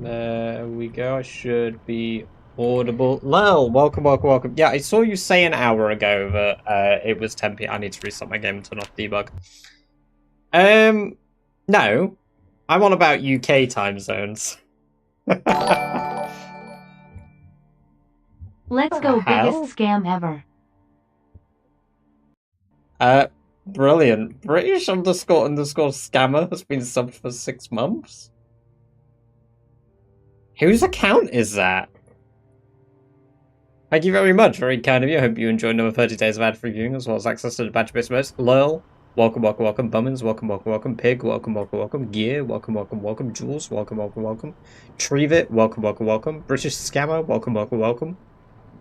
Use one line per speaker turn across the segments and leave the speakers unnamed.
There we go. I should be audible. Lel, welcome, welcome, welcome. Yeah, I saw you say an hour ago that it was 10 p.m. I need to restart my game and turn off debug. No. I'm on about UK time zones.
Let's go, biggest scam ever.
Brilliant. British underscore scammer has been subbed for 6 months. Whose account is that? Thank you very much. Very kind of you. I hope you enjoyed another 30 days of ad-free viewing as well as access to the badge-based modes. Lol. Welcome, welcome, welcome. Bummins, welcome, welcome, welcome. Pig, welcome, welcome, welcome. Gear, welcome, welcome, welcome. Jules, welcome, welcome, welcome. Trevit, welcome, welcome, welcome. British Scammer, welcome, welcome, welcome.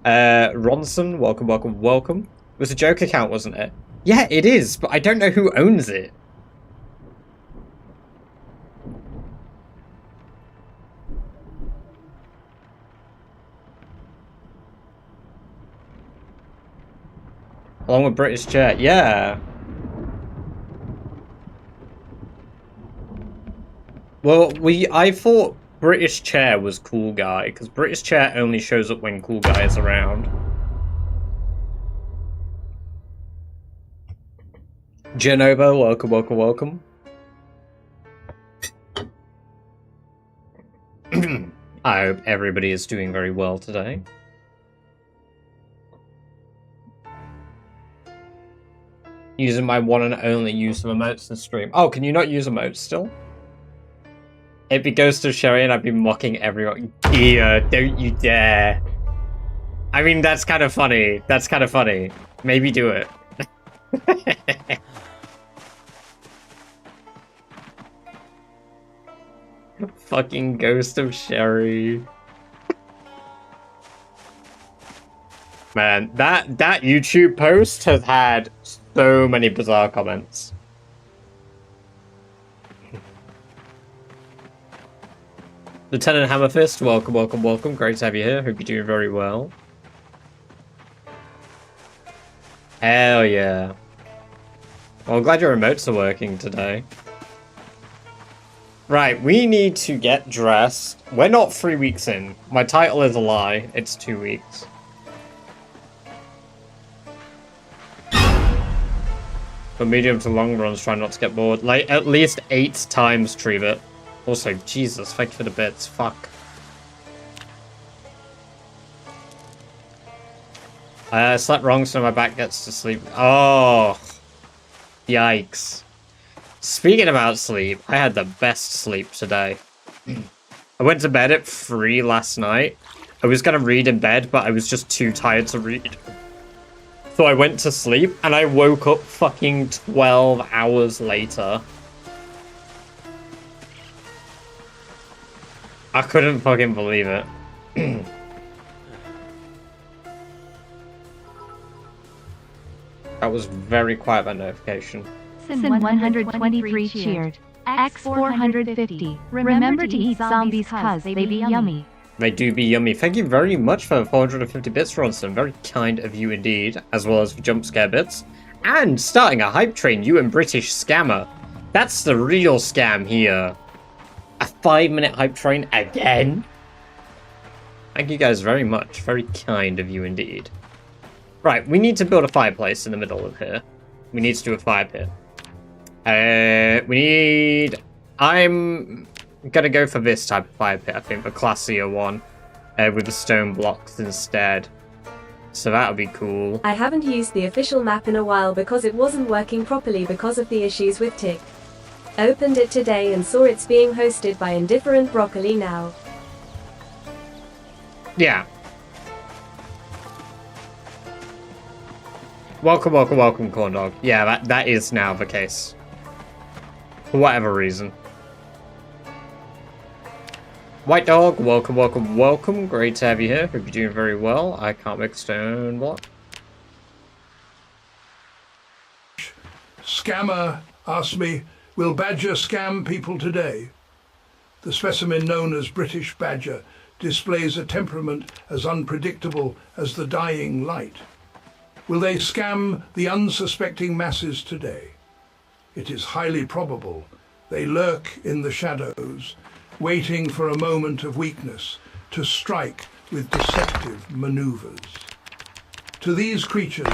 Ronson, welcome, welcome, welcome. It was a joke account, wasn't it? Yeah, it is, but I don't know who owns it. Along with British Chair, yeah. Well, I thought British Chair was Cool Guy, because British Chair only shows up when Cool Guy is around. Genova, welcome, welcome, welcome. I hope everybody is doing very well today. Using my one and only use of emotes in stream. Oh, can you not use emotes still? It'd be Ghost of Sherry and I'd be mocking everyone. Yeah, don't you dare. I mean, that's kind of funny. That's kind of funny. Maybe do it. Fucking Ghost of Sherry. Man, that YouTube post has had so many bizarre comments. Lieutenant Hammerfist, welcome, welcome, welcome. Great to have you here. Hope you're doing very well. Hell yeah. Well, I'm glad your remotes are working today. Right, we need to get dressed. We're not 3 weeks in. My title is a lie. It's 2 weeks. For medium to long runs, try not to get bored. Like, at least 8 times, Trevit. Also, Jesus, thank you for the bits. Fuck. I slept wrong, so my back gets to sleep. Oh. Yikes. Speaking about sleep, I had the best sleep today. I went to bed at 3 last night. I was going to read in bed, but I was just too tired to read. So I went to sleep, and I woke up fucking 12 hours later. I couldn't fucking believe it. That was very quiet, that notification.
Sin 123 cheered. X 450. Remember to eat zombies cuz they be yummy.
They do be yummy. Thank you very much for 450 bits, Ronson. Very kind of you indeed, as well as for jump scare bits. And starting a hype train, you and British Scammer. That's the real scam here. A 5-minute hype train again? Thank you guys very much. Very kind of you indeed. Right, we need to build a fireplace in the middle of here. We need to do a fire pit. I'm gonna go for this type of fire pit, I think, the classier one, with the stone blocks instead. So that'll be cool.
I haven't used the official map in a while because it wasn't working properly because of the issues with Tick. Opened it today and saw it's being hosted by Indifferent Broccoli now.
Yeah. Welcome, welcome, welcome, Corn Dog. Yeah, that is now the case. For whatever reason. White Dog, welcome, welcome, welcome. Great to have you here. Hope you're doing very well. I can't make stone block.
Scammer asked me, will Badger scam people today? The specimen known as British Badger displays a temperament as unpredictable as the dying light. Will they scam the unsuspecting masses today? It is highly probable they lurk in the shadows waiting for a moment of weakness to strike with deceptive maneuvers. To these creatures,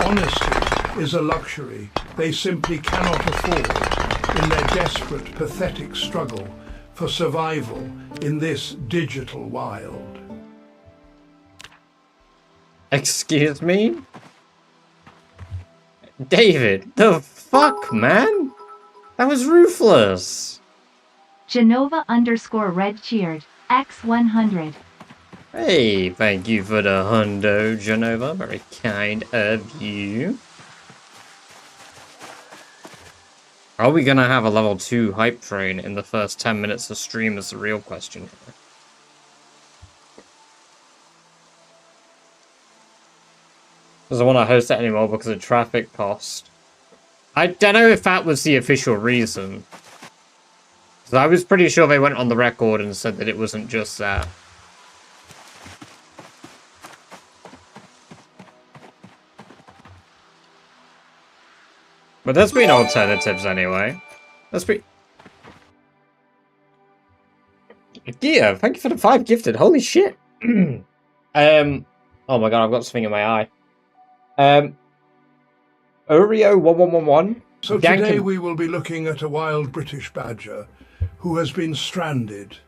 honesty is a luxury they simply cannot afford in their desperate, pathetic struggle for survival in this digital wild.
Excuse me? David, the fuck, man? That was ruthless.
Genova_Red cheered. X100.
Hey, thank you for the hundo, Genova. Very kind of you. Are we gonna have a level 2 hype train in the first 10 minutes of stream is the real question here. Doesn't want to host it anymore because of traffic cost. I don't know if that was the official reason. Because I was pretty sure they went on the record and said that it wasn't just that. But there's been alternatives anyway. There's been... Yeah, thank you for the 5 gifted. Holy shit. Oh my god, I've got something in my eye. Oreo1111.
So today we will be looking at a wild British badger who has been stranded.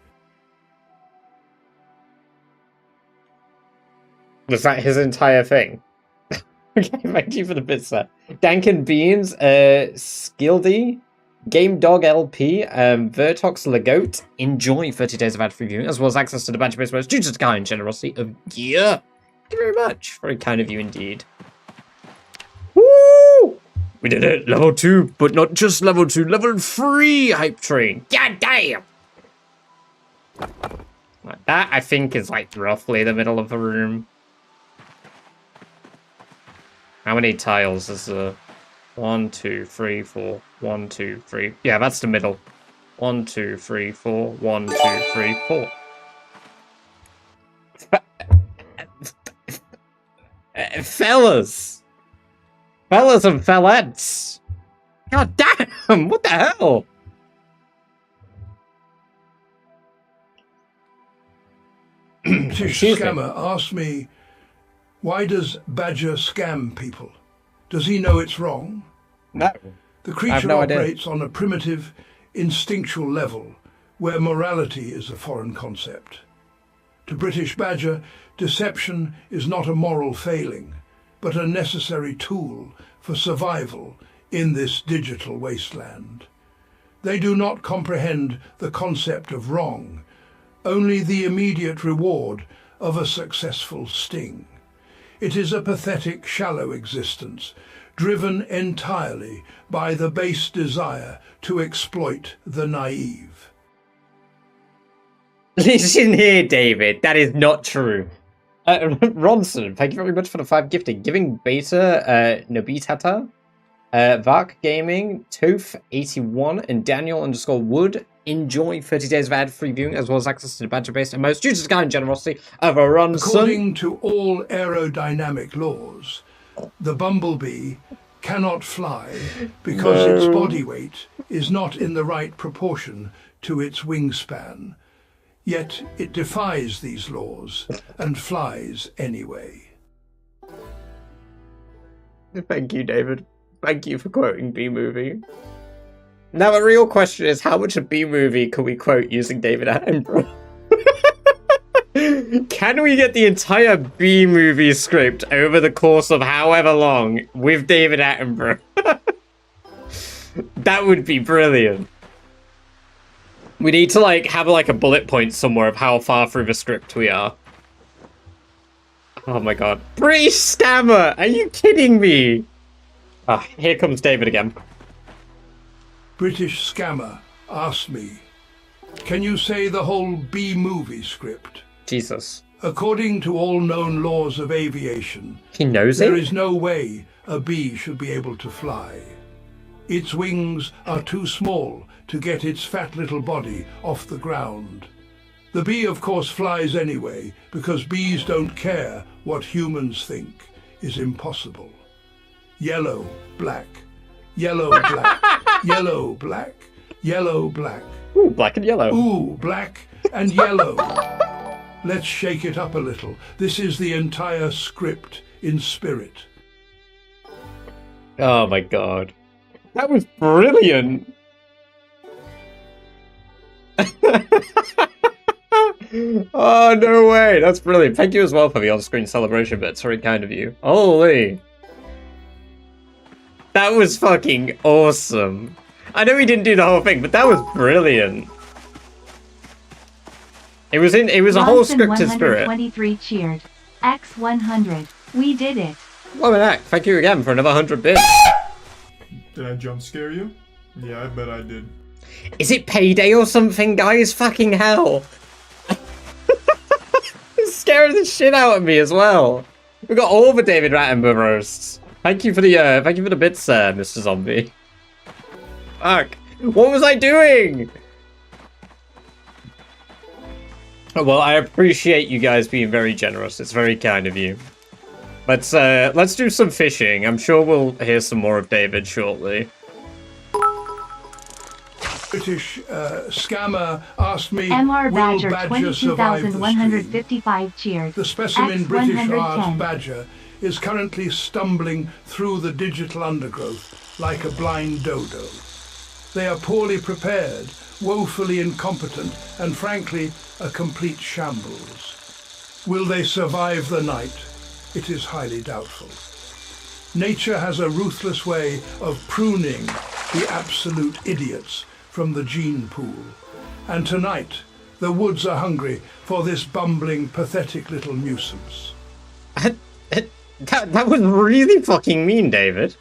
Was that his entire thing? Okay, thank you for the bits there. Dankin Beans, Skildy, Game Dog LP, Vertox Legote, enjoy 30 days of ad-free viewing, as well as access to the badge base due to the kind generosity of gear. Thank you very much. Very kind of you indeed. Woo! We did it! Level 2, but not just level 2, level 3 hype train. God damn! Like that, I think, is like roughly the middle of the room. How many tiles is there? 1, 2, 3, 4. 1, 2, 3. Yeah, that's the middle. 1, 2, 3, 4. 1, 2, 3, 4. Fellas! Fellas and fellettes! God damn! What the hell?
British Scammer asked me, why does Badger scam people? Does he know it's wrong?
No.
The creature operates on a primitive, instinctual level where morality is a foreign concept. To British Badger, deception is not a moral failing, but a necessary tool for survival in this digital wasteland. They do not comprehend the concept of wrong, only the immediate reward of a successful sting. It is a pathetic, shallow existence, driven entirely by the base desire to exploit the naive.
Listen here, David. That is not true. Ronson, thank you very much for the 5 gifting. Giving Beta, Nobitata, Vark Gaming, Toph81, and Daniel_Wood. Enjoy 30 days of ad-free viewing, as well as access to the badger-based and most due to the kind generosity of a Ronson.
According to all aerodynamic laws, the bumblebee cannot fly because its body weight is not in the right proportion to its wingspan. Yet it defies these laws and flies anyway.
Thank you, David. Thank you for quoting B-Movie. Now the real question is, how much of B-Movie can we quote using David Attenborough? Can we get the entire B-Movie script over the course of however long with David Attenborough? That would be brilliant. We need to have a bullet point somewhere of how far through the script we are. Oh my god. British Scammer! Are you kidding me? Ah, here comes David again.
British Scammer asked me, can you say the whole B-Movie script?
Jesus.
According to all known laws of aviation,
he knows
there is no way a bee should be able to fly. Its wings are too small to get its fat little body off the ground. The bee, of course, flies anyway, because bees don't care what humans think is impossible. Yellow, black, yellow, black, yellow, black, yellow, black.
Ooh, black and yellow.
Ooh, black and yellow. Let's shake it up a little. This is the entire script in spirit.
Oh my god. That was brilliant. Oh, no way. That's brilliant. Thank you as well for the on-screen celebration bits. Very kind of you. Holy. That was fucking awesome. I know he didn't do the whole thing, but that was brilliant. It was a whole scripted spirit.
123 cheered. X100. We did it.
Womanak, thank you again for another 100 bits.
Did I jump scare you? Yeah, I bet I did.
Is it payday or something, guys? Fucking hell. It's scaring the shit out of me as well. We got all the David Rattenberg roasts. Thank you for the bits, Mr. Zombie. Fuck. What was I doing? Well, I appreciate you guys being very generous. It's very kind of you. Let's do some fishing. I'm sure we'll hear some more of David shortly.
British scammer asked me,
MR
will
Badger
Badger survive the stream?
22,155 cheered.
The specimen British art
X110.
badger is currently stumbling through the digital undergrowth like a blind dodo. They are poorly prepared, woefully incompetent, and frankly, a complete shambles. Will they survive the night? It is highly doubtful. Nature has a ruthless way of pruning the absolute idiots from the gene pool. And tonight, the woods are hungry for this bumbling, pathetic little nuisance.
That was really fucking mean, David.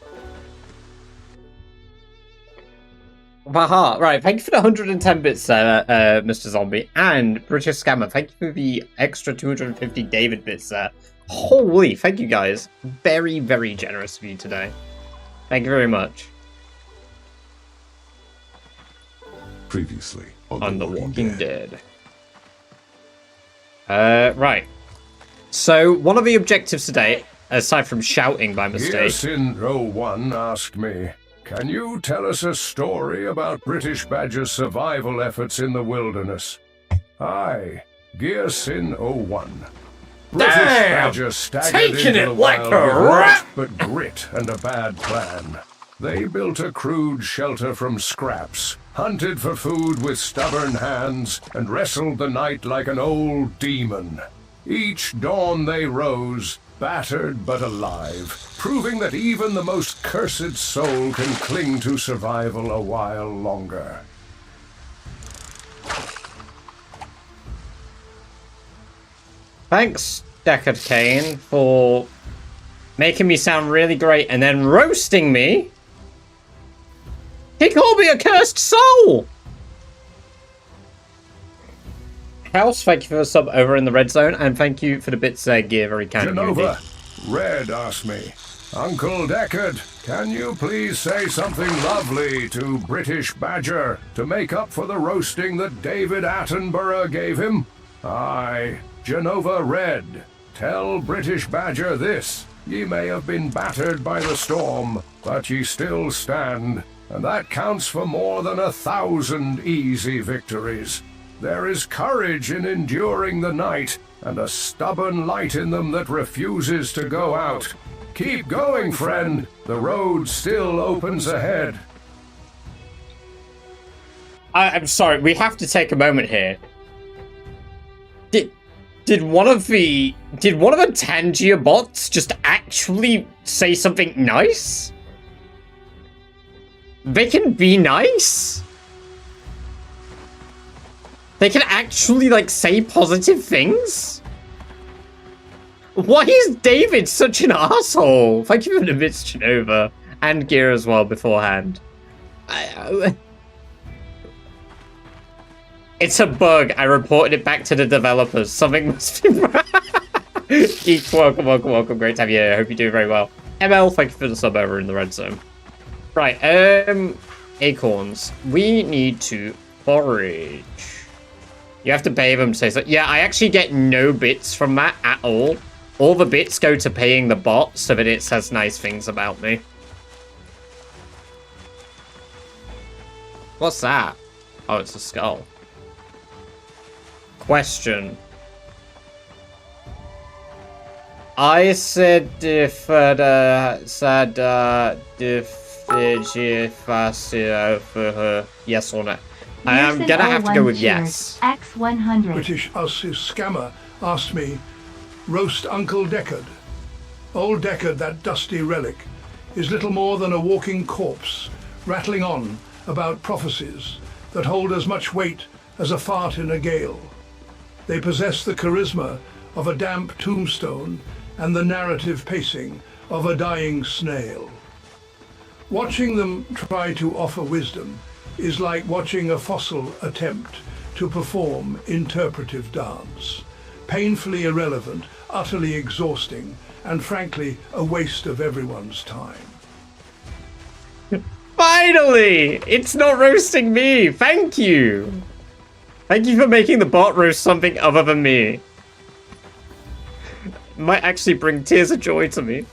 Haha, right, thank you for the 110 bits, Mr. Zombie. And British Scammer, thank you for the extra 250 David bits there. Holy, thank you guys. Very, very generous of you today. Thank you very much.
Previously
On The Walking Dead. Right. So, one of the objectives today, aside from shouting by mistake...
Gearsin01 asked me, can you tell us a story about British Badger's survival efforts in the wilderness? Aye, Gearsin01. British Badger staggered into the wild with naught but grit and a bad plan. They built a crude shelter from scraps, hunted for food with stubborn hands, and wrestled the night like an old demon. Each dawn they rose, battered but alive, proving that even the most cursed soul can cling to survival a while longer.
Thanks, Deckard Kane, for making me sound really great and then roasting me. He called me a cursed soul! House, thank you for the sub over in the red zone, and thank you for the bits gear, very kind of you.
Genova, Red asked me, Uncle Deckard, can you please say something lovely to British Badger to make up for the roasting that David Attenborough gave him? Aye, Genova Red, tell British Badger this. Ye may have been battered by the storm, but ye still stand, and that counts for more than 1,000 easy victories. There is courage in enduring the night, and a stubborn light in them that refuses to go out. Keep going, friend. The road still opens ahead.
I'm sorry, we have to take a moment here. Did one of the Tangier bots just actually say something nice? They can be nice? They can actually, like, say positive things? Why is David such an asshole? Thank you for the bits, Genova. And Gear as well beforehand. It's a bug. I reported it back to the developers. Something must be Geek, welcome. Great to have you here. I hope you're doing very well. ML, thank you for the sub over in the red zone. Right, acorns. We need to forage. You have to pay them to say so. Yeah, I actually get no bits from that at all. All the bits go to paying the bot so that it says nice things about me. What's that? Oh, it's a skull. Question. I said if yes or no. I am gonna have to go with yes.
X100.
British scammer asked me, roast Uncle Deckard. Old Deckard, that dusty relic, is little more than a walking corpse, rattling on about prophecies that hold as much weight as a fart in a gale. They possess the charisma of a damp tombstone and the narrative pacing of a dying snail. Watching them try to offer wisdom is like watching a fossil attempt to perform interpretive dance. Painfully irrelevant, utterly exhausting, and frankly, a waste of everyone's time.
Finally! It's not roasting me! Thank you! Thank you for making the bot roast something other than me. Might actually bring tears of joy to me.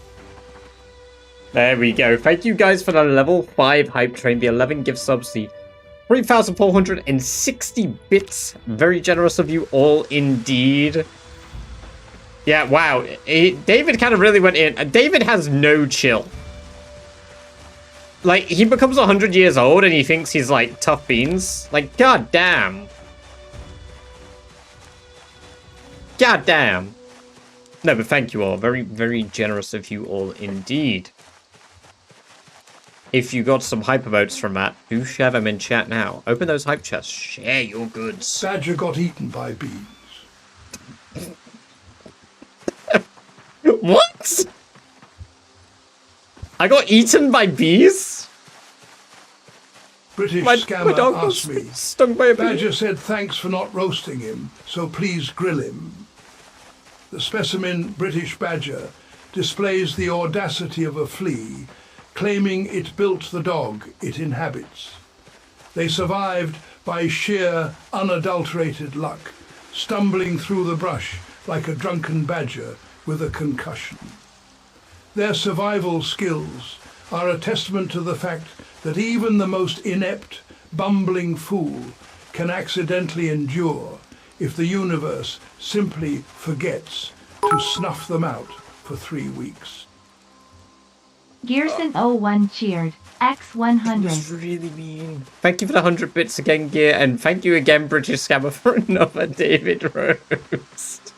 There we go. Thank you guys for the level 5 hype train, the 11 gift subs, the 3,460 bits. Very generous of you all indeed. Yeah, wow. David kind of really went in. David has no chill. Like, he becomes 100 years old and he thinks he's like tough beans. Like, god damn. God damn. No, but thank you all. Very, very generous of you all indeed. If you got some hype emotes from that, do share them in chat now. Open those hype chests. Share your goods.
Badger got eaten by bees.
What? I got eaten by bees?
British
My
scammer
dog
asked
was
me.
stung by a bee.
Badger said thanks for not roasting him, so please grill him. The specimen British Badger displays the audacity of a flea, claiming it built the dog it inhabits. They survived by sheer, unadulterated luck, stumbling through the brush like a drunken badger with a concussion. Their survival skills are a testament to the fact that even the most inept, bumbling fool can accidentally endure if the universe simply forgets to snuff them out for 3 weeks.
Gearson01 cheered.
That's
X100.
really mean. Thank you for the 100 bits again, Gear, and thank you again, British Scammer, for another David roast.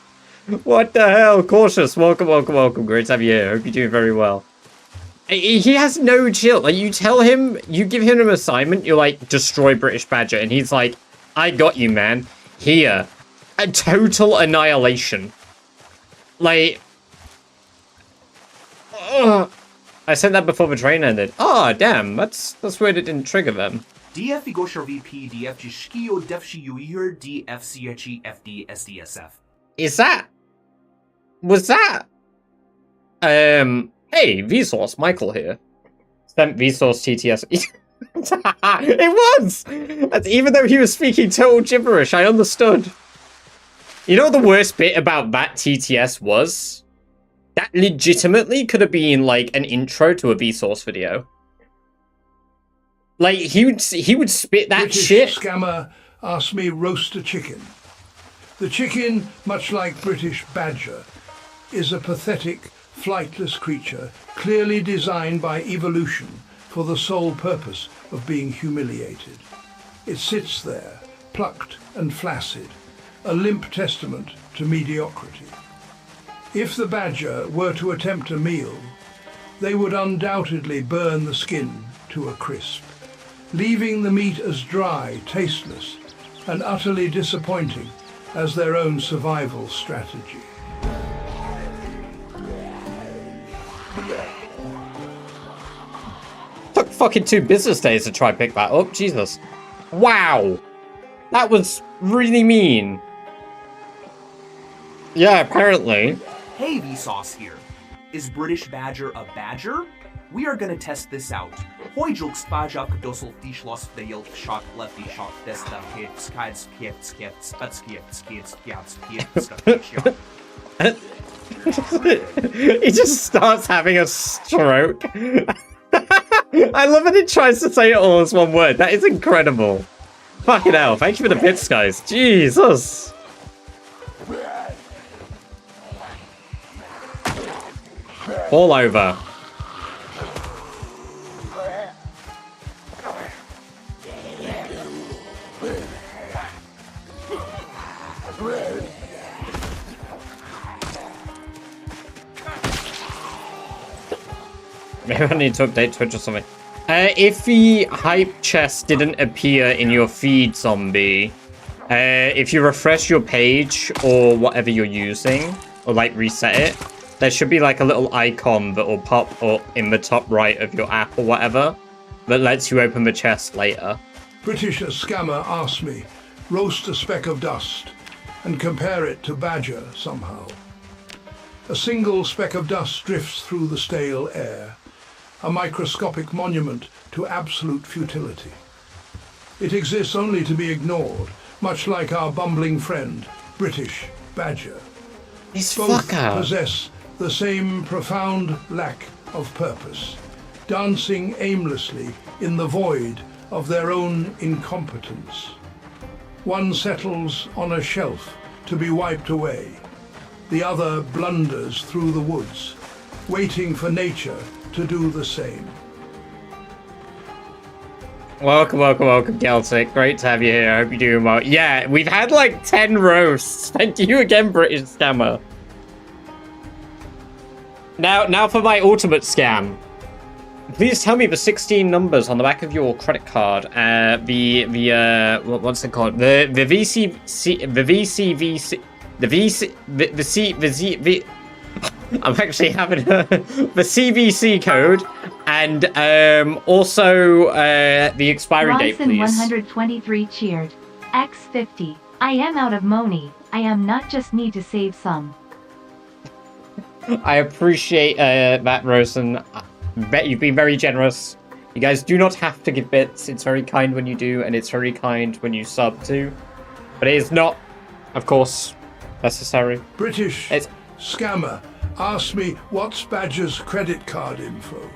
What the hell? Cautious, welcome, welcome, welcome. Great to have you here. Hope you're doing very well. He has no chill. Like, you tell him, you give him an assignment, you're like, destroy British Badger, and he's like, I got you, man. Here. A total annihilation. Like... I said that before the train ended. Oh, damn, that's weird it didn't trigger them.
DF Igosher VP, DF Jishkio, DF Shiyuir, DF CHE, FD, SDSF.
Is that... Was that... Hey, Vsauce, Michael here. Sent Vsauce TTS... It was! That's, even though he was speaking total gibberish, I understood. You know what the worst bit about that TTS was? That legitimately could have been, like, an intro to a Vsauce video. Like, he would spit that
British
shit.
Scammer asked me roast a chicken. The chicken, much like British Badger, is a pathetic, flightless creature clearly designed by evolution for the sole purpose of being humiliated. It sits there, plucked and flaccid, a limp testament to mediocrity. If the badger were to attempt a meal, they would undoubtedly burn the skin to a crisp, leaving the meat as dry, tasteless, and utterly disappointing as their own survival strategy.
Took fucking 2 business days to try and pick that up. Jesus. Wow. That was really mean. Yeah, apparently.
Hey, Vsauce here. Is British Badger a badger? We are gonna test this out. Hojulk spajak dosel fishlos vdejl shock lefty shock desta hit skids kits kits utskits kits kits kits
He just starts having a stroke. I love that he tries to say it all as one word. That is incredible. Fucking hell, thank you for the bits, guys. Jesus. All over. Maybe I need to update Twitch or something. If the hype chest didn't appear in your feed, zombie, if you refresh your page or whatever you're using, or like reset it, there should be like a little icon that will pop up in the top right of your app or whatever that lets you open the chest later.
British scammer asked me, roast a speck of dust and compare it to Badger somehow. A single speck of dust drifts through the stale air, a microscopic monument to absolute futility. It exists only to be ignored, much like our bumbling friend, British Badger.
This
Both
fucker.
possess the same profound lack of purpose, dancing aimlessly in the void of their own incompetence. One settles on a shelf to be wiped away. The other blunders through the woods, waiting for nature to do the same.
Welcome, welcome, welcome, Celtic. Great to have you here. I hope you're doing well. Yeah, we've had like 10 roasts. Thank you again, British Scammer. Now for my ultimate scam. Please tell me the 16 numbers on the back of your credit card. What's it called? The I'm actually having the CVC code and also the expiry date,
Ronson
please.
123 cheered. X50. I am out of money. I am not just need to save some.
I appreciate that, Rosen. Bet you've been very generous. You guys do not have to give bits. It's very kind when you do, and it's very kind when you sub too. But it is not, of course, necessary.
British
It's
scammer asked me what's Badger's credit card info.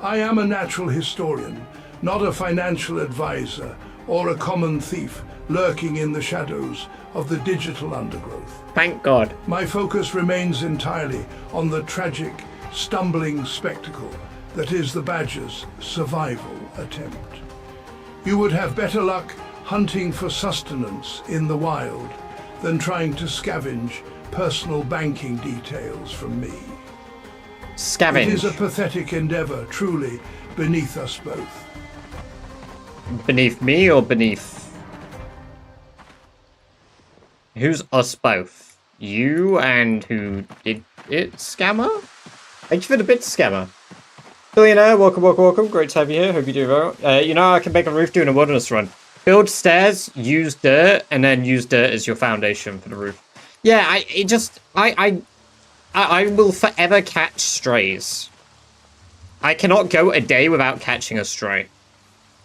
I am a natural historian, not a financial advisor or a common thief lurking in the shadows of the digital undergrowth.
thank God.
My focus remains entirely on the tragic, stumbling spectacle that is the Badger's survival attempt. You would have better luck hunting for sustenance in the wild than trying to scavenge personal banking details from me.
Scavenge.
It is a pathetic endeavor, truly, beneath us both.
Beneath me or beneath? Who's us both? You and who did it, Scammer? Thank you for the bits, Scammer. Billionaire, welcome, welcome, welcome. Great to have you here. Hope you do well. You know, I can make a roof doing a wilderness run. Build stairs, use dirt, and then use dirt as your foundation for the roof. Yeah, I will forever catch strays. I cannot go a day without catching a stray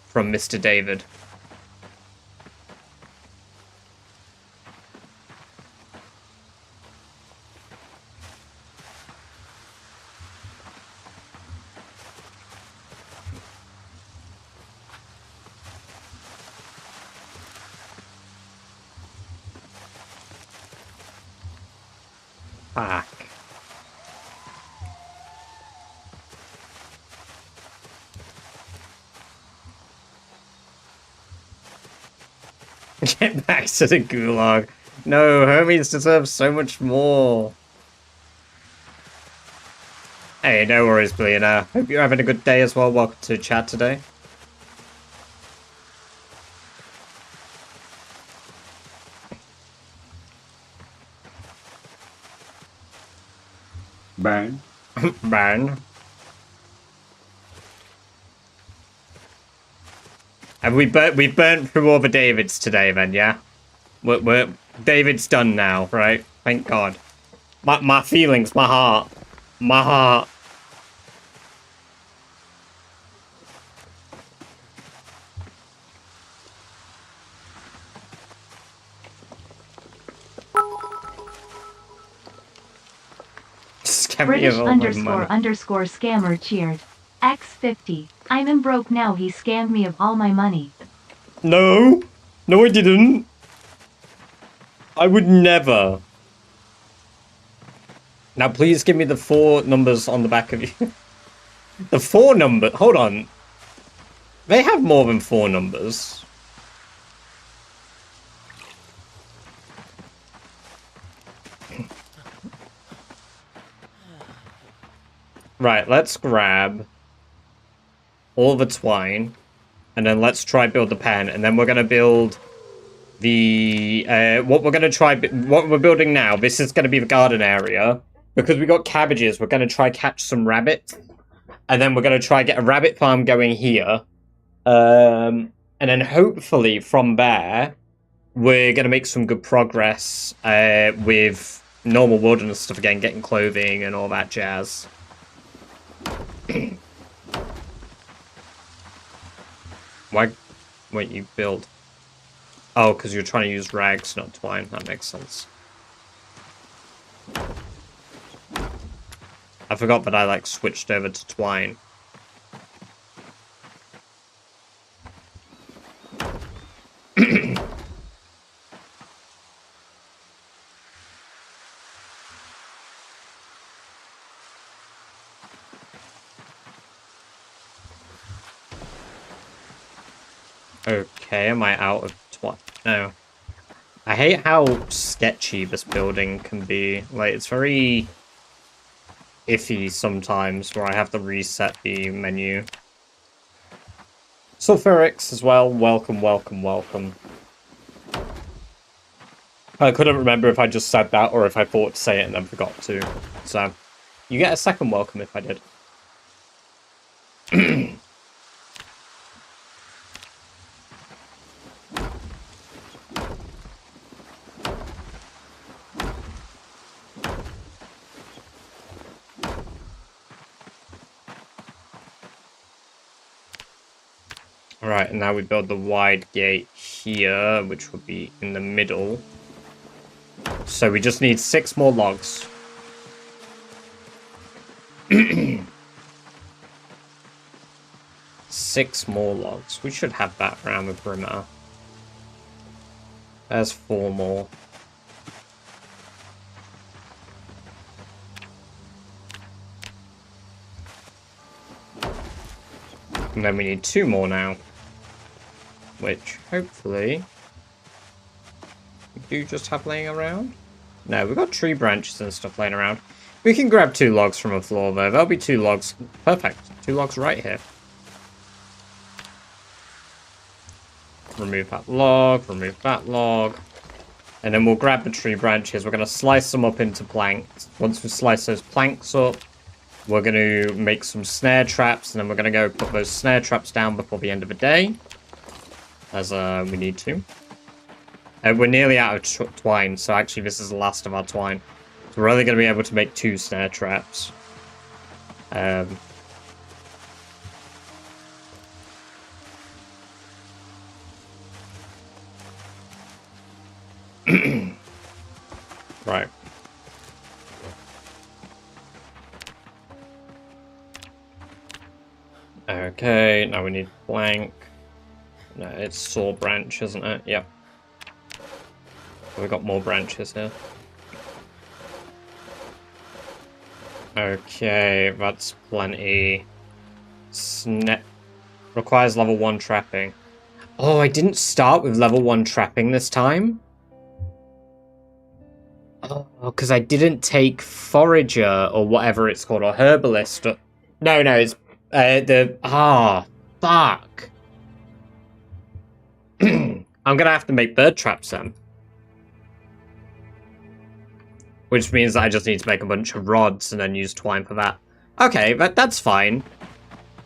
from Mr. David. Fuck. Get back to the gulag. No, Hermes deserves so much more. Hey, no worries, Billionaire. Hope you're having a good day as well. Welcome to chat today.
Bang.
Man. And we burnt through all the Davids today then, yeah? We're David's done now, right? Thank God. My feelings, my heart. My heart. Scam me
British
of all my
underscore
money.
underscore scammer cheered. X50. I'm in broke now. He scammed me of all my money.
No! No, I didn't! I would never. Now, please give me the 4 numbers on the back of you. The 4 number. Hold on. They have more than 4 numbers. Right, let's grab all the twine, and then let's try build the pen, and then we're gonna build the what we're building now. This is gonna be the garden area because we got cabbages. We're gonna try catch some rabbits, and then we're gonna try get a rabbit farm going here, and then hopefully from there we're gonna make some good progress with normal wilderness stuff again, getting clothing and all that jazz. Why won't you build? Oh, because you're trying to use rags, not twine. That makes sense. I forgot that I, like, switched over to twine. Okay, am I out of twine? No. I hate how sketchy this building can be. Like, it's very iffy sometimes where I have to reset the menu. Sulfurix as well. Welcome, welcome, welcome. I couldn't remember if I just said that or if I thought to say it and then forgot to. So, you get a second welcome if I did. Alright, and now we build the wide gate here, which would be in the middle. So we just need 6 more logs. 6 more logs. We should have that around the perimeter. There's 4 more. And then we need 2 more now. Which, hopefully, we do just have laying around. No, we've got tree branches and stuff laying around. We can grab 2 logs from a floor there. There'll be 2 logs. Perfect. 2 logs right here. Remove that log, remove that log. And then we'll grab the tree branches. We're going to slice them up into planks. Once we slice those planks up, we're going to make some snare traps. And then we're going to go put those snare traps down before the end of the day. As we need to. We're nearly out of twine, so actually this is the last of our twine. So we're only going to be able to make 2 snare traps. Right. Okay, now we need plank. No, it's saw branch, isn't it? Yep. We've got more branches here. Okay, that's plenty. Requires level 1 trapping. Oh, I didn't start with level 1 trapping this time? Oh, because I didn't take Forager, or whatever it's called, or Herbalist. Or... No, it's fuck. I'm gonna have to make bird traps then. Which means that I just need to make a bunch of rods and then use twine for that. Okay, but that's fine.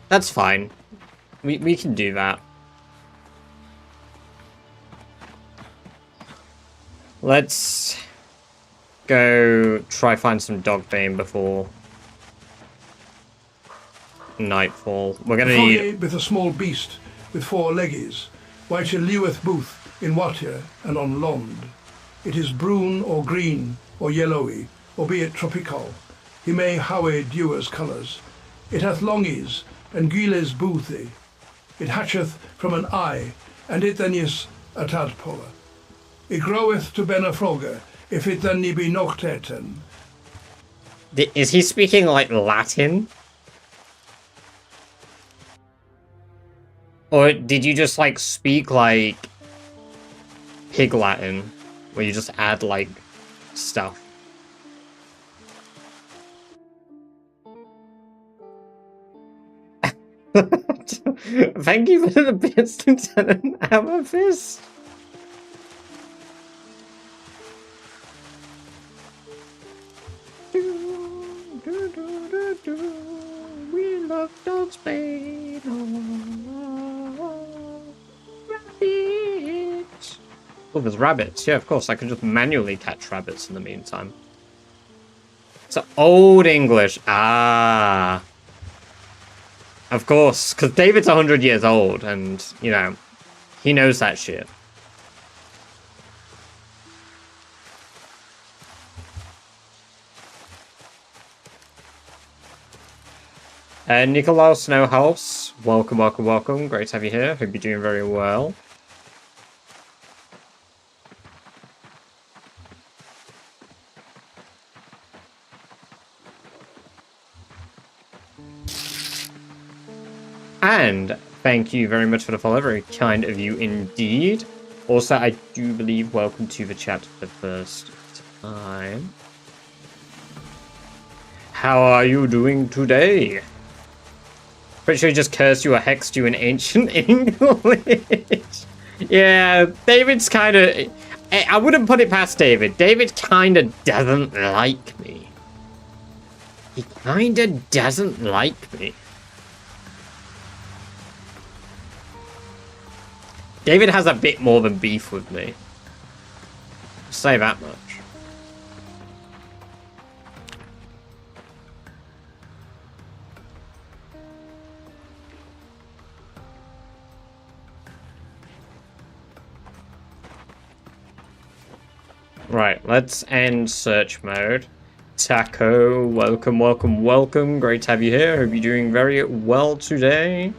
That's fine. We can do that. Let's go try find some dog bane before nightfall. We're gonna need
with a small beast with 4 leggies, which leweth both in water and on land. It is brune or green or yellowy, albeit tropical. He may howe dewers colours. It hath longies and giles boothi. It hatcheth from an eye, and it then is a tadpole. It groweth to benafroga, if it then ye be nocteten.
Is he speaking like Latin? Or did you just like speak like Pig Latin, where you just add like stuff? Thank you for the bits, Lieutenant Amethyst. We love Dog Spade. Rabbits. Oh, there's rabbits. Yeah, of course. I can just manually catch rabbits in the meantime. So Old English. Ah. Of course, because David's 100 years old, and, you know, he knows that shit. Nicolaus Snowhouse, welcome, welcome, welcome. Great to have you here. Hope you're doing very well. And thank you very much for the follow. Very kind of you indeed. Also, I do believe welcome to the chat for the first time. How are you doing today? Pretty sure he just cursed you or hexed you in ancient English. Yeah, David's kind of... I wouldn't put it past David. David kind of doesn't like me. He kind of doesn't like me. David has a bit more than beef with me. I'll say that much. Right, let's end search mode. Taco, welcome, welcome, welcome. Great to have you here. Hope you're doing very well today.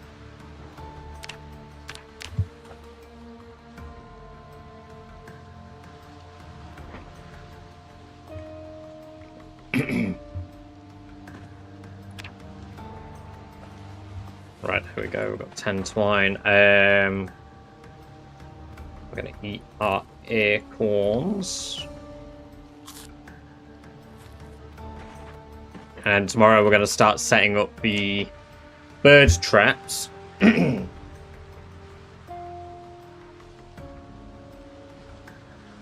Right, here we go. We've got 10 twine. We're gonna eat our acorns. And tomorrow we're gonna start setting up the bird traps.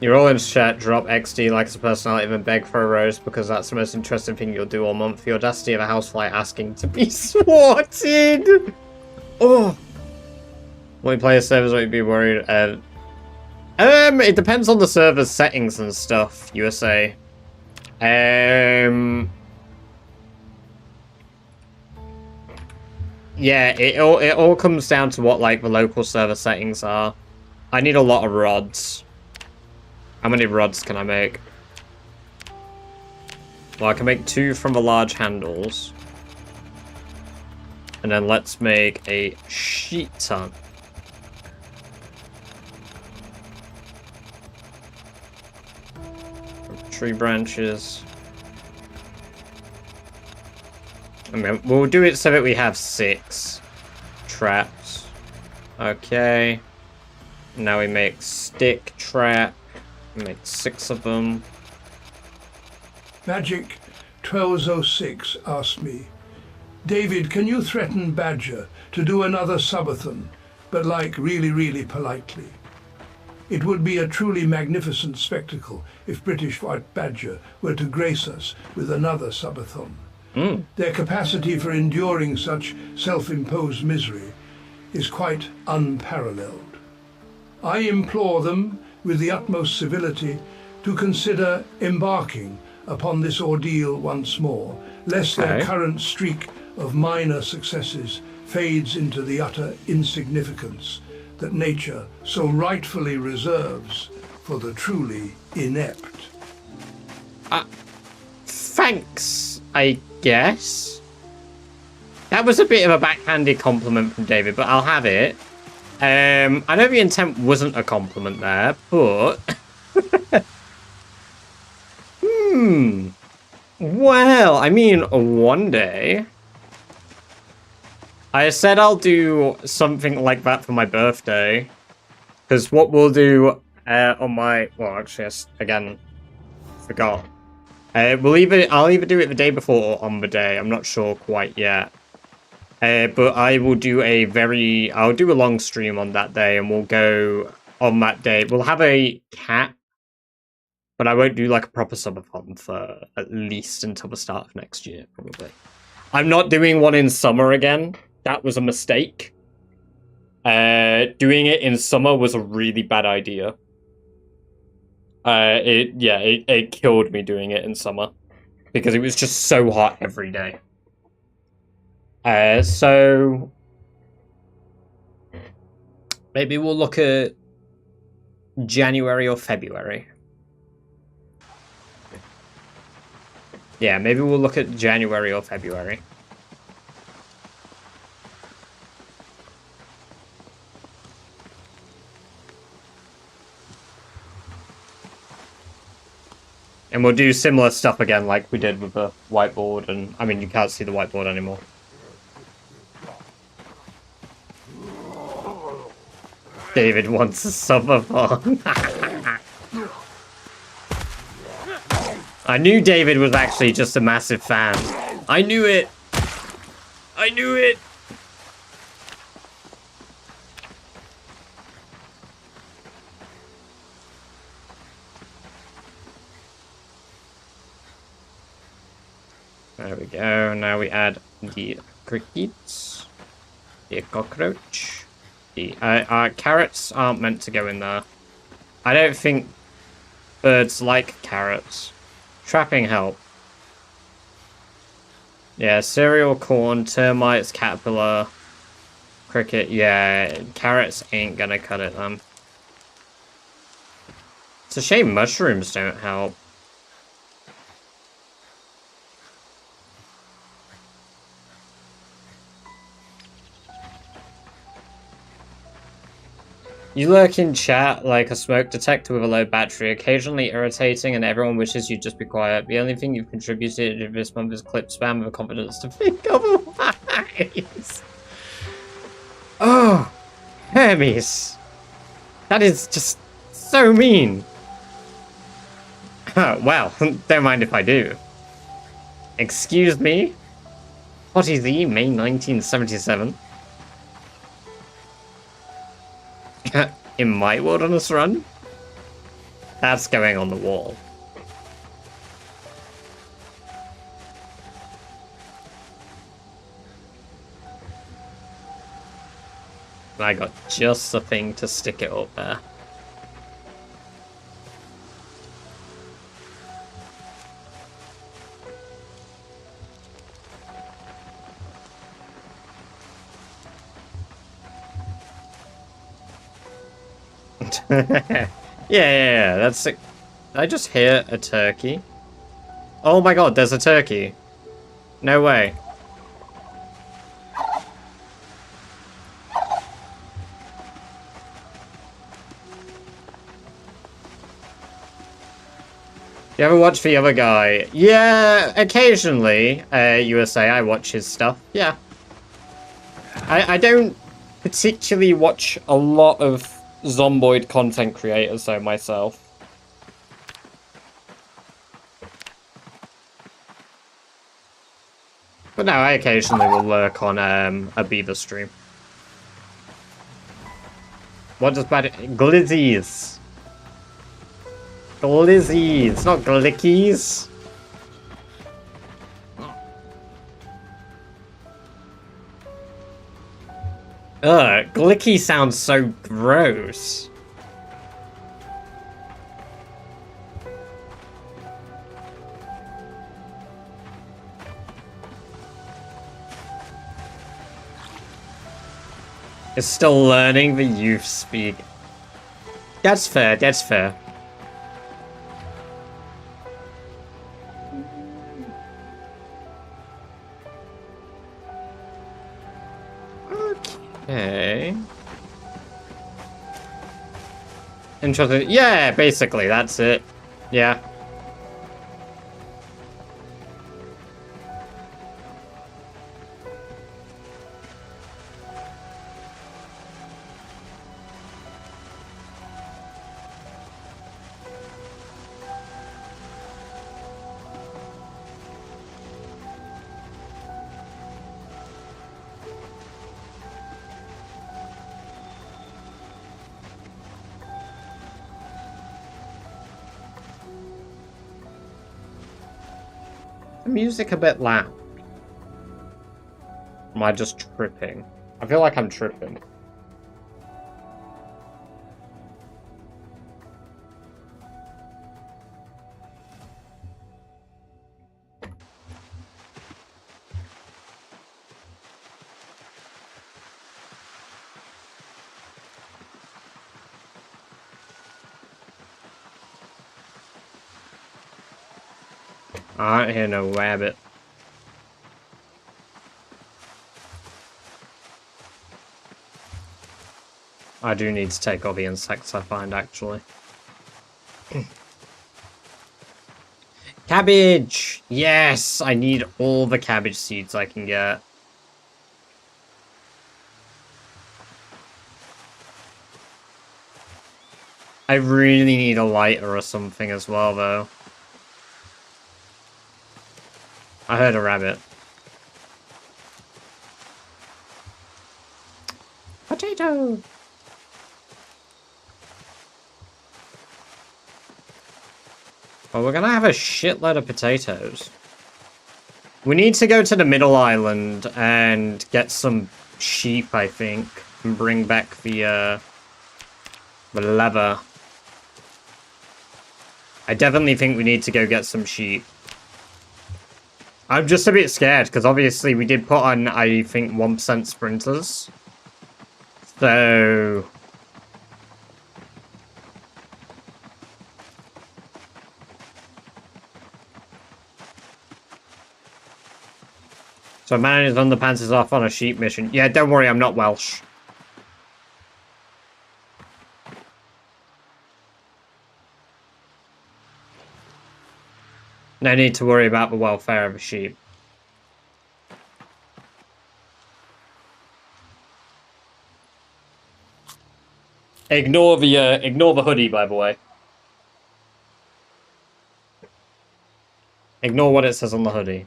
You're all in chat, drop XD like it's a personality, even beg for a roast because that's the most interesting thing you'll do all month. The audacity of a housefly asking to be swatted! Oh! Multiplayer servers, would you be worried? It depends on the server's settings and stuff, USA. Yeah, it all comes down to what, like, the local server settings are. I need a lot of rods. How many rods can I make? Well, I can make 2 from the large handles. And then let's make a sheet ton. Tree branches. I mean, we'll do it so that we have 6 traps. Okay. Now we make stick trap. Make 6 of them.
Magic 1206 asked me, David, can you threaten Badger to do another subathon, but like really, really politely? It would be a truly magnificent spectacle if British White Badger were to grace us with another subathon. Their capacity for enduring such self-imposed misery is quite unparalleled. I implore them, with the utmost civility, to consider embarking upon this ordeal once more, lest their current streak of minor successes fades into the utter insignificance that nature so rightfully reserves for the truly inept.
Thanks, I guess. That was a bit of a backhanded compliment from David, but I'll have it. I know the intent wasn't a compliment there, but... Well, I mean, one day... I said I'll do something like that for my birthday. Because what we'll do on my... Well, actually, again, forgot. I'll either do it the day before or on the day. I'm not sure quite yet. But I will do I'll do a long stream on that day, and we'll go on that day. We'll have a cat, but I won't do like a proper subathon for at least until the start of next year, probably. I'm not doing one in summer again. That was a mistake. Doing it in summer was a really bad idea. It killed me doing it in summer because it was just so hot every day. So maybe we'll look at January or February. Yeah, maybe we'll look at January or February. And we'll do similar stuff again like we did with the whiteboard, and I mean, you can't see the whiteboard anymore. David wants a subathon. I knew David was actually just a massive fan. I knew it! I knew it! There we go. Now we add the crickets, the cockroach. Carrots aren't meant to go in there. I don't think birds like carrots. Trapping help. Yeah, cereal, corn, termites, caterpillar, cricket. Yeah, carrots ain't gonna cut it, then. It's a shame mushrooms don't help. You lurk in chat like a smoke detector with a low battery, occasionally irritating, and everyone wishes you'd just be quiet. The only thing you've contributed this month is clip spam with confidence to think otherwise. Oh, Hermes. That is just so mean. Well, don't mind if I do. Excuse me? Potty Z, May 1977. In my wilderness run? That's going on the wall. I got just the thing to stick it up there. yeah, that's it. Did I just hear a turkey? Oh my god, there's a turkey. No way. You ever watch the other guy? Yeah, occasionally. USA, I watch his stuff. Yeah. I don't particularly watch a lot of Zomboid content creators, though, myself. But no, I occasionally will lurk on a Beaver stream. What does bad... Glizzies. Glizzies, not glickies. Ugh, glicky sounds so gross. It's still learning the youth speak. That's fair, that's fair. Okay. Interesting. Yeah, basically, that's it. Yeah. The music a bit loud. Am I just tripping? I feel like I'm tripping. I don't hear no rabbit. I do need to take all the insects I find, actually. Cabbage! Yes! I need all the cabbage seeds I can get. I really need a lighter or something as well, though. I heard a rabbit. Potato! Well, we're gonna have a shitload of potatoes. We need to go to the middle island and get some sheep, I think, and bring back the leather. I definitely think we need to go get some sheep. I'm just a bit scared, because obviously we did put on, I think, 1% sprinters. So... So man his underpants is off on a sheep mission. Yeah, don't worry, I'm not Welsh. No need to worry about the welfare of a sheep. Ignore the hoodie, by the way. Ignore what it says on the hoodie.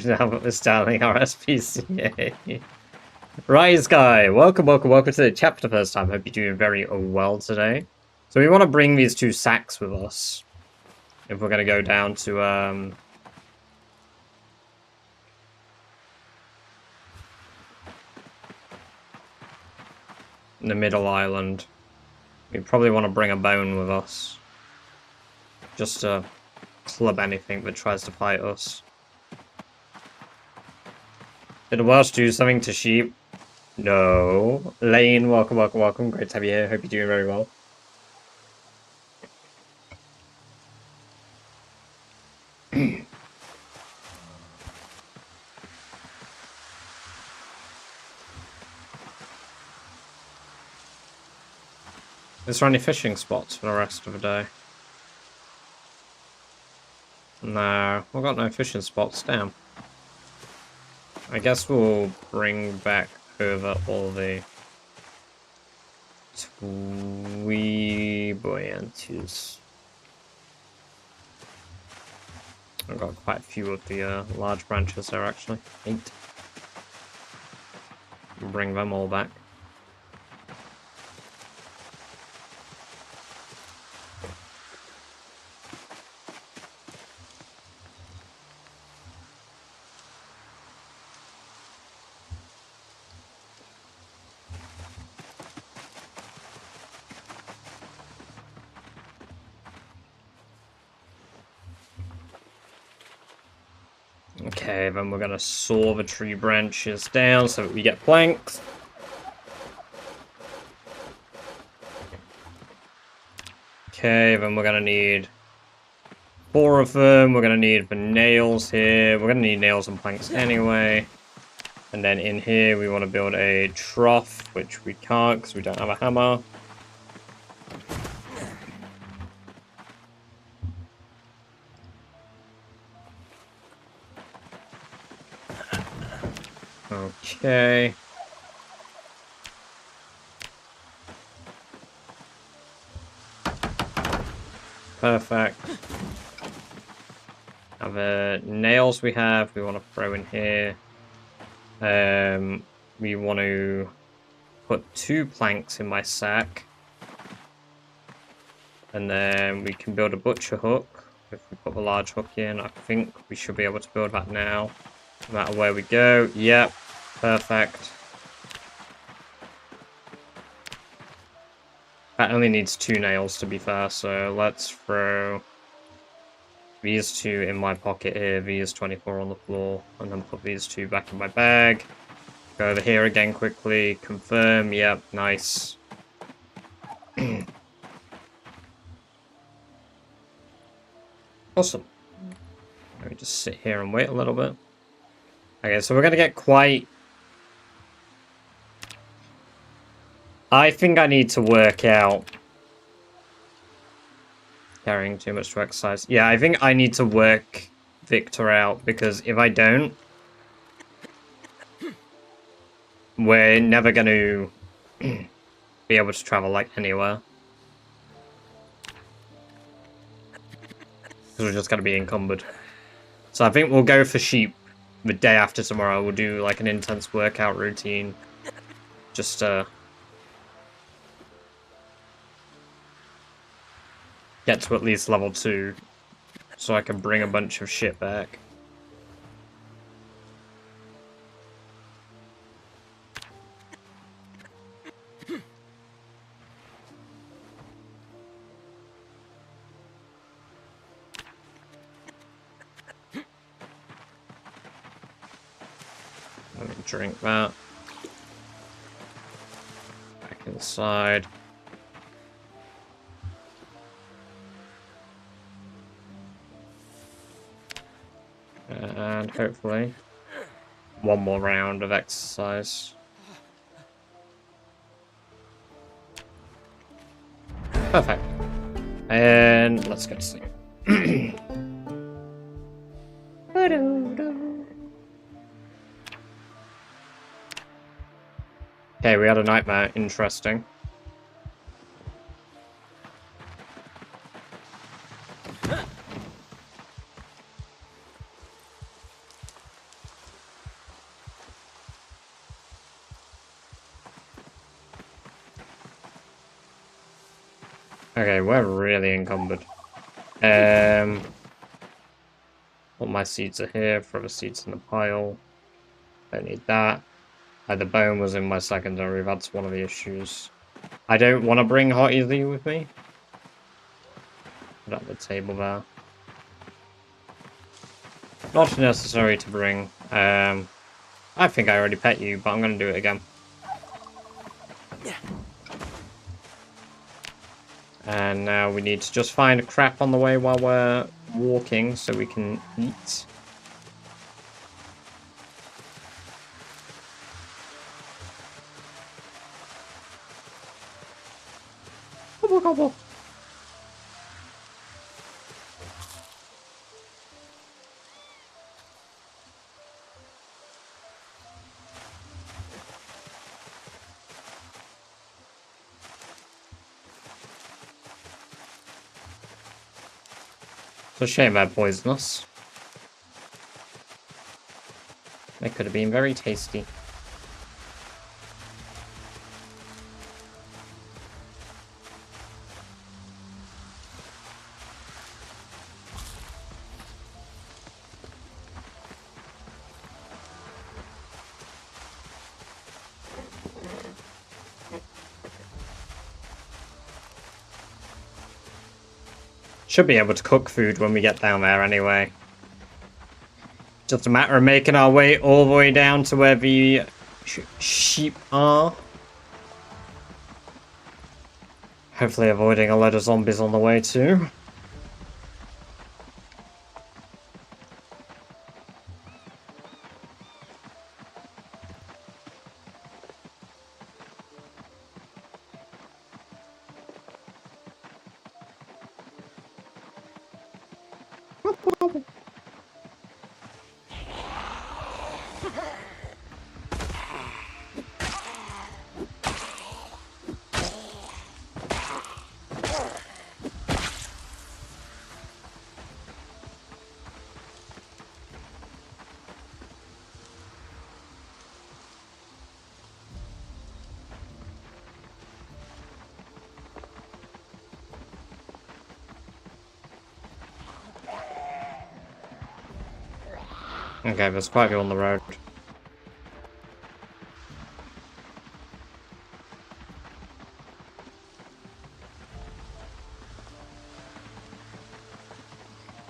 Now with Starling RSPCA. Rise Guy, welcome to the chat for the first time. Hope you're doing very well today. So we want to bring these 2 sacks with us. If we're going to go down to, the middle island. We probably want to bring a bone with us. Just to club anything that tries to fight us. Did the Welsh do something to sheep? No. Lane, welcome. Great to have you here. Hope you're doing very well. Is there any fishing spots for the rest of the day? No, we've got no fishing spots. Damn. I guess we'll bring back over all the Tweebuyantus. I've got quite a few of the large branches there, actually. 8. Bring them all back. Okay, then we're gonna saw the tree branches down so that we get planks. Okay, then we're gonna need 4 of them. We're gonna need the nails here. We're gonna need nails and planks anyway. And then in here, we want to build a trough, which we can't because we don't have a hammer. Okay. Perfect. Now the nails we have, we want to throw in here. We want to put 2 planks in my sack. And then we can build a butcher hook. If we put the large hook in, I think we should be able to build that now. No matter where we go. Yep. Perfect. That only needs 2 nails to be fair, so let's throw these 2 in my pocket here, these 24 on the floor, and then put these 2 back in my bag. Go over here again quickly, confirm, yep, nice. Awesome. Let me just sit here and wait a little bit. Okay, so we're gonna get quite... I think I need to work out... Carrying too much to exercise. Yeah, I think I need to work Victor out, because if I don't... We're never gonna be able to travel, like, anywhere. Because we're just gonna be encumbered. So I think we'll go for sheep the day after tomorrow. We'll do, like, an intense workout routine. Just, get to at least level 2, so I can bring a bunch of shit back. Let me drink that. Back inside. And hopefully, one more round of exercise. Perfect. And let's go to sleep. Okay, we had a nightmare. Interesting. Okay, we're really encumbered. All my seeds are here. Throw the seeds in the pile. Don't need that. The bone was in my secondary. That's one of the issues. I don't want to bring Hot Easy with me. Put it at the table there. Not necessary to bring. I think I already pet you, but I'm going to do it again. And now we need to just find a crap on the way while we're walking so we can eat. Gobble, gobble. It's a shame they're poisonous. They could have been very tasty. Should be able to cook food when we get down there anyway. Just a matter of making our way all the way down to where the sheep are. Hopefully avoiding a load of zombies on the way too. Okay, there's quite a few on the road.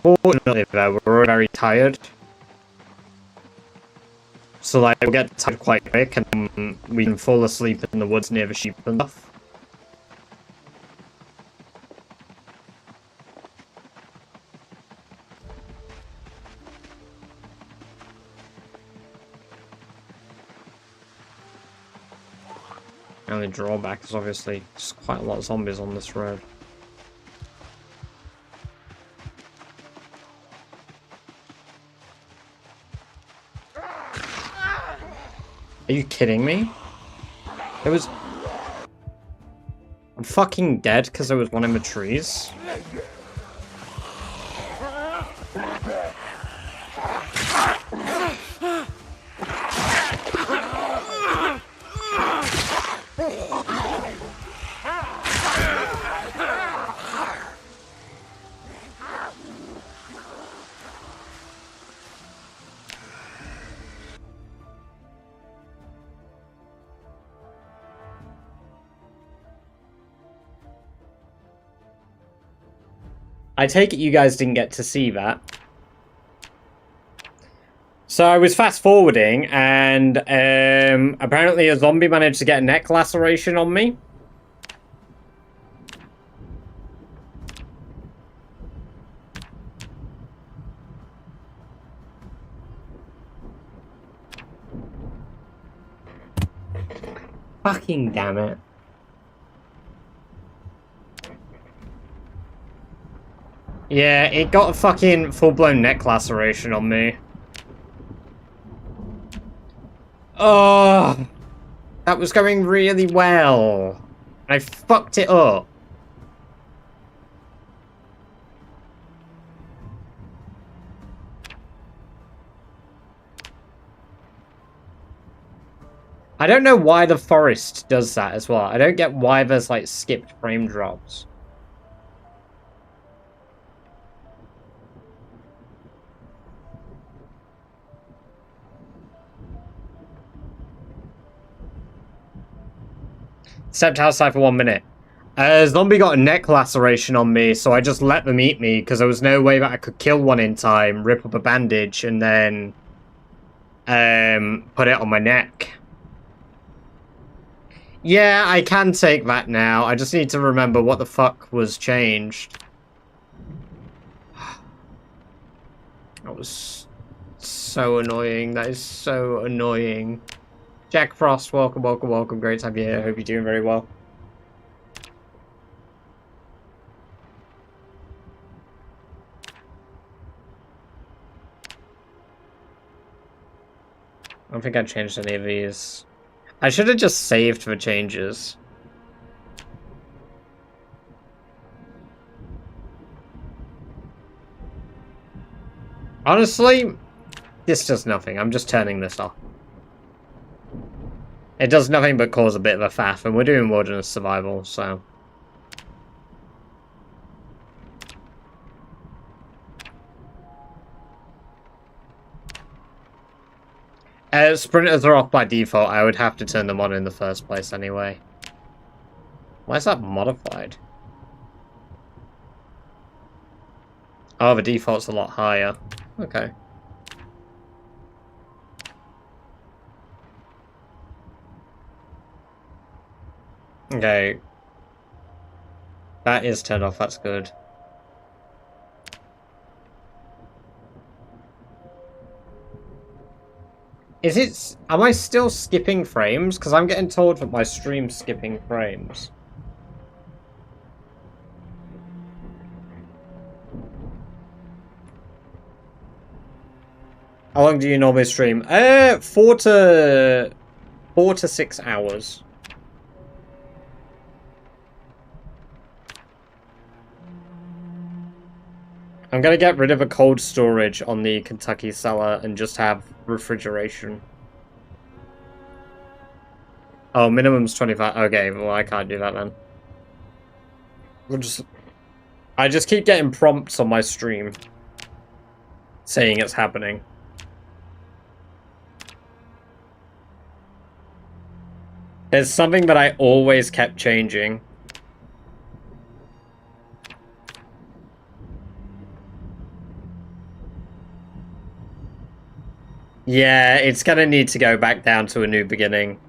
Fortunately though, we're all very tired. So like, we'll get tired quite quick and we can fall asleep in the woods near the sheep and stuff. And the drawback is obviously just quite a lot of zombies on this road. Are you kidding me? There was... I'm fucking dead because there was one in the trees. I take it you guys didn't get to see that. So I was fast forwarding and apparently a zombie managed to get a neck laceration on me. Fucking damn it. Yeah, it got a fucking full-blown neck laceration on me. Oh, that was going really well. I fucked it up. I don't know why the forest does that as well. I don't get why there's like skipped frame drops. Stepped outside for 1 minute. Zombie got a neck laceration on me, so I just let them eat me, because there was no way that I could kill one in time, rip up a bandage, and then put it on my neck. Yeah, I can take that now. I just need to remember what the fuck was changed. That was so annoying. That is so annoying. Jack Frost, welcome, welcome, welcome. Great to have you here. Hope you're doing very well. I don't think I changed any of these. I should have just saved the changes. Honestly, this does nothing. I'm just turning this off. It does nothing but cause a bit of a faff, and we're doing wilderness survival, so... Sprinters are off by default. I would have to turn them on in the first place anyway. Why is that modified? Oh, the default's a lot higher. Okay. Okay. That is turned off, that's good. Is it... Am I still skipping frames? Because I'm getting told that my stream's skipping frames. How long do you normally stream? 4 to 6 hours. I'm gonna get rid of a cold storage on the Kentucky cellar and just have refrigeration. Oh, minimum's 25. Okay, well I can't do that then. We'll just... I just keep getting prompts on my stream saying it's happening. There's something that I always kept changing. Yeah, it's gonna need to go back down to a new beginning.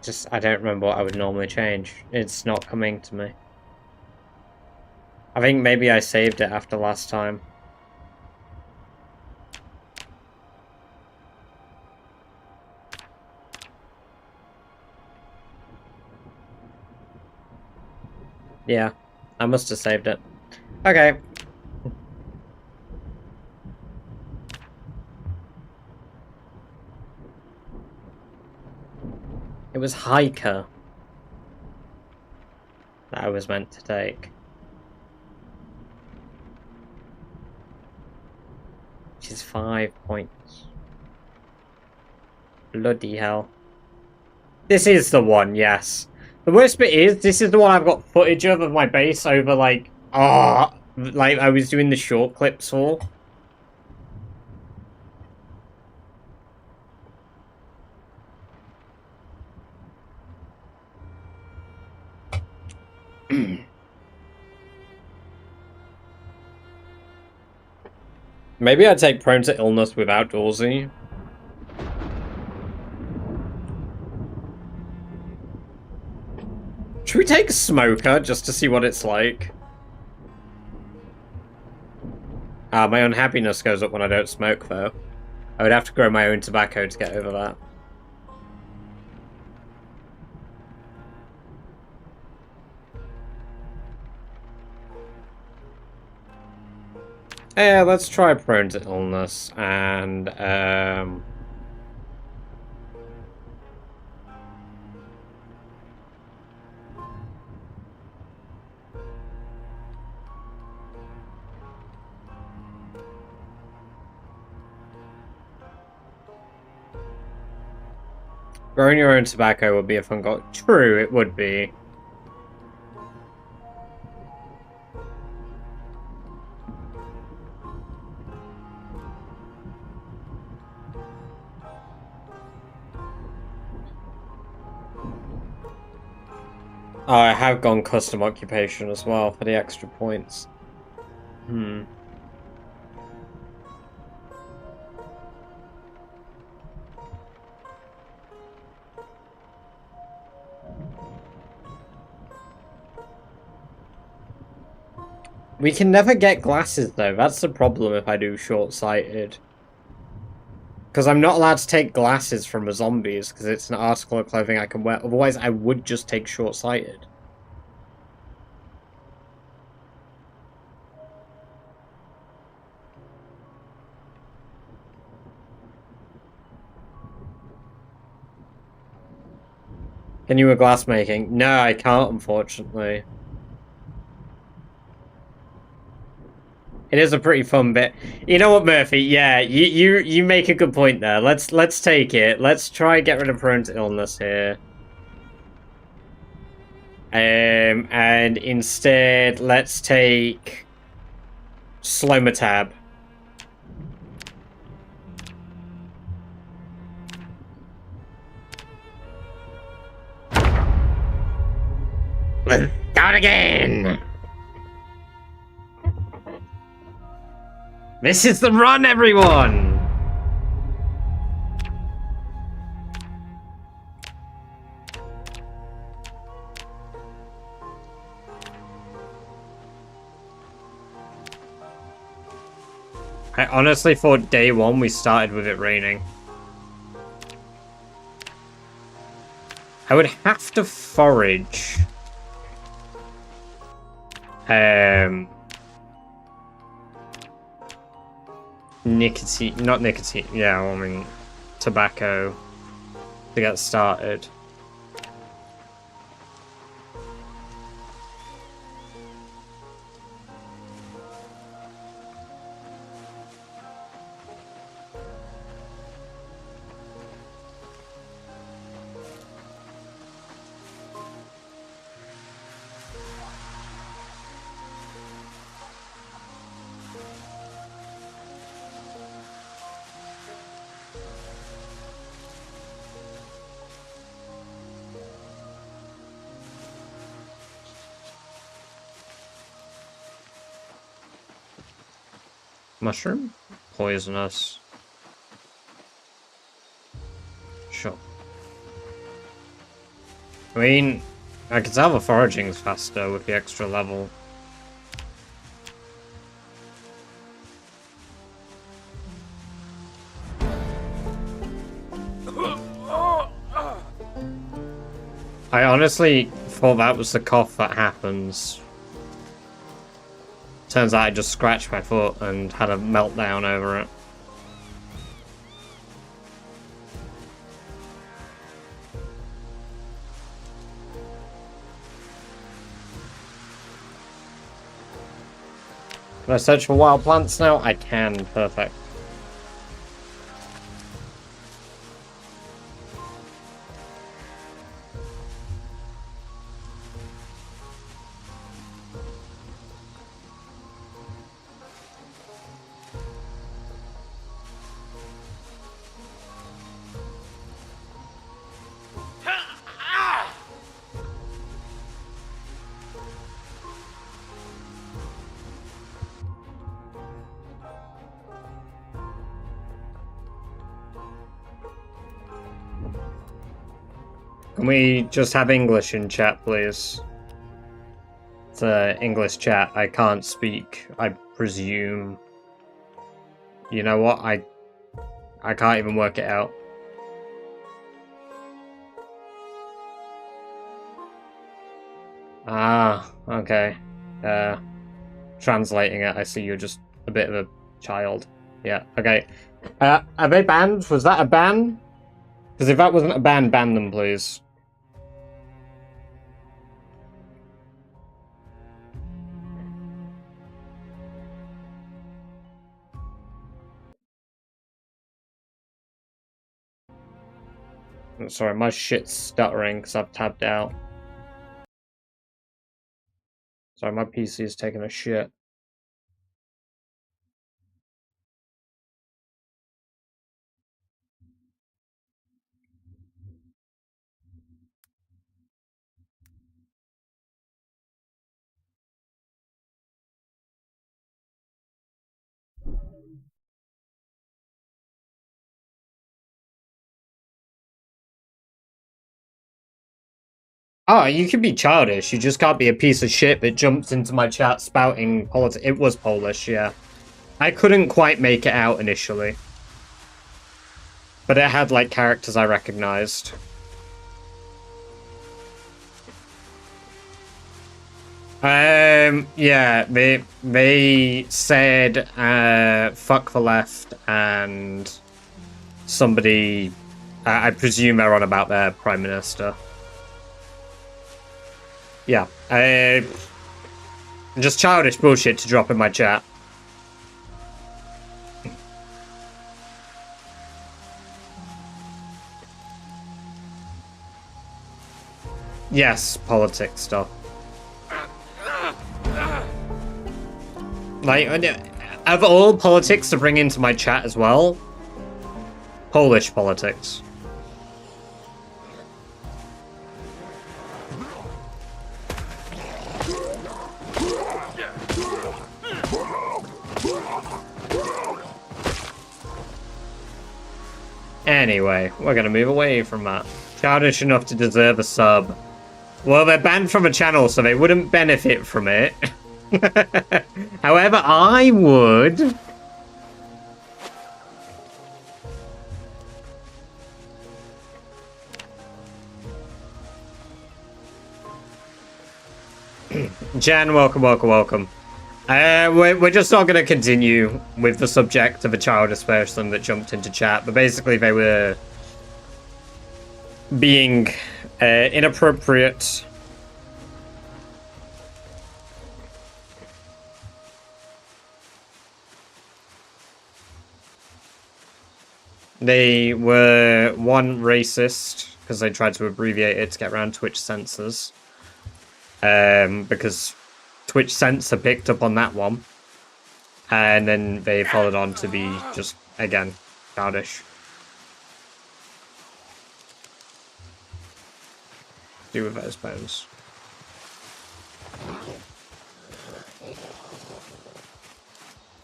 Just, I don't remember what I would normally change. It's not coming to me. I think maybe I saved it after last time. Yeah, I must have saved it. Okay. It was Hiker that I was meant to take. Which is 5 points. Bloody hell. This is the one, yes. The worst bit is, this is the one I've got footage of my base over like, like I was doing the short clips for. Maybe I'd take Prone to Illness with Outdoorsy. Should we take Smoker just to see what it's like? My unhappiness goes up when I don't smoke though. I would have to grow my own tobacco to get over that. Yeah, let's try Prone to Illness and growing your own tobacco would be a fun goal. True, it would be. Oh, I have gone custom occupation as well for the extra points. We can never get glasses though, that's the problem if I do short-sighted. Because I'm not allowed to take glasses from the zombies, because it's an article of clothing I can wear. Otherwise, I would just take short-sighted. Can you do glass making? No, I can't, unfortunately. It is a pretty fun bit. You know what, Murphy? Yeah, you make a good point there. Let's take it. Let's try and get rid of Prone to Illness here. And instead, let's take Slomatab. Down again! This is the run, everyone! I honestly thought day one we started with it raining. I would have to forage. Nicotine, not nicotine, yeah, I mean, tobacco to get started. Mushroom? Poisonous. Sure. I mean, I could tell the foraging's faster with the extra level. I honestly thought that was the cough that happens. Turns out I just scratched my foot and had a meltdown over it. Can I search for wild plants now? I can. Perfect. Can we just have English in chat, please? It's English chat. I can't speak, I presume. You know what? I can't even work it out. Ah, okay. Translating it, I see you're just a bit of a child. Yeah, okay. Are they banned? Was that a ban? Because if that wasn't a ban them, please. Sorry, my shit's stuttering because I've tabbed out. Sorry, my PC is taking a shit. Oh, you can be childish. You just can't be a piece of shit that jumps into my chat spouting politics. It was Polish, yeah. I couldn't quite make it out initially. But it had, like, characters I recognized. Yeah, they said, fuck the left, and somebody, I presume they're on about their Prime Minister. Yeah, just childish bullshit to drop in my chat. Yes, politics stuff. Like, of all politics to bring into my chat as well, Polish politics. Anyway, we're gonna move away from that. Childish enough to deserve a sub. Well, they're banned from a channel, so they wouldn't benefit from it. However, I would. Jan, welcome, welcome, welcome. We're just not going to continue with the subject of a childish person that jumped into chat, but basically they were being inappropriate. They were, one, racist, because they tried to abbreviate it to get around Twitch censors. Because Twitch censor picked up on that one. And then they followed on to be just, again, childish. Do with those bones.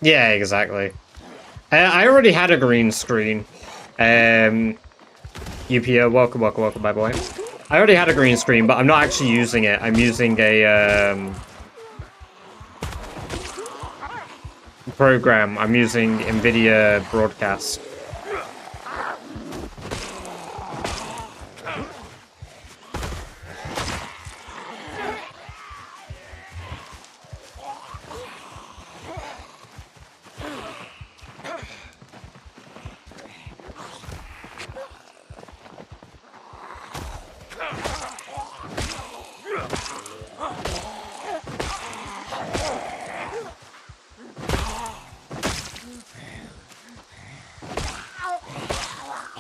Yeah, exactly. I already had a green screen. UPO, welcome, welcome, welcome, my boy. I already had a green screen, but I'm not actually using it. I'm using a program. I'm using NVIDIA Broadcast.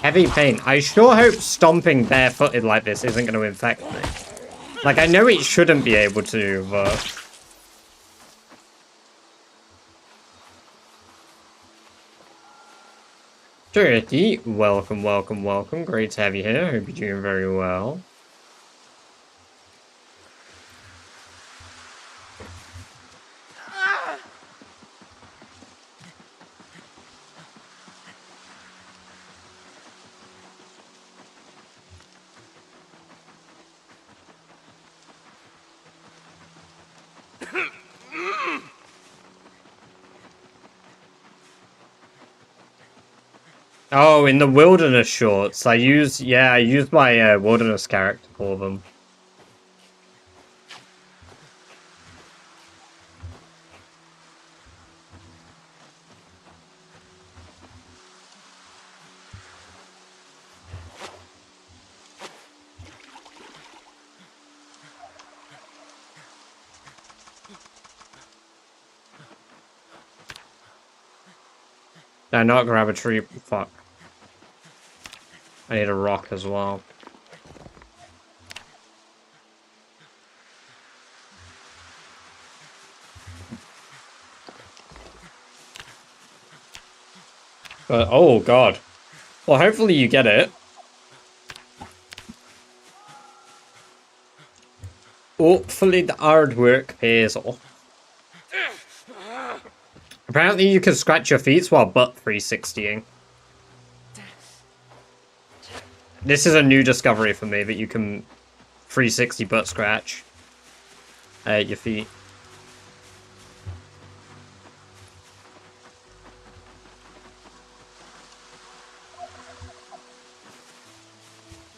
Heavy pain. I sure hope stomping barefooted like this isn't going to infect me. Like, I know it shouldn't be able to, but... Dirty, welcome, welcome, welcome. Great to have you here. Hope you're doing very well. Oh, in the wilderness shorts, I used my wilderness character for them. Did I not grab a tree? Fuck. I need a rock as well. But, oh god. Well, hopefully you get it. Hopefully the hard work pays off. Apparently you can scratch your feet while butt 360ing. This is a new discovery for me, that you can 360 butt scratch your feet.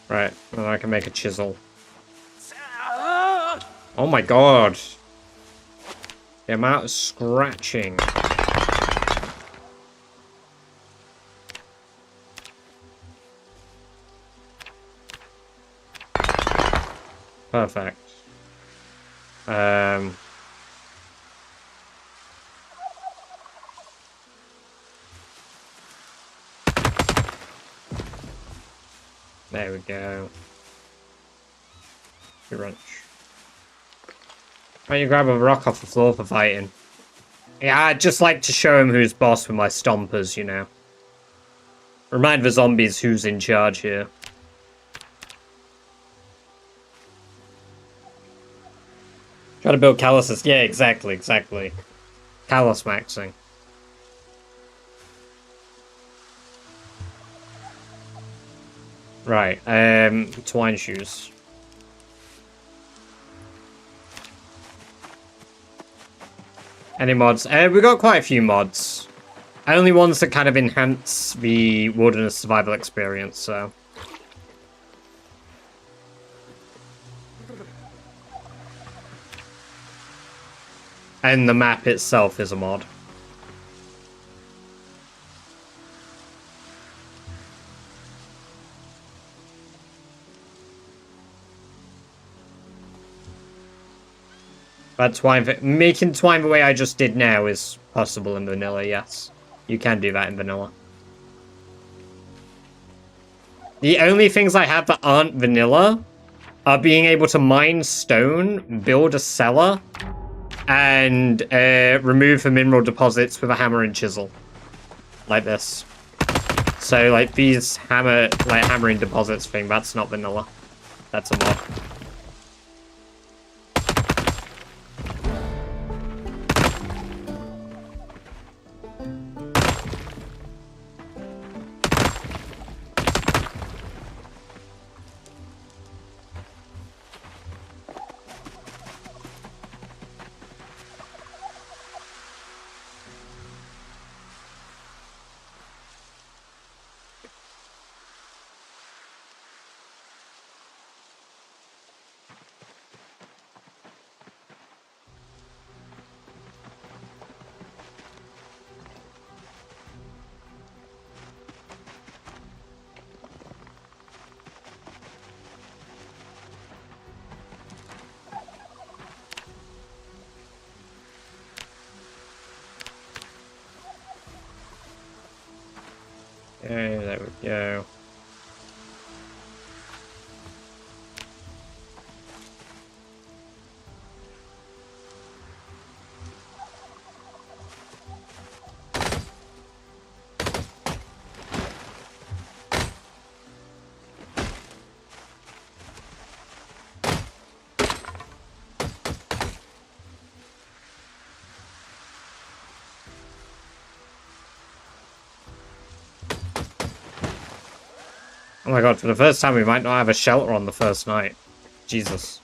Right, well, I can make a chisel. Oh my god. The amount of scratching. Perfect. There we go. Good wrench. Why don't you grab a rock off the floor for fighting? Yeah, I'd just like to show him who's boss with my stompers, you know. Remind the zombies who's in charge here. Try to build calluses. Yeah, exactly, exactly. Callus maxing. Right, twine shoes. Any mods? We got quite a few mods. Only ones that kind of enhance the wilderness survival experience, so. And the map itself is a mod. But making twine the way I just did now is possible in vanilla, yes. You can do that in vanilla. The only things I have that aren't vanilla are being able to mine stone, build a cellar, and remove the mineral deposits with a hammer and chisel. Like this. So, like, these hammering deposits thing, that's not vanilla. That's a mod. Okay, there we go. Oh my god, for the first time we might not have a shelter on the first night. Jesus.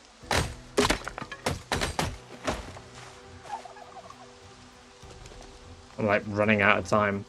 I'm like running out of time.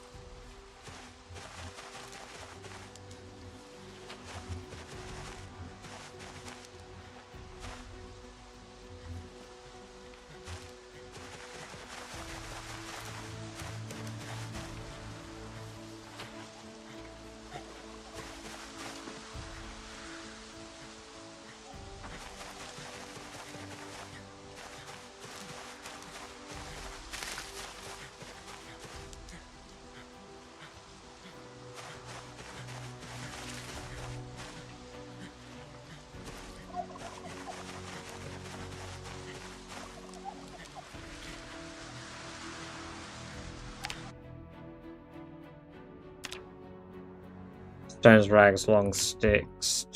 Stones, rags, long sticks.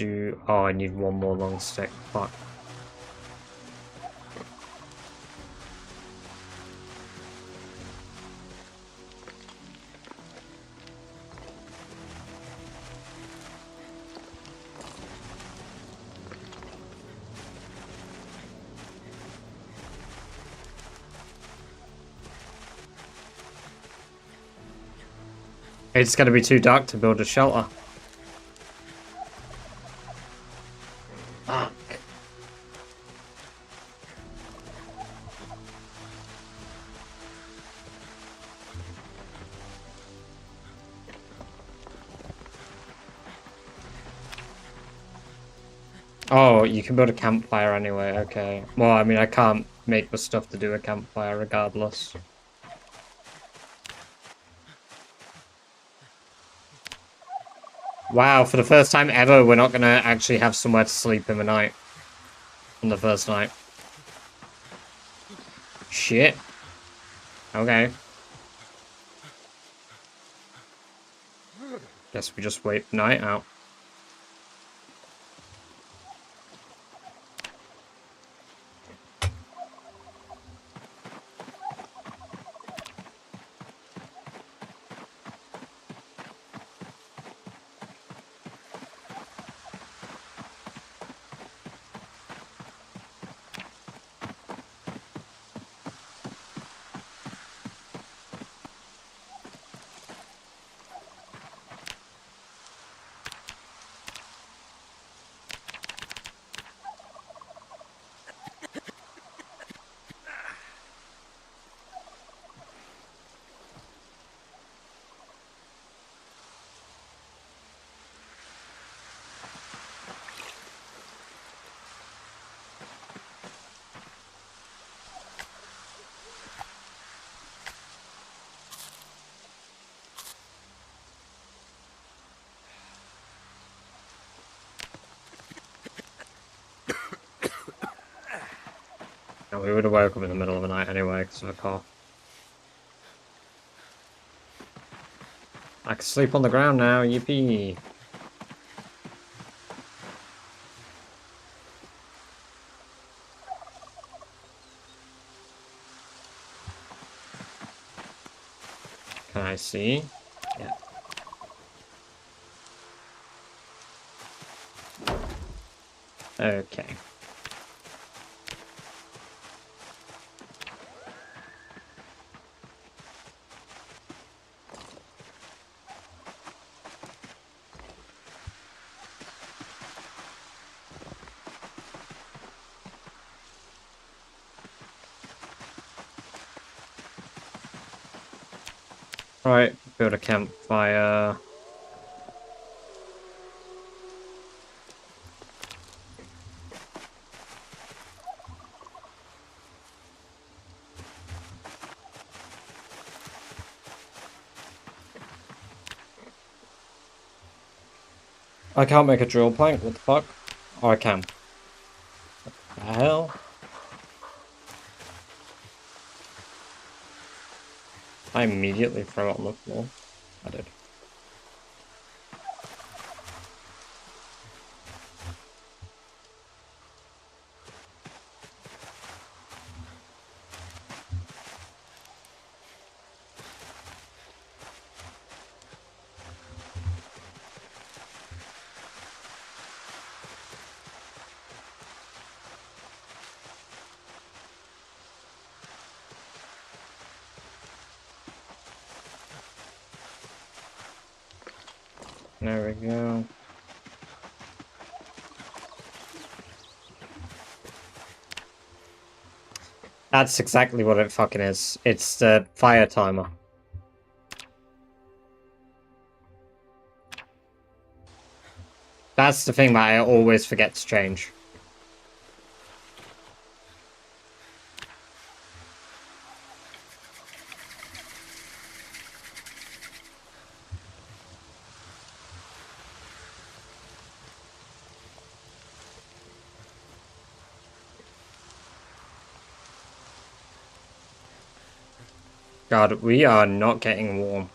Oh, I need one more long stick. Fuck. It's gonna be too dark to build a shelter. Fuck. Oh, you can build a campfire anyway, okay. Well, I mean, I can't make the stuff to do a campfire regardless. Wow, for the first time ever, we're not gonna actually have somewhere to sleep in the night. On the first night. Shit. Okay. Guess we just wait the night out. And we would have woke up in the middle of the night anyway because of a car. I can sleep on the ground now, yippee. Can I see? Yeah. Okay. Right, build a campfire. I can't make a drill plank, what the fuck? Oh, I can. What the hell? I immediately throw it on the floor. I did. There we go. That's exactly what it fucking is. It's the fire timer. That's the thing that I always forget to change. God, we are not getting warm.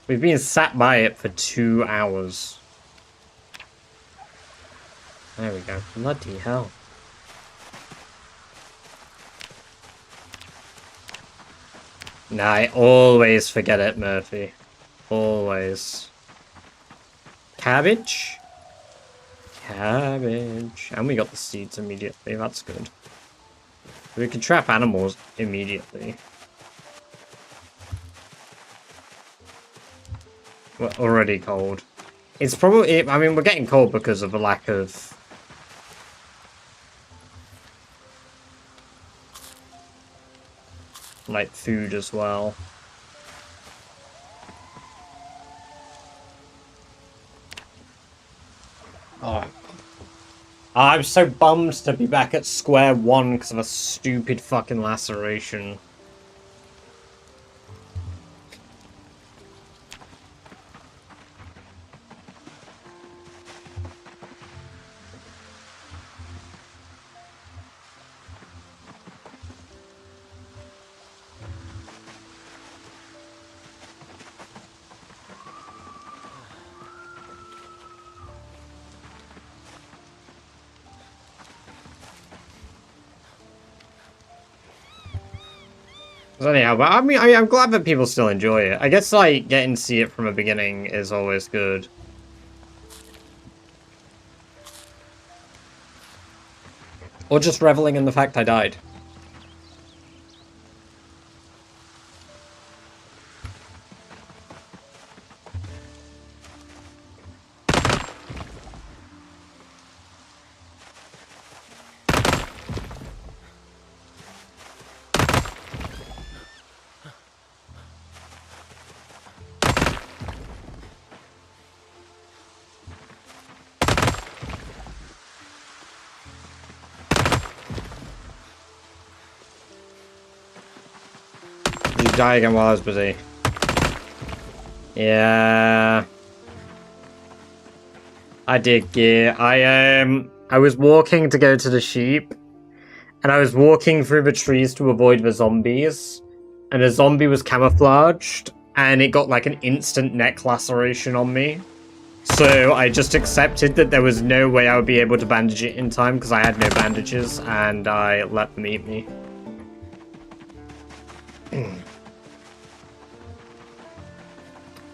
We've been sat by it for 2 hours. There we go. Bloody hell. Nah, I always forget it, Murphy. Always. Cabbage? Cabbage. And we got the seeds immediately. That's good. We can trap animals immediately. We're already cold. It's probably... I mean, we're getting cold because of the lack of... like, food as well. Oh. I'm so bummed to be back at square one because of a stupid fucking laceration. So anyhow, but I mean, I'm glad that people still enjoy it. I guess, like, getting to see it from the beginning is always good. Or just reveling in the fact I died. Did you die again while I was busy? Yeah. I did gear. I was walking to go to the sheep, and I was walking through the trees to avoid the zombies, and a zombie was camouflaged, and it got like an instant neck laceration on me. So I just accepted that there was no way I would be able to bandage it in time because I had no bandages, and I let them eat me.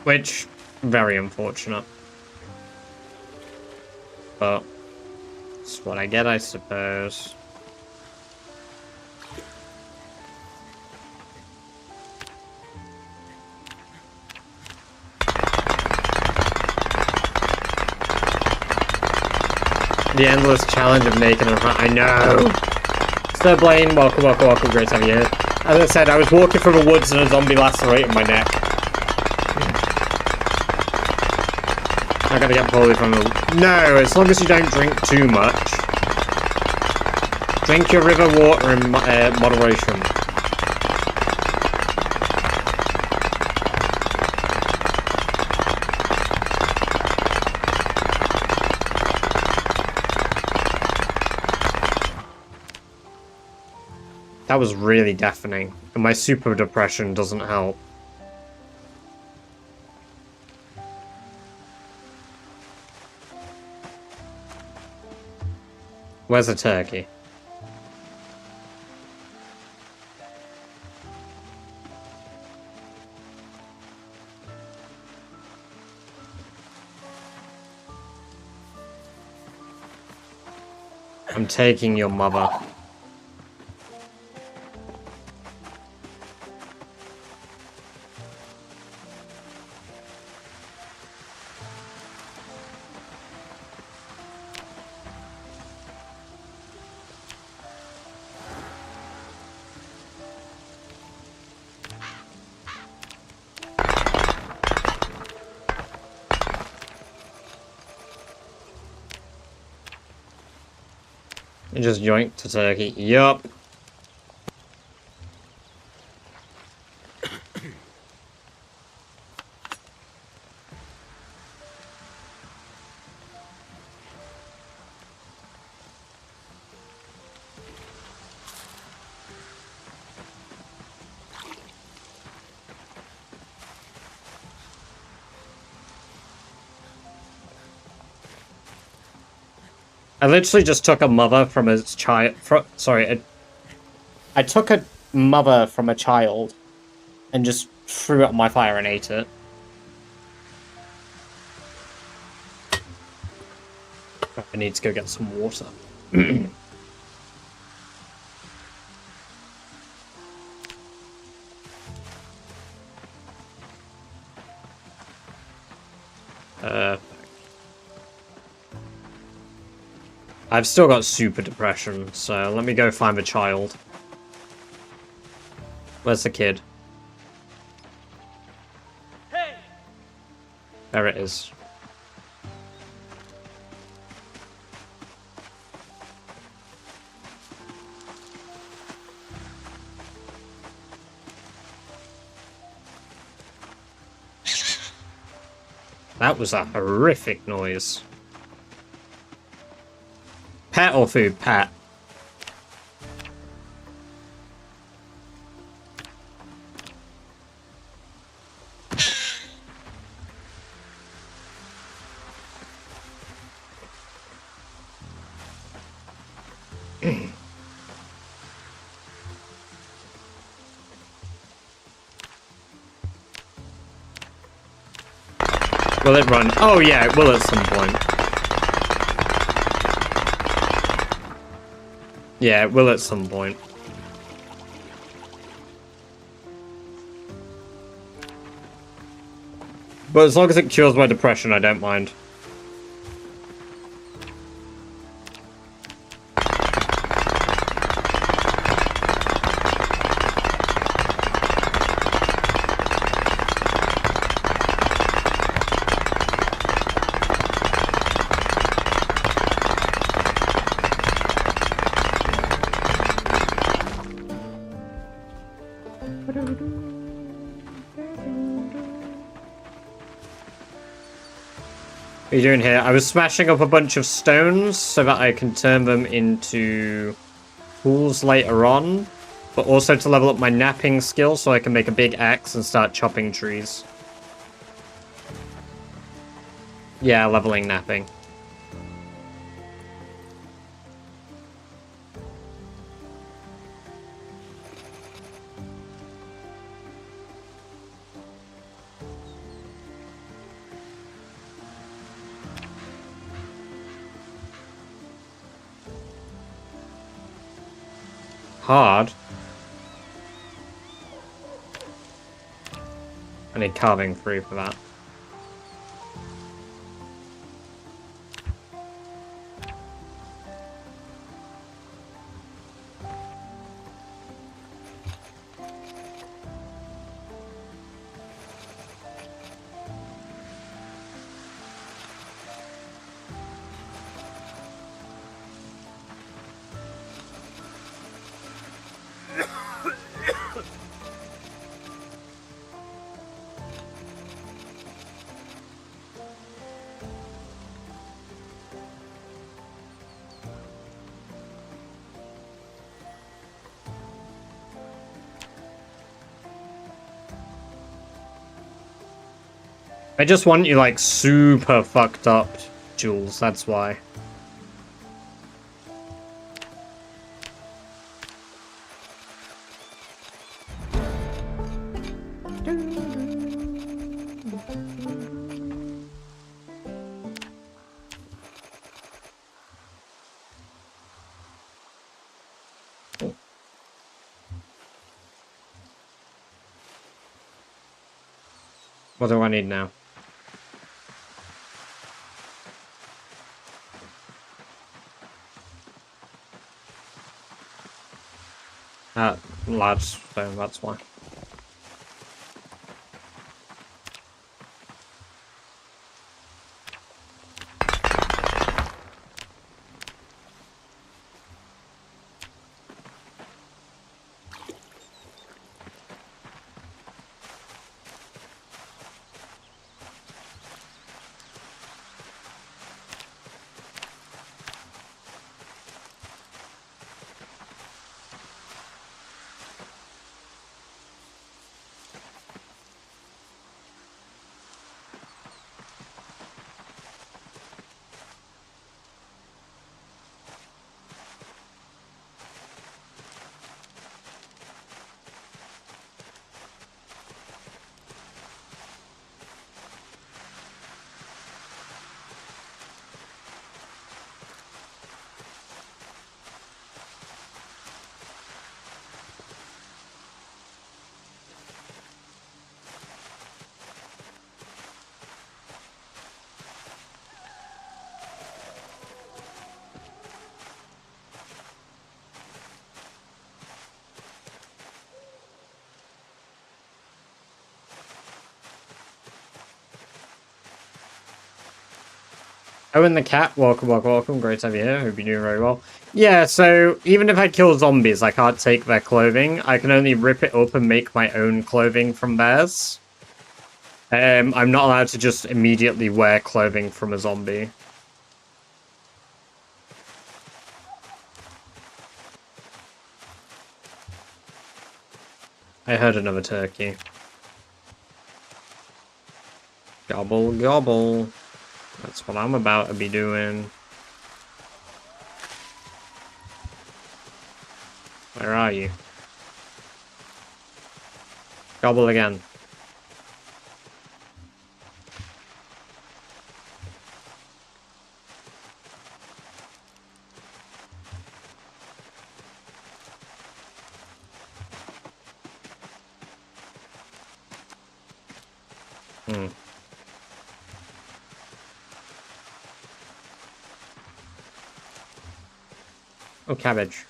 Which, very unfortunate. But, it's what I get, I suppose. The endless challenge of making a run. I know! Sir Blaine, welcome, welcome, welcome. Great to have you here. As I said, I was walking through the woods and a zombie lacerated my neck. I gotta get poorly from the... No, as long as you don't drink too much. Drink your river water in moderation. That was really deafening, and my super depression doesn't help. Where's the turkey? I'm taking your mother. And just yoink to turkey. Yup. I literally just took a mother from a child. I took a mother from a child and just threw it on my fire and ate it. I need to go get some water. I've still got super depression, so let me go find the child. Where's the kid? Hey! There it is. That was a horrific noise. Pet or food? Pet. Will it run? Oh yeah, it will at some point. Yeah, it will at some point. But as long as it cures my depression, I don't mind. are you doing here? I was smashing up a bunch of stones so that I can turn them into tools later on, but also to level up my napping skill so I can make a big axe and start chopping trees. Yeah, leveling napping. Hard. I need carving 3 for that. I just want you, like, super fucked up, Jules, that's why. What do I need now? Large stone, that's why. Oh, and the cat, welcome, welcome, welcome. Great to have you here. Hope you're doing very well. Yeah, so even if I kill zombies, I can't take their clothing. I can only rip it up and make my own clothing from theirs. I'm not allowed to just immediately wear clothing from a zombie. I heard another turkey. Gobble, gobble. That's what I'm about to be doing. Where are you? Gobble again. Oh, cabbage.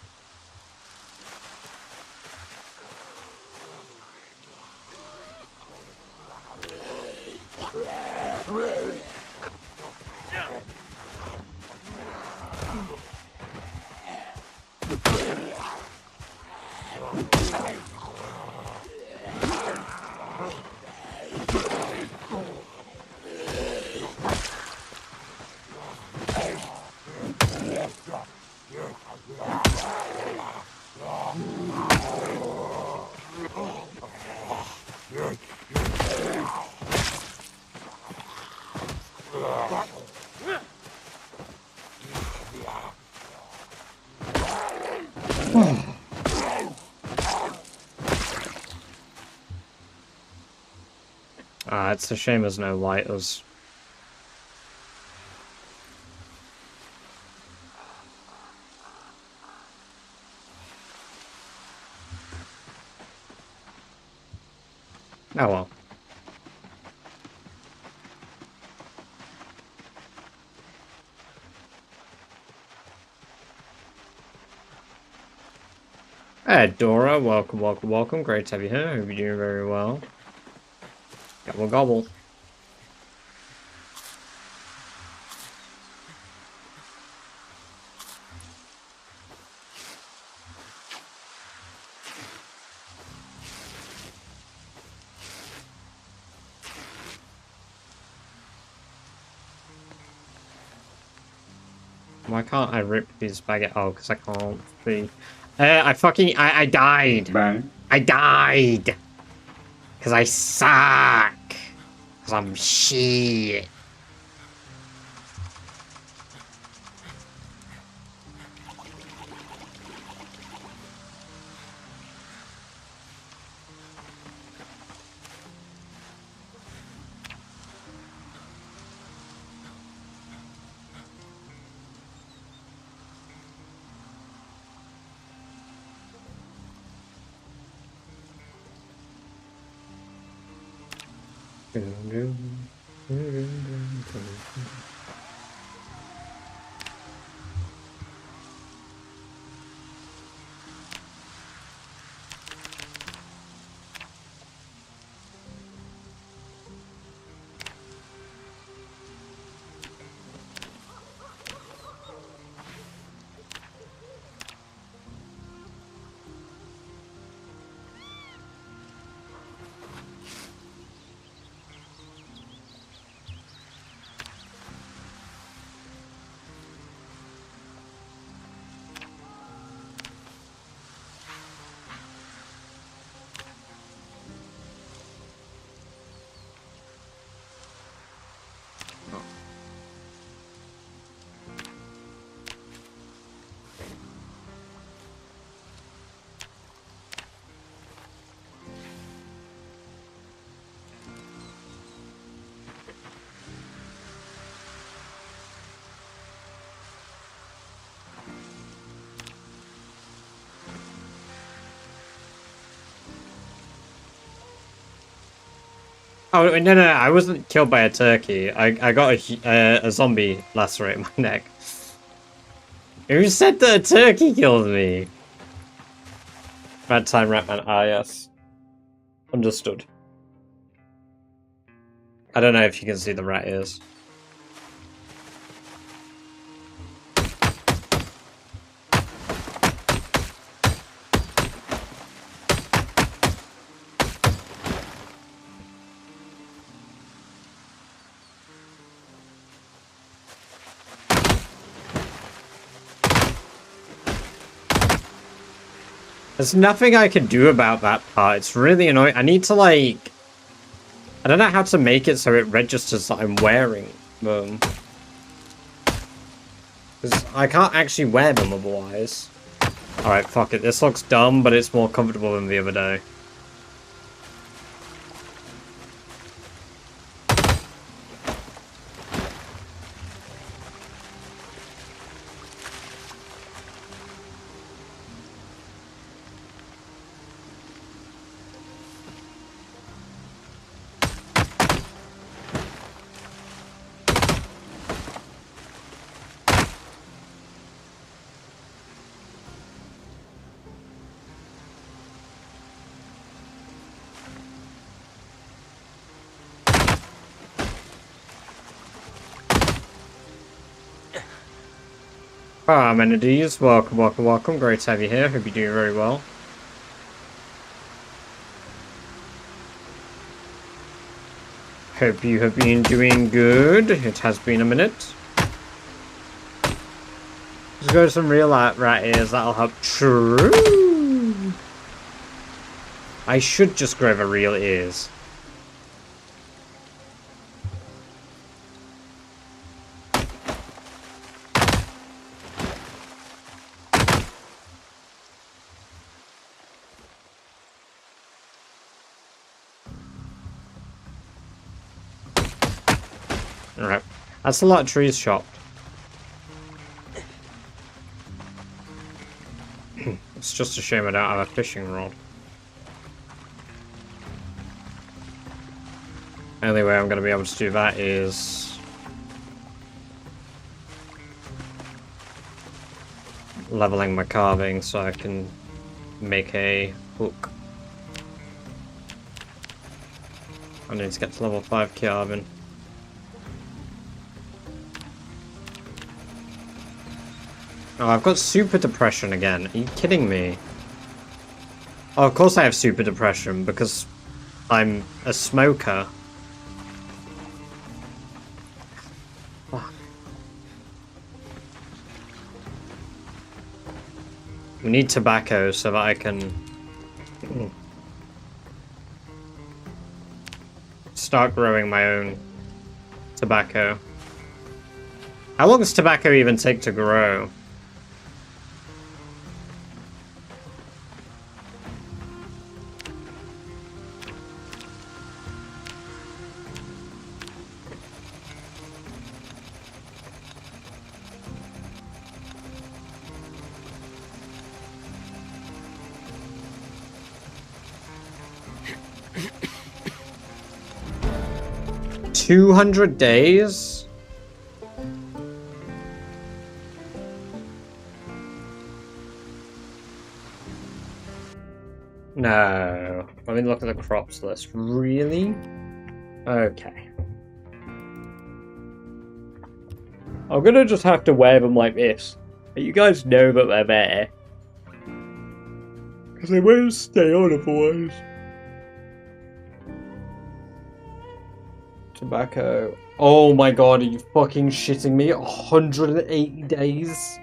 It's a shame there's no lighters. Oh well. Hey, Dora, welcome, welcome, welcome. Great to have you here. Hope you're doing very well. Gobble, gobble. Why can't I rip these baguette? Oh, because I can't be. I died.
Bang.
I died. Because I suck. Because I'm shit. Oh, no, I wasn't killed by a turkey. I got a zombie lacerate my neck. Who said that a turkey killed me? Bad time, Ratman. Ah, yes. Understood. I don't know if you can see the rat ears. There's nothing I can do about that part. It's really annoying. I need to, like... I don't know how to make it so it registers that I'm wearing them. Because I can't actually wear them otherwise. Alright, fuck it. This looks dumb, but it's more comfortable than the other day. Ah, Amenities, welcome, welcome, welcome. Great to have you here. Hope you're doing very well. Hope you have been doing good. It has been a minute. Let's go to some real rat ears. That'll help. True. I should just grow the real ears. Alright. That's a lot of trees chopped. It's just a shame I don't have a fishing rod. Only way I'm going to be able to do that is leveling my carving so I can make a hook. I need to get to level 5 carving. Oh, I've got super depression again. Are you kidding me? Oh, of course I have super depression because I'm a smoker. Fuck. We need tobacco so that I can start growing my own tobacco. How long does tobacco even take to grow? $200 days? No. Let me look at the crops list. Really? Okay. I'm gonna just have to wear them like this. But you guys know that they're there. Because they won't stay on otherwise. Tobacco. Oh my god, are you fucking shitting me? 180 days?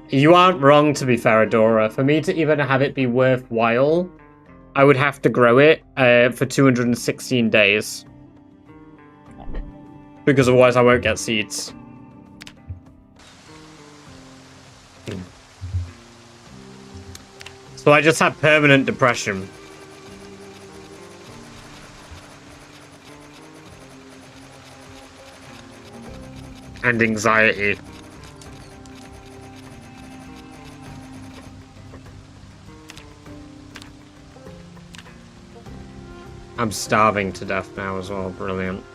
You aren't wrong, to be fair, Adora. For me to even have it be worthwhile, I would have to grow it for 216 days. Because otherwise I won't get seeds. So I just have permanent depression. And anxiety. I'm starving to death now as well. Brilliant.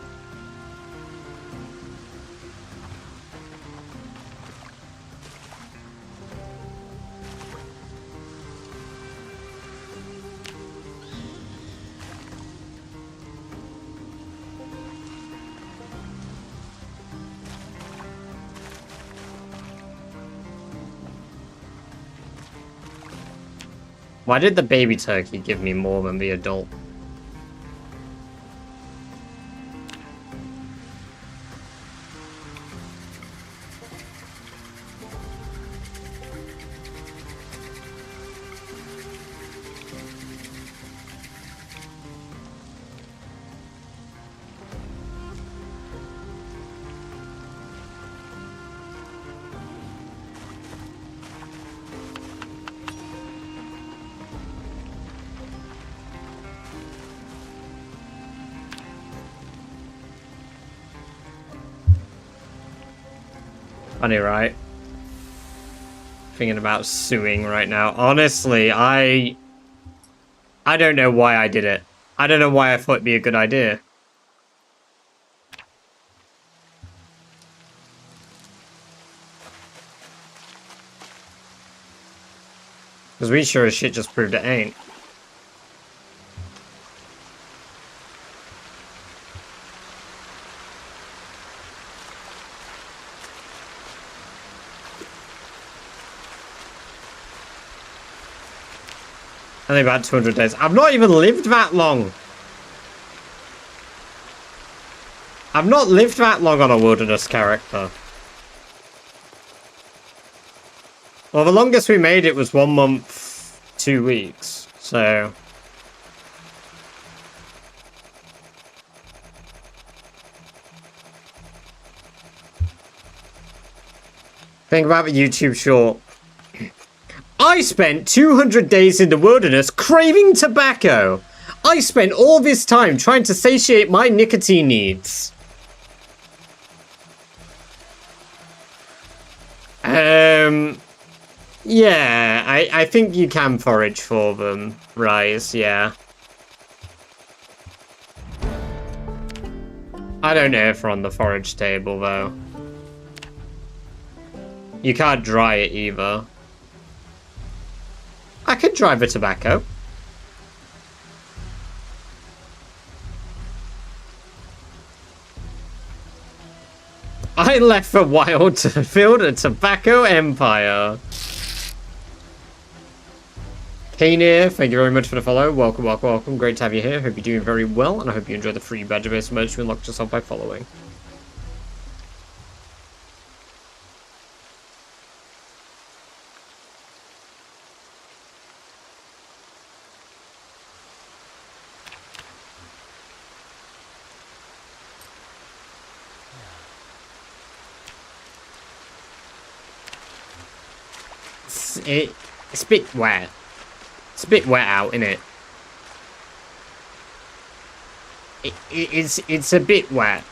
Why did the baby turkey give me more than the adult? Funny, right? Thinking about suing right now. Honestly, I don't know why I did it. I don't know why I thought it'd be a good idea. Because we sure as shit just proved it ain't. Only about 200 days. I've not even lived that long. I've not lived that long on a wilderness character. Well, the longest we made it was 1 month, 2 weeks. So... Think about the YouTube short. I spent 200 days in the wilderness craving tobacco. I spent all this time trying to satiate my nicotine needs. Yeah, I think you can forage for them, Rise, yeah. I don't know if we're on the forage table, though. You can't dry it either. I could dry the tobacco. I left the wild to build a tobacco empire. Kaneer, thank you very much for the follow. Welcome, welcome, welcome. Great to have you here. Hope you're doing very well, and I hope you enjoy the free badger-based merch you unlocked yourself by following. It's a bit wet. It's a bit wet out, isn't it? It's a bit wet.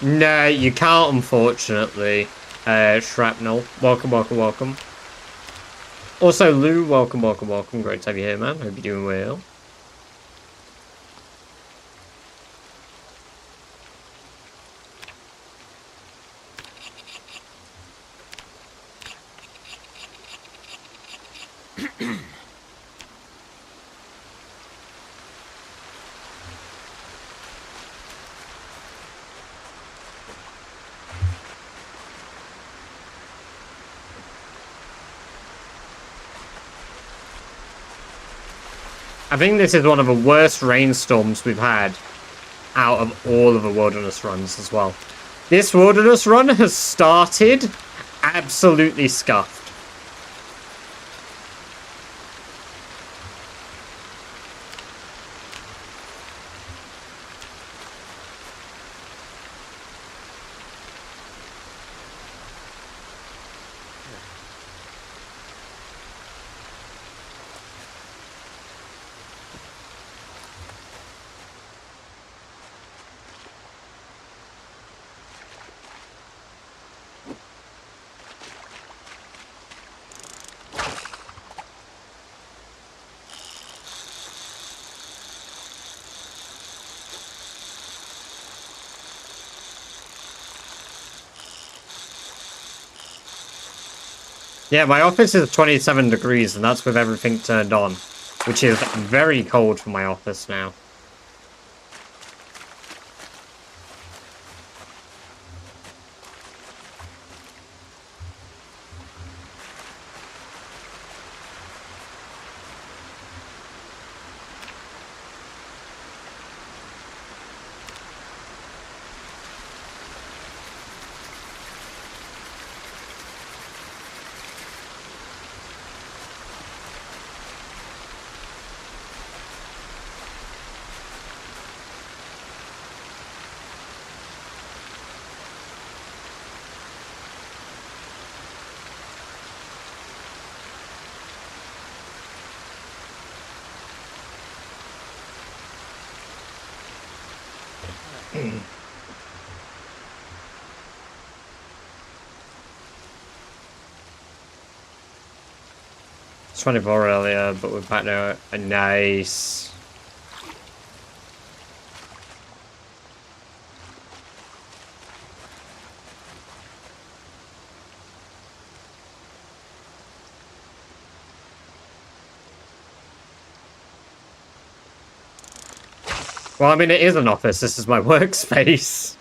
No, you can't, unfortunately. Shrapnel. Welcome, welcome, welcome. Also, Lou, welcome, welcome, welcome. Great to have you here, man. Hope you're doing well. I think this is one of the worst rainstorms we've had out of all of the wilderness runs as well. This wilderness run has started absolutely scuffed. Yeah, my office is 27 degrees, and that's with everything turned on, which is very cold for my office now. It's 24 earlier, but we're back now. Nice. Well, I mean, it is an office. This is my workspace.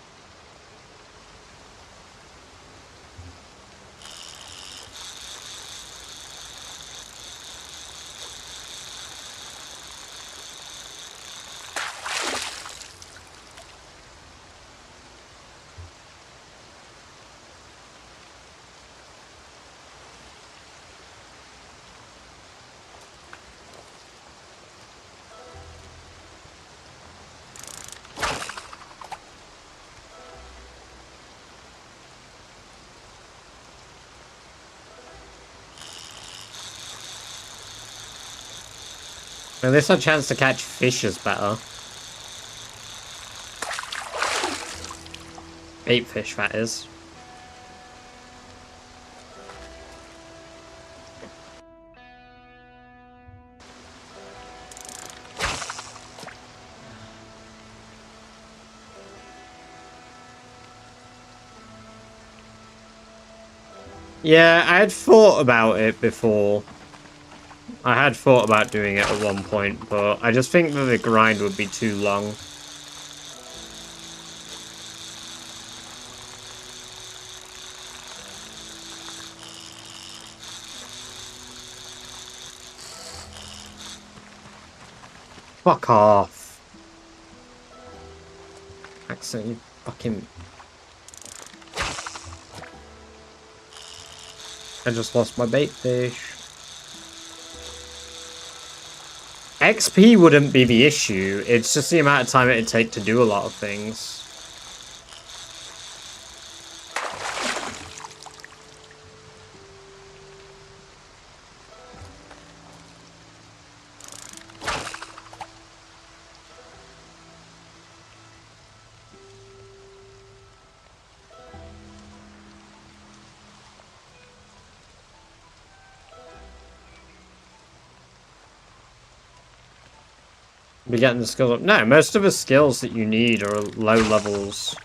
At least our chance to catch fish is better. Bait fish, that is. Yeah, I had thought about it before. I had thought about doing it at one point, but I just think that the grind would be too long. Fuck off. Accent, you fucking... I just lost my bait fish. XP wouldn't be the issue, it's just the amount of time it'd take to do a lot of things. Be getting the skills up. No, most of the skills that you need are low levels.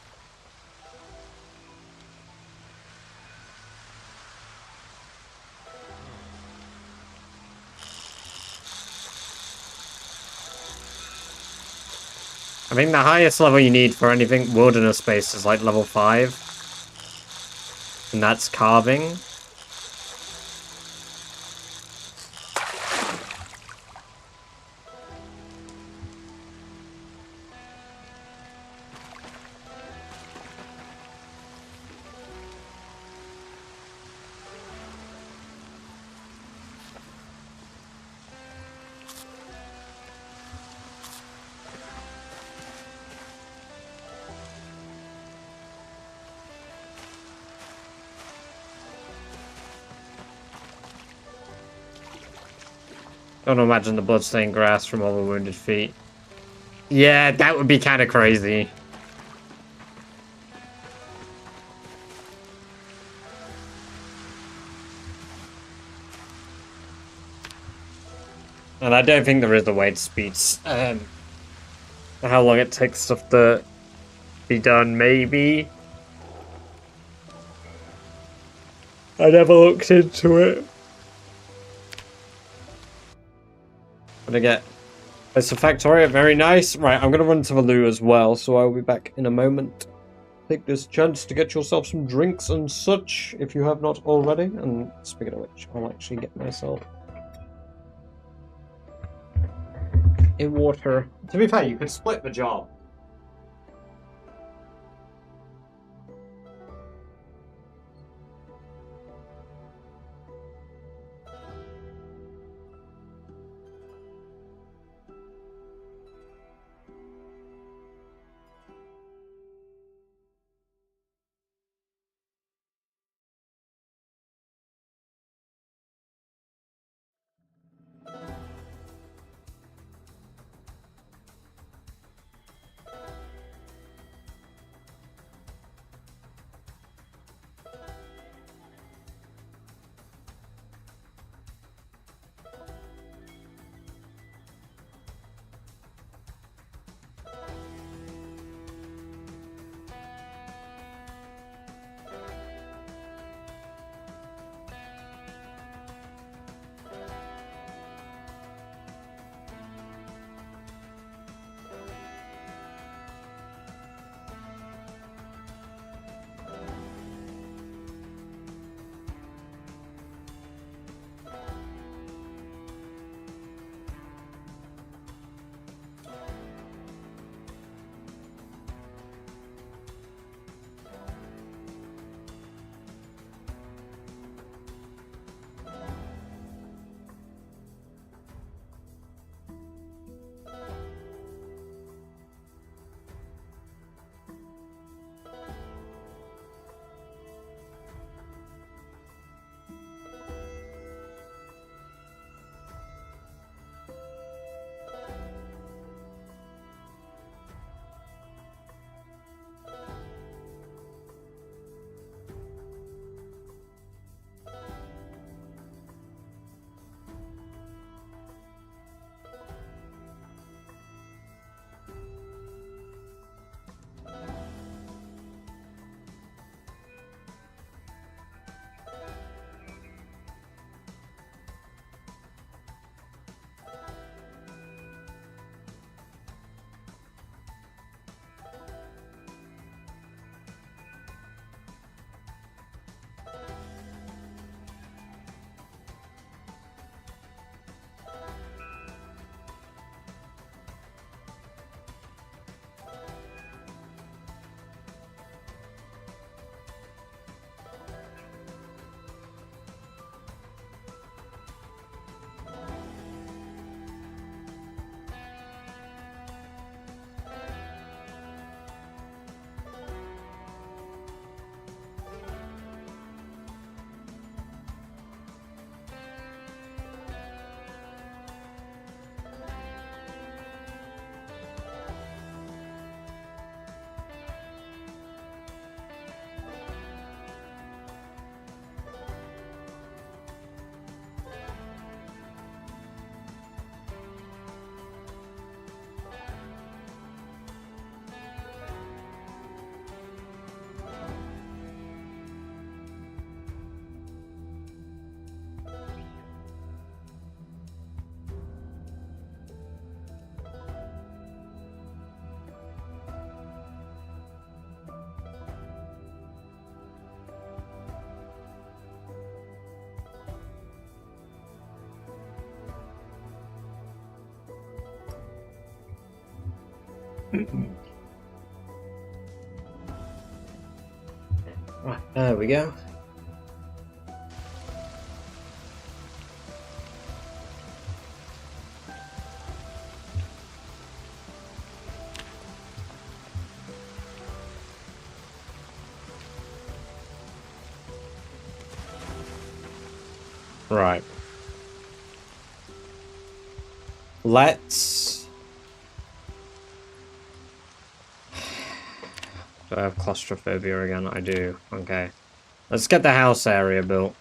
I think the highest level you need for anything wilderness based is like level 5. And that's carving. Don't imagine the bloodstained grass from all the wounded feet. Yeah, that would be kind of crazy. And I don't think there is a way to speed how long it takes stuff to be done, maybe. I never looked into it. Gonna get it's a Factoria, very nice. Right, I'm gonna run to the loo as well, so I'll be back in a moment. Take this chance to get yourself some drinks and such if you have not already. And speaking of which, I'll actually get myself a water. To be fair, you could split the job. Right, there we go. Right. Let's... Do I have claustrophobia again? I do. Okay. Let's get the house area built.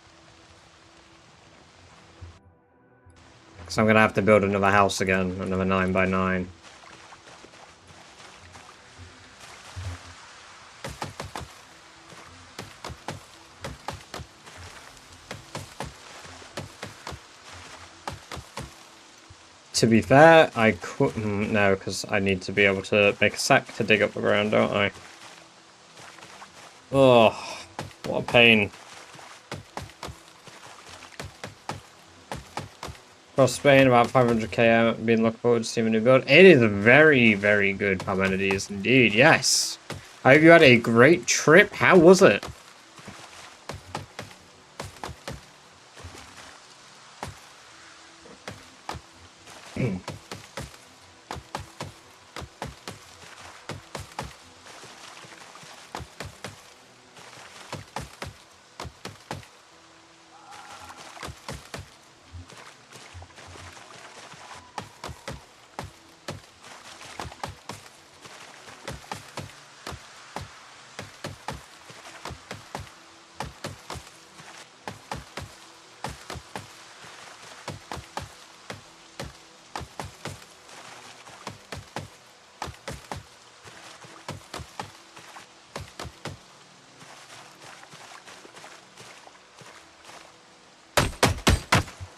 Because I'm going to have to build another house again. Another 9x9. To be fair, I couldn't... No, because I need to be able to make a sack to dig up the ground, don't I? Oh, what a pain. Across Spain, about 500k out, been looking forward to seeing a new build. It is very, very good, Parmenides, indeed, yes. I hope you had a great trip. How was it?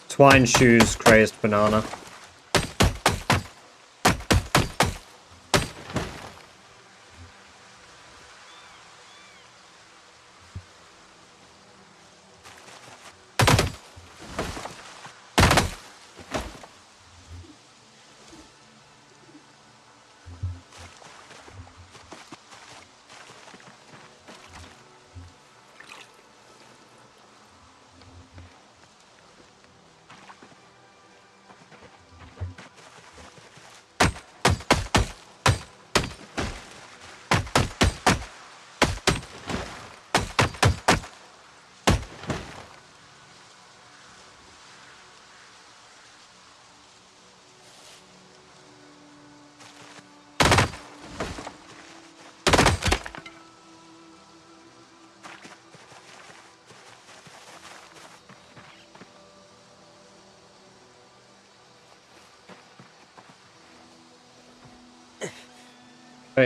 Twine shoes, crazed banana.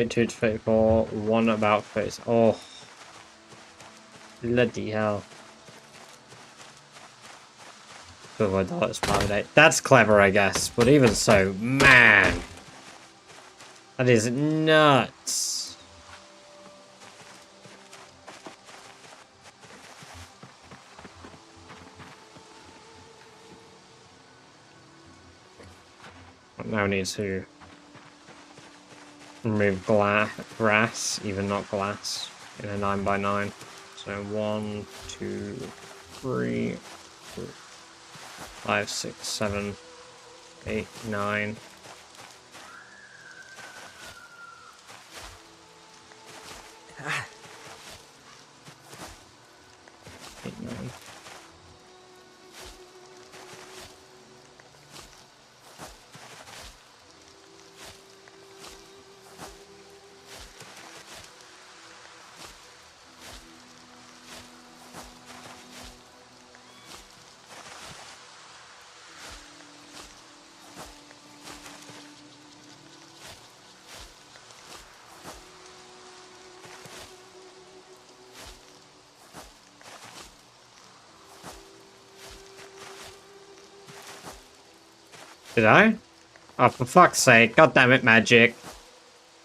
Two to 34, one about face. Oh, bloody hell! $2 per day. That's clever, I guess. But even so, man, that is nuts. Now need to remove grass, even not glass, in a 9x9. So 1, 2, 3, 4, 5, 6, 7, 8, 9. Did I? Oh, for fuck's sake. God damn it, Magic.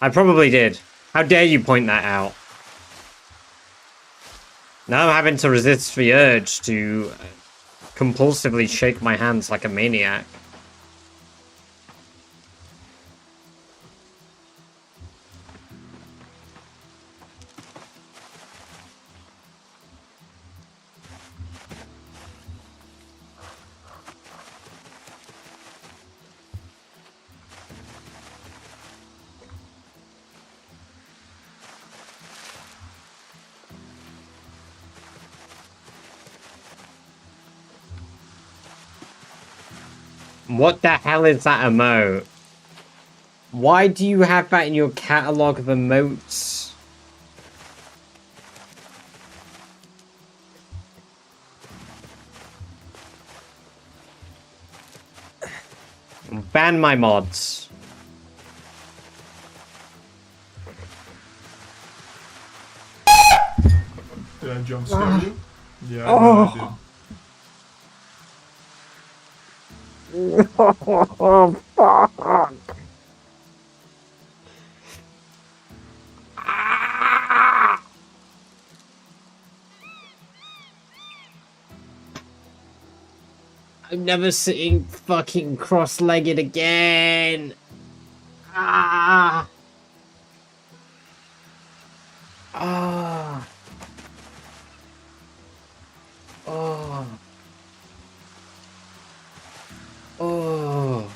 I probably did. How dare you point that out? Now I'm having to resist the urge to compulsively shake my hands like a maniac. What the hell is that emote? Why do you have that in your catalog of emotes? Ban my mods.
Did I jump scare you? Yeah, I did.
Oh, fuck. I'm never sitting fucking cross-legged again. Ah. Ah. Oh. Oh.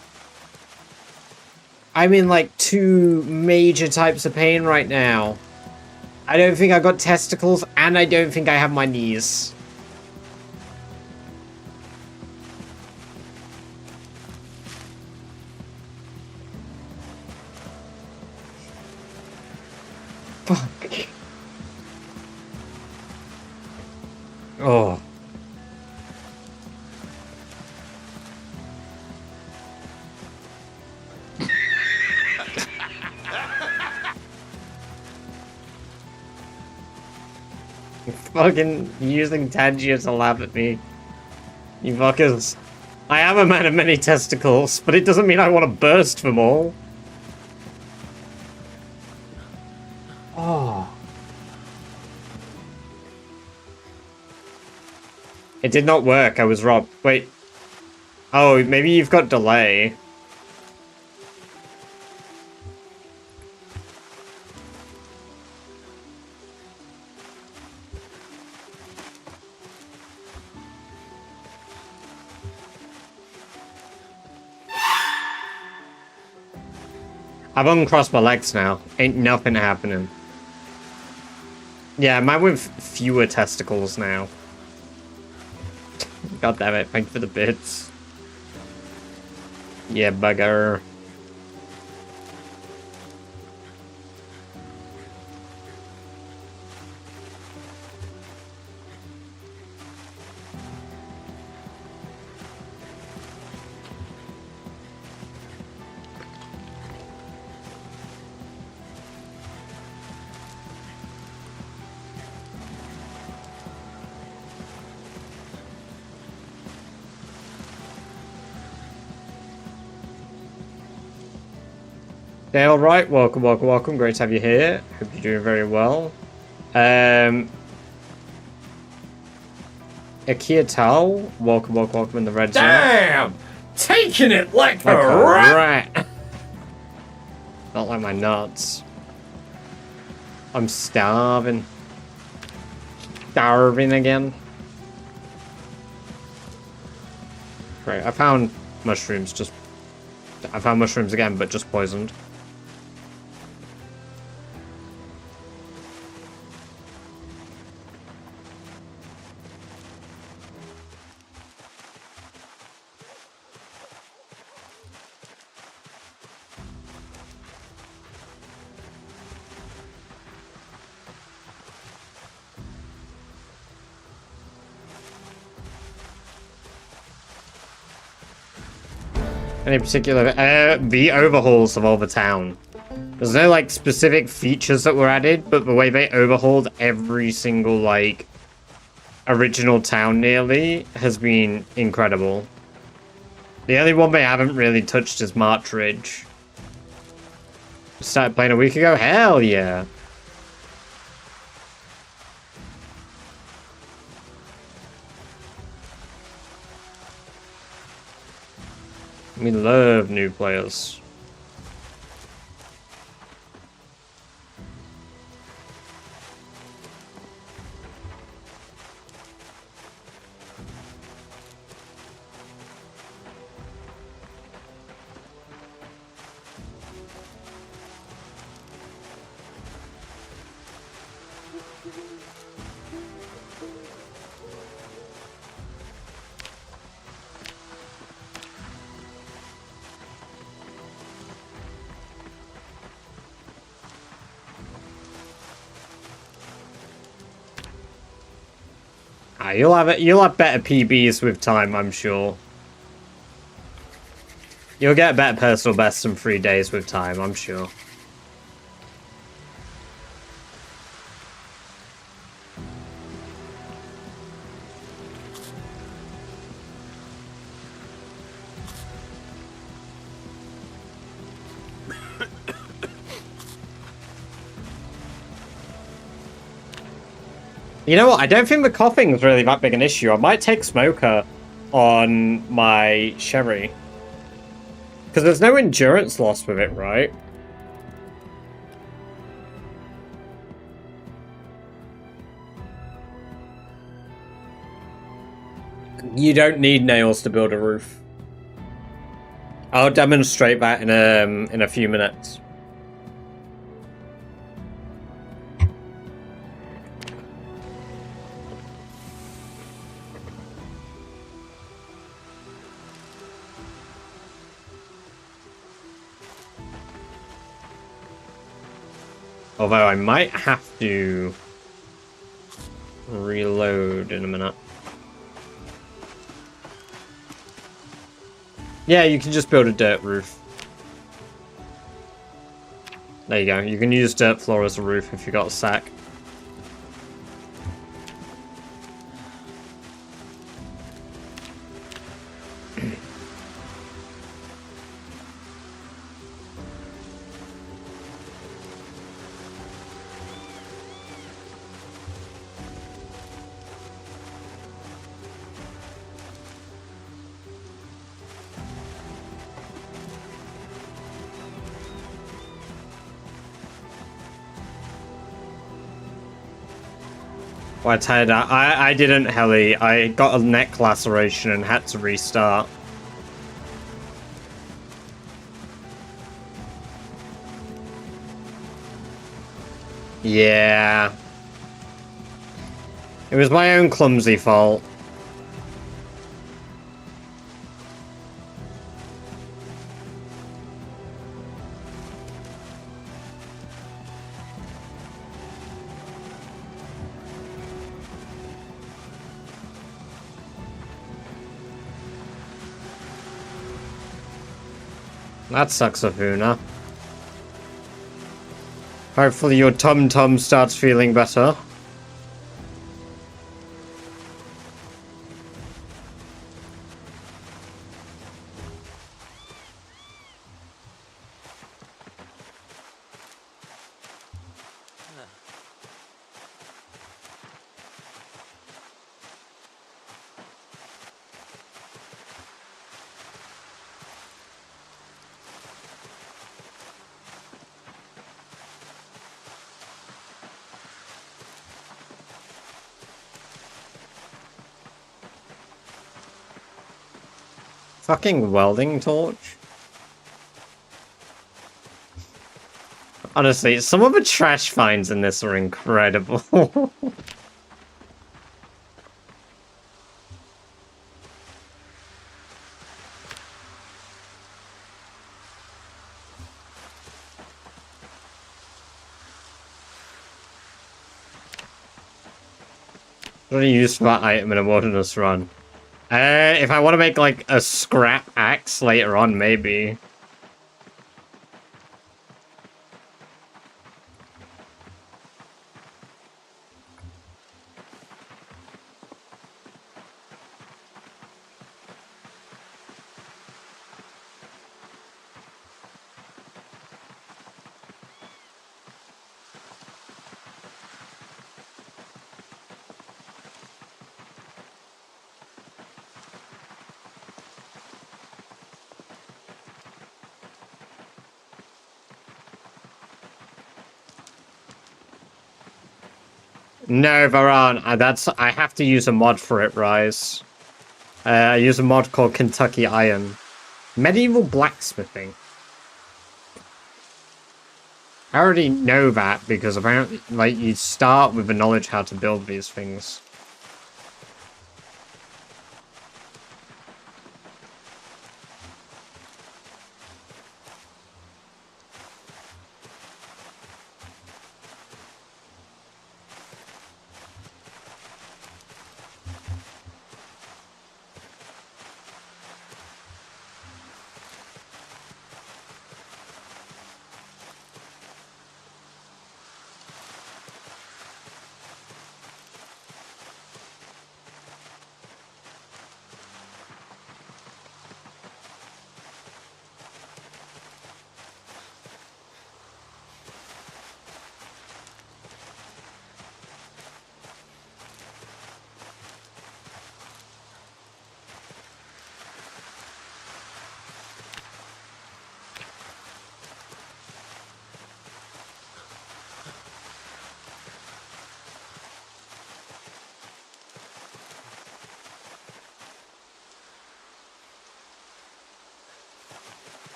I'm in like 2 major types of pain right now. I don't think I got testicles, and I don't think I have my knees. Fuck. Oh. Fucking using Tangier to laugh at me. You fuckers. I am a man of many testicles, but it doesn't mean I want to burst them all. Oh. It did not work, I was robbed. Wait. Oh, maybe you've got delay. I've uncrossed my legs now. Ain't nothing happening. Yeah, mine with fewer testicles now. God damn it, thank you for the bits. Yeah, bugger. Dale, right, welcome, welcome, welcome. Great to have you here. Hope you're doing very well. Akia Tal, welcome, welcome, welcome in the red zone.
Damn! Taking it like
Like
a
a
rat!
rat. Not like my nuts. I'm starving. Starving again. Great, I found mushrooms, I found mushrooms again, but just poisoned. Any particular the overhauls of all the town. There's no like specific features that were added, but the way they overhauled every single like original town nearly has been incredible. The only one they haven't really touched is March Ridge. Started playing a week ago? Hell yeah. We love new players. you'll have better PBs with time, I'm sure. You'll get a better personal best in 3 days with time, I'm sure. You know what? I don't think the coughing is really that big an issue. I might take Smoker on my Sherry. Because there's no endurance loss with it, right? You don't need nails to build a roof. I'll demonstrate that in a few minutes. Although I might have to reload in a minute. Yeah, you can just build a dirt roof. There you go. You can use dirt floor as a roof if you got a sack. Well, I didn't, Helly. I got a neck laceration and had to restart. Yeah. It was my own clumsy fault. That sucks, Afuna. Hopefully your tum-tum starts feeling better. Fucking welding torch. Honestly, some of the trash finds in this are incredible. What do you use for that item in a wilderness run? If I want to make, like, a scrap axe later on, maybe. No, there aren't. I have to use a mod for it, Rise. I use a mod called Kentucky Iron. Medieval blacksmithing. I already know that because apparently, like, you start with the knowledge how to build these things.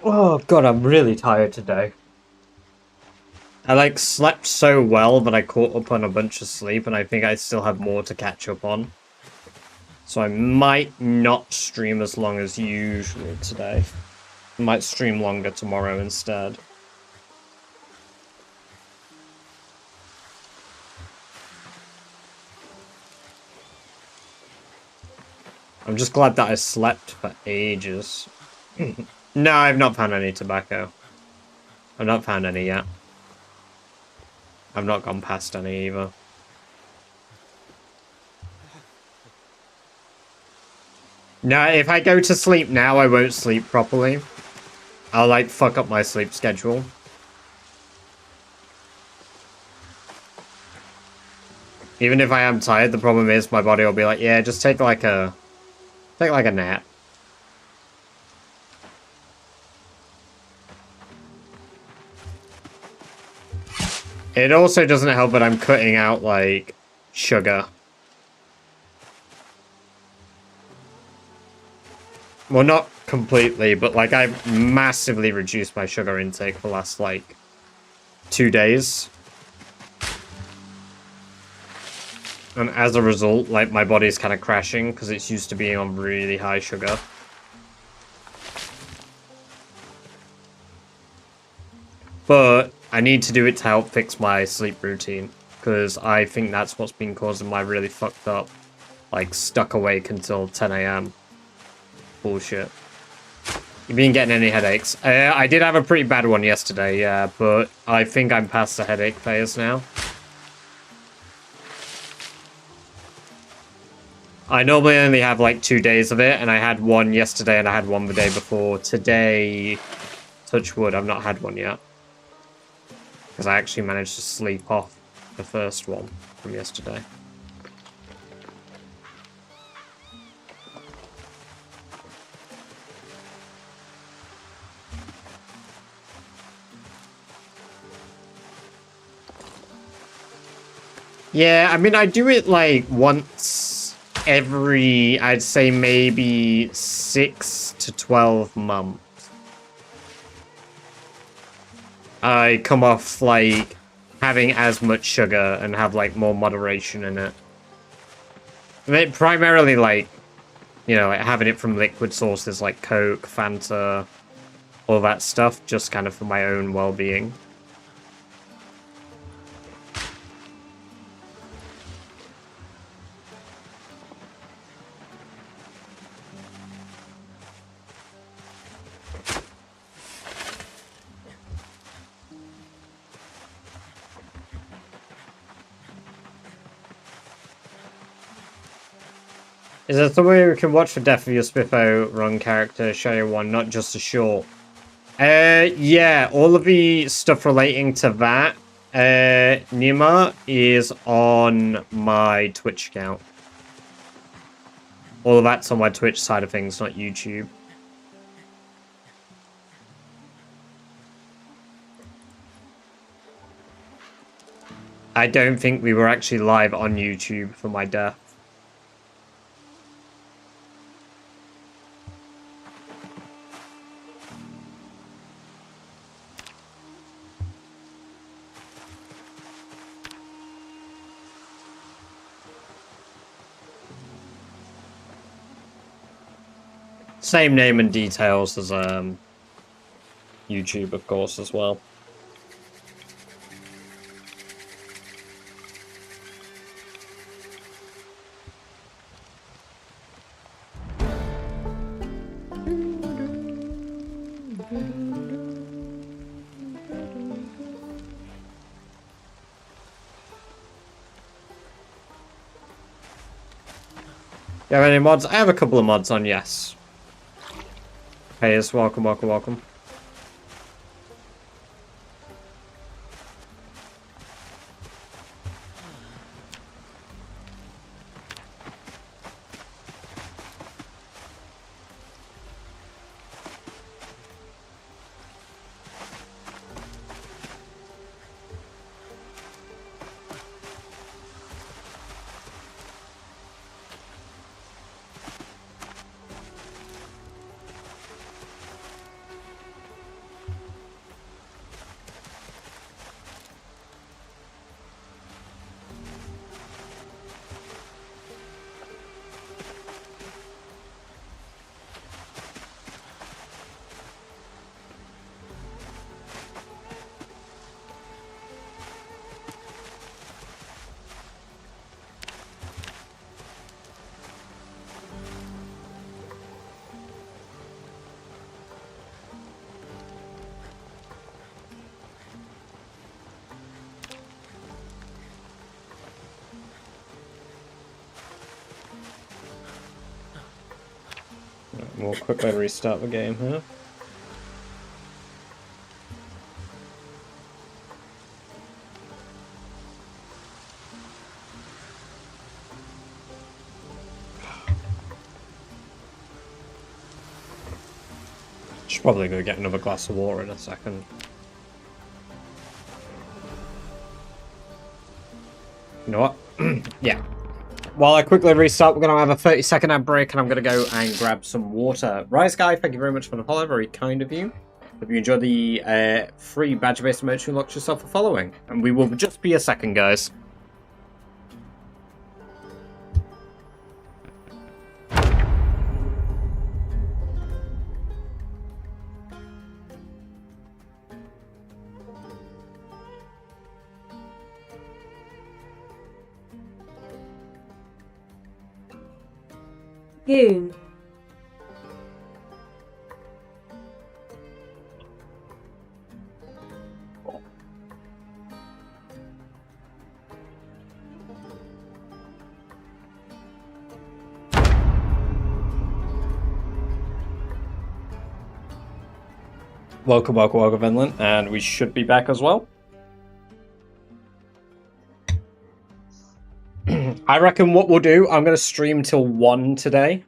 Oh god, I'm really tired today. I like slept so well that I caught up on a bunch of sleep and I think I still have more to catch up on. So I might not stream as long as usual today. I might stream longer tomorrow instead. I'm just glad that I slept for ages. No, I've not found any tobacco. I've not found any yet. I've not gone past any either. No, if I go to sleep now, I won't sleep properly. I'll, like, fuck up my sleep schedule. Even if I am tired, the problem is my body will be like, yeah, just take like a nap. It also doesn't help that I'm cutting out, like, sugar. Well, not completely, but, like, I've massively reduced my sugar intake for the last, like, 2 days. And as a result, like, my body's kind of crashing because it's used to being on really high sugar. But I need to do it to help fix my sleep routine, because I think that's what's been causing my really fucked up, like, stuck awake until 10 AM bullshit. You been getting any headaches? I did have a pretty bad one yesterday, yeah, but I think I'm past the headache phase now. I normally only have like 2 days of it, and I had one yesterday and I had one the day before. Today, touch wood, I've not had one yet. Because I actually managed to sleep off the first one from yesterday. Yeah, I mean, I do it like once every, I'd say maybe 6 to 12 months. I come off like having as much sugar and have like more moderation in it. I mean, primarily like, you know, like having it from liquid sources like Coke, Fanta, all that stuff, just kind of for my own well-being. Is there some way we can watch the death of your Spiffo run character, show you one, not just a short? Yeah, all of the stuff relating to that, Nima, is on my Twitch account. All of that's on my Twitch side of things, not YouTube. I don't think we were actually live on YouTube for my death. Same name and details as YouTube, of course, as well. You have any mods? I have a couple of mods on, yes. Hey, yes, welcome, welcome, welcome. we'll quickly restart the game here. Should probably go get another glass of water in a second. You know what? Yeah. While I quickly restart, we're going to have a 30-second ad break, and I'm going to go and grab some water. Rise Guy, thank you very much for the follow. Very kind of you. Hope you enjoyed the free badge-based merch you unlocked yourself for following. And we will just be a second, guys.
Goon.
Welcome, Vinland, and we should be back as well. I reckon what we'll do, I'm going to stream till 1 today.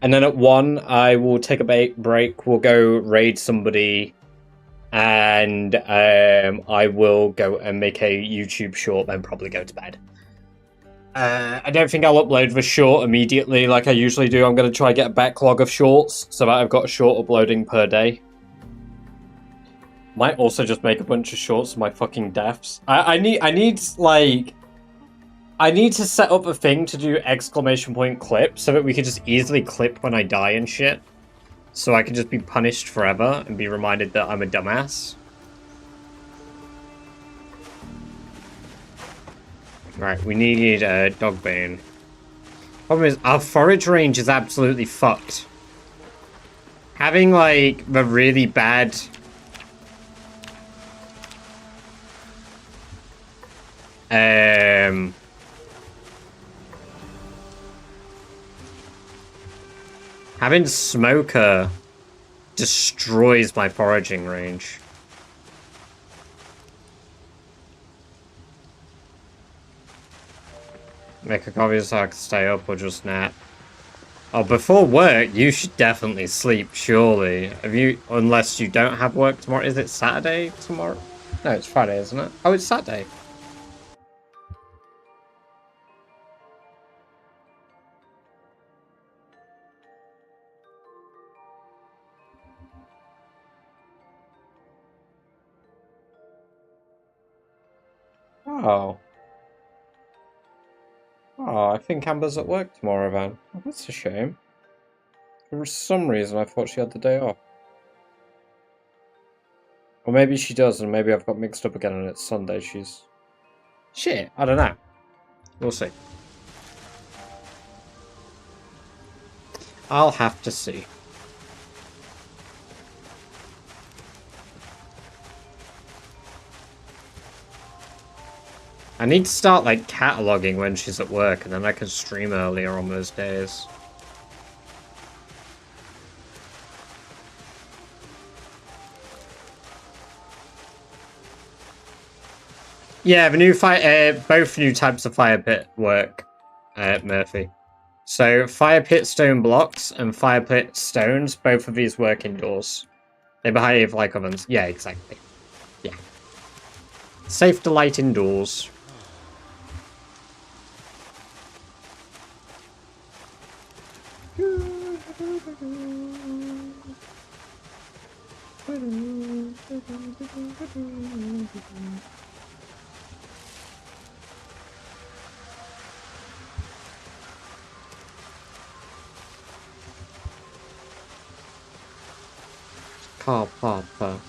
And then at 1, I will take a break, we'll go raid somebody, and I will go and make a YouTube short, then probably go to bed. I don't think I'll upload the short immediately like I usually do. I'm going to try and get a backlog of shorts, so that I've got a short uploading per day. Might also just make a bunch of shorts of my fucking deaths. I need to set up a thing to do exclamation point clip so that we can just easily clip when I die and shit. So I can just be punished forever and be reminded that I'm a dumbass. Right, we need a Dogbane. Problem is, our forage range is absolutely fucked. Having, like, the really bad... having Smoker destroys my foraging range. Make a copy so I can stay up or just nap. Oh, before work, you should definitely sleep, surely. Unless you don't have work tomorrow. Is it Saturday tomorrow? No, it's Friday, isn't it? Oh, it's Saturday. Oh. Oh, I think Amber's at work tomorrow, then. Oh, that's a shame. For some reason, I thought she had the day off. Or maybe she does, and maybe I've got mixed up again, and it's Sunday. She's... Shit, I don't know. We'll see. I'll have to see. I need to start, like, cataloging when she's at work, and then I can stream earlier on those days. Yeah, the new both new types of fire pit work, Murphy. So, fire pit stone blocks and fire pit stones, both of these work indoors. They behave like ovens. Yeah, exactly. Yeah. Safe to light indoors. Car Papa.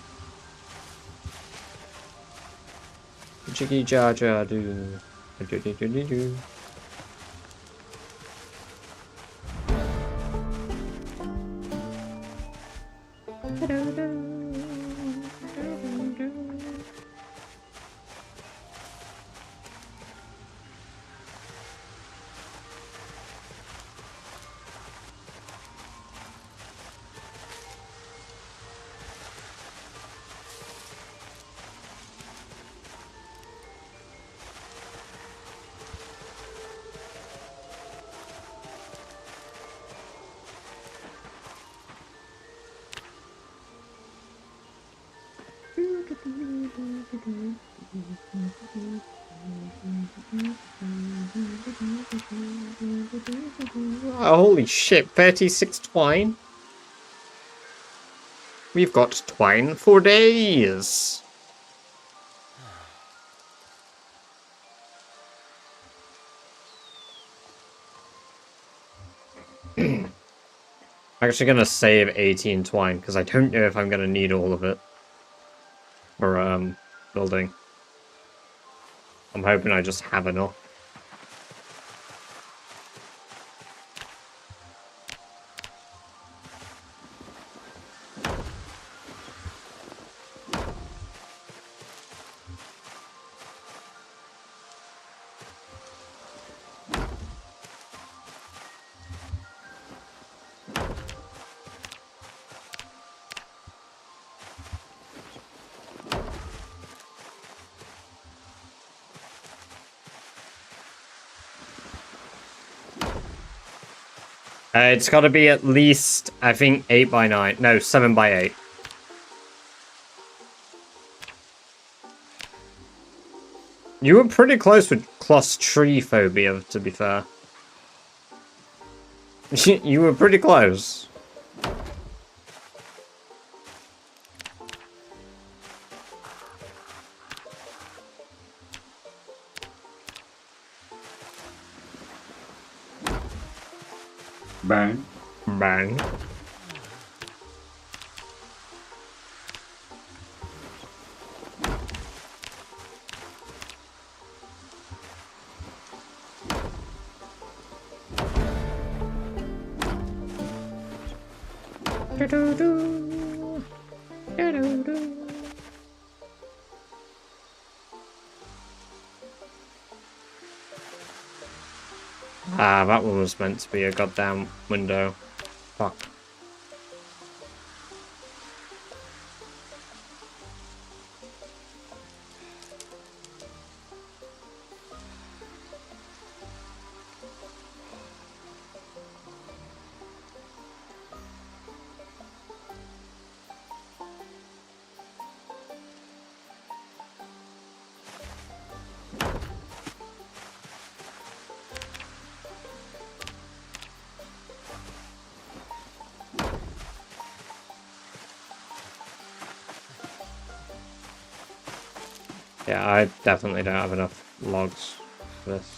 Jiggy jar jar do. Do do do do do. Oh, holy shit, 36 twine? We've got twine for days. I'm actually gonna save 18 twine, because I don't know if I'm gonna need all of it for, building. I'm hoping I just have enough. It's got to be at least, I think, 8 by 9. No, 7 by 8. You were pretty close with claustrophobia, to be fair. You were pretty close.
Bang.
Bang. Ah, that one was meant to be a goddamn window. Fuck. Yeah, I definitely don't have enough logs for this.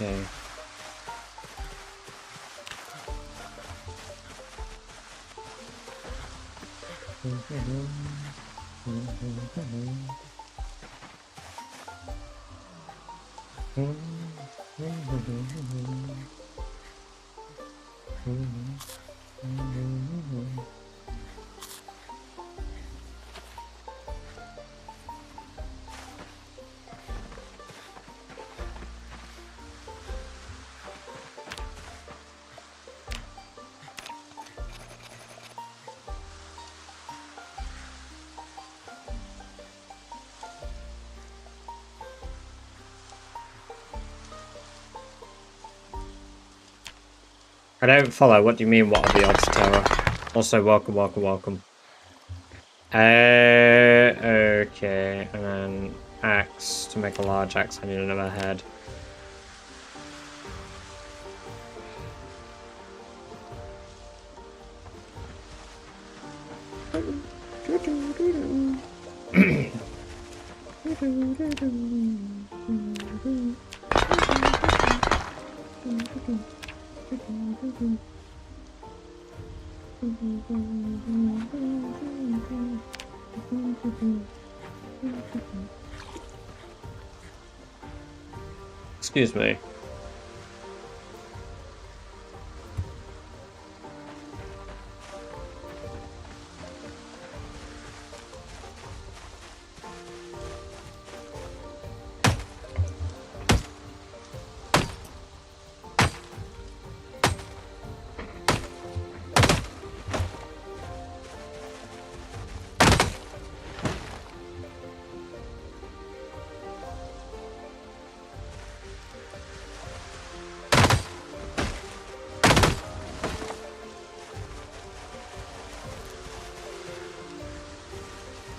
Okay. I don't follow. What do you mean, what are the odds, Terra? Also, welcome, welcome, welcome. Okay, and then axe. To make a large axe, I need another head. Excuse me.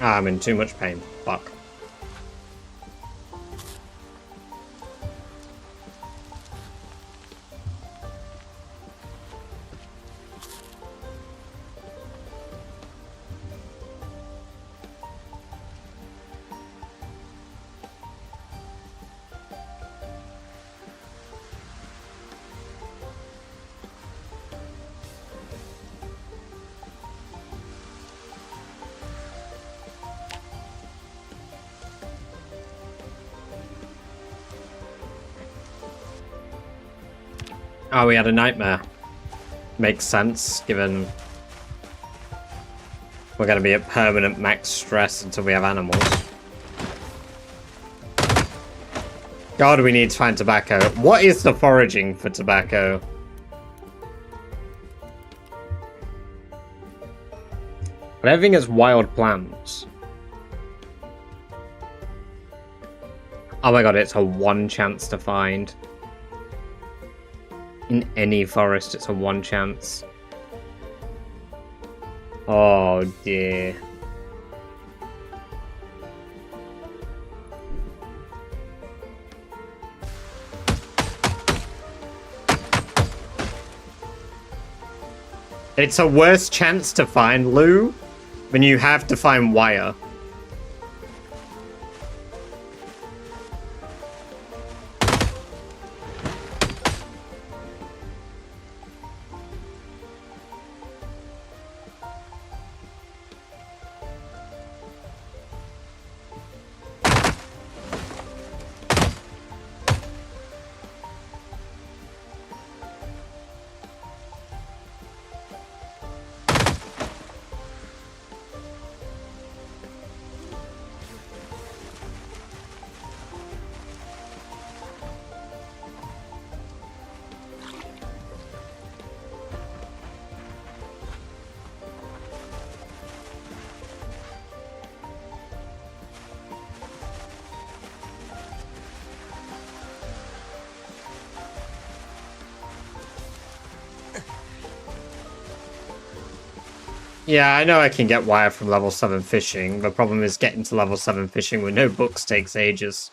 Ah, I'm in too much pain. Fuck. Oh, we had a nightmare. Makes sense, given we're going to be at permanent max stress until we have animals. God, we need to find tobacco. What is the foraging for tobacco? I don't think it's wild plants. Oh my god, it's a 1 chance to find. In any forest, it's a 1 chance. Oh dear. It's a worse chance to find Lou when you have to find wire. Yeah, I know I can get wire from level 7 fishing. The problem is getting to level 7 fishing with no books takes ages.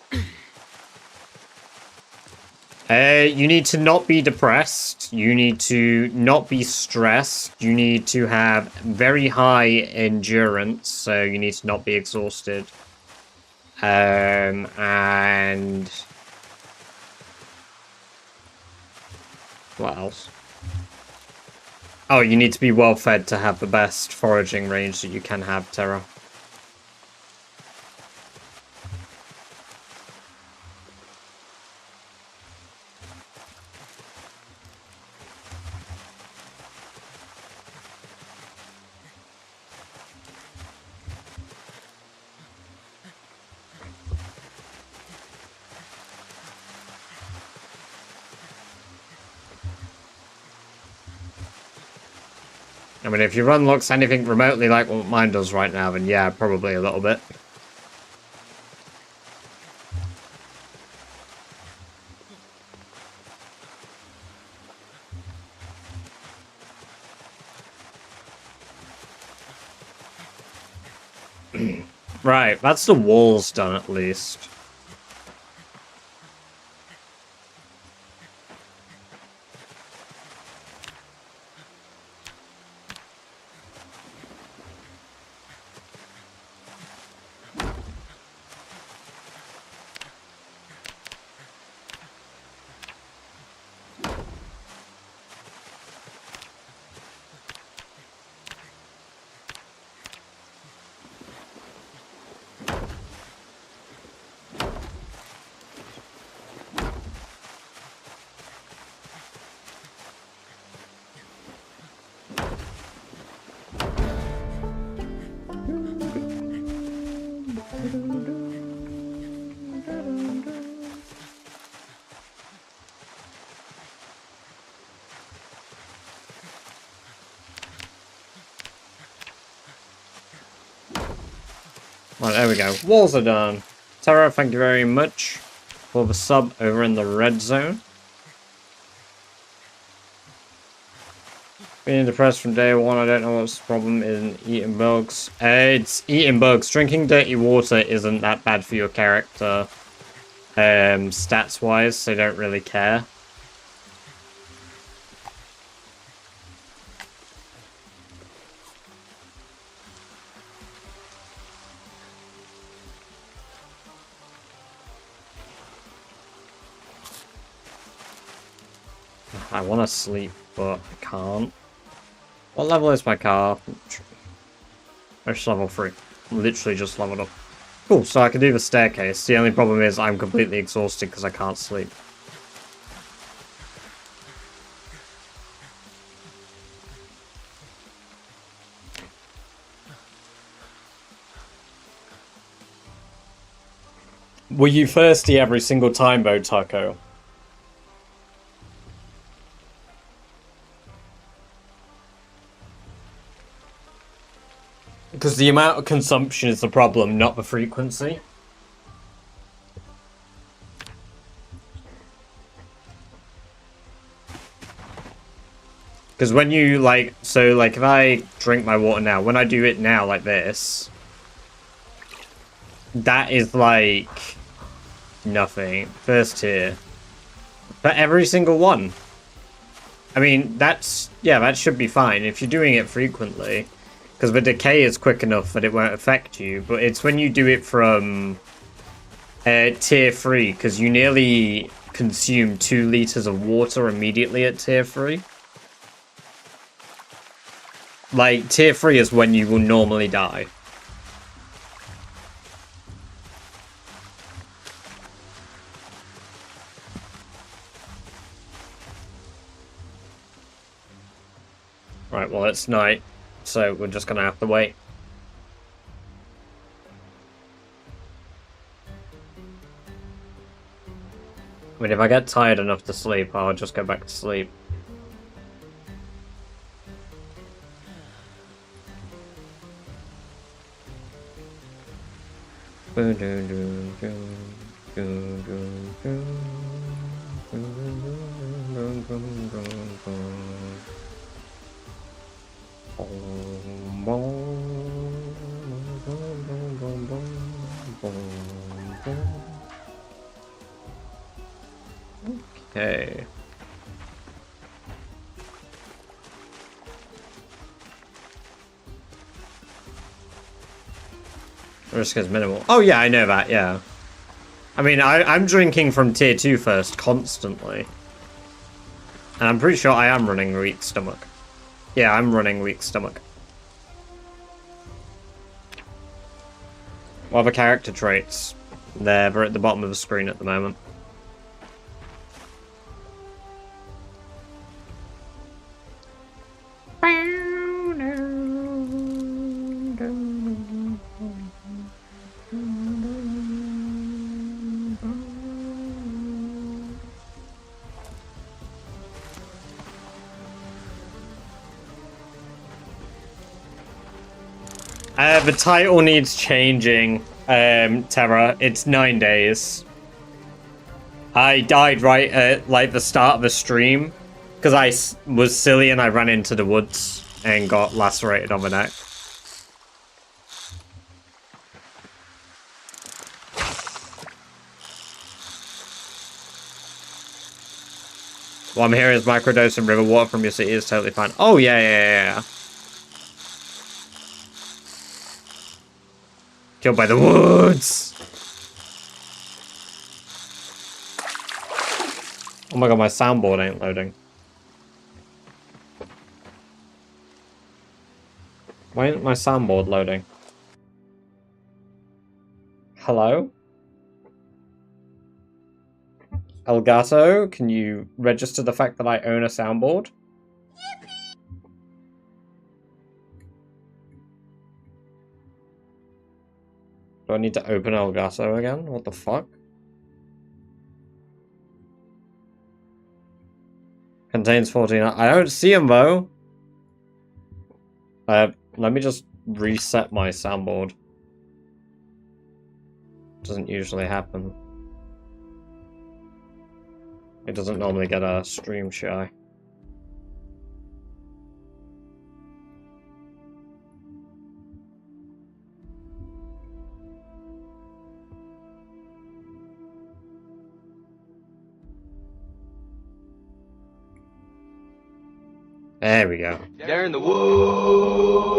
You need to not be depressed. You need to not be stressed. You need to have very high endurance, so you need to not be exhausted. And what else? Oh, you need to be well fed to have the best foraging range that you can have, Terra. I mean, if your run looks anything remotely like what mine does right now, then yeah, probably a little bit. Right, that's the walls done at least. Right, there we go. Walls are done. Terra, thank you very much for the sub over in the red zone. Being depressed from day one, I don't know what's the problem in eating bugs. It's eating bugs. Drinking dirty water isn't that bad for your character, stats-wise, so don't really care. I want to sleep, but I can't. What level is my car? It's level 3. Literally just leveled up. Cool, so I can do the staircase. The only problem is I'm completely exhausted because I can't sleep. Were you thirsty every single time, though, Taco? Because the amount of consumption is the problem, not the frequency. Because when you, like, so, like, if I drink my water now, when I do it now like this, that is, like, nothing. First tier. But every single one. I mean, that's, yeah, that should be fine if you're doing it frequently. Because the decay is quick enough that it won't affect you, but it's when you do it from tier 3, because you nearly consume 2 liters of water immediately at tier 3. Like, tier 3 is when you will normally die. Right, well, it's night. So we're just gonna have to wait. I mean, if I get tired enough to sleep, I'll just go back to sleep. Okay. Risk is minimal. Oh yeah, I know that, yeah. I mean, I'm drinking from tier 2 first, constantly. And I'm pretty sure I am running weak stomach. Yeah, I'm running weak stomach. What other character traits? They're at the bottom of the screen at the moment. The title needs changing, Terra. It's 9 days. I died right at, like, the start of the stream, because I was silly and I ran into the woods and got lacerated on the neck. What I'm hearing is microdosing river water from your city is totally fine. Oh, yeah. Killed by the woods! Oh my god, my soundboard ain't loading. Why isn't my soundboard loading? Hello? Elgato, can you register the fact that I own a soundboard? Do I need to open Elgato again? What the fuck? Contains 14. I don't see them though. Let me just reset my soundboard. Doesn't usually happen. It doesn't normally get a stream shy. There we go.
They're in the woods.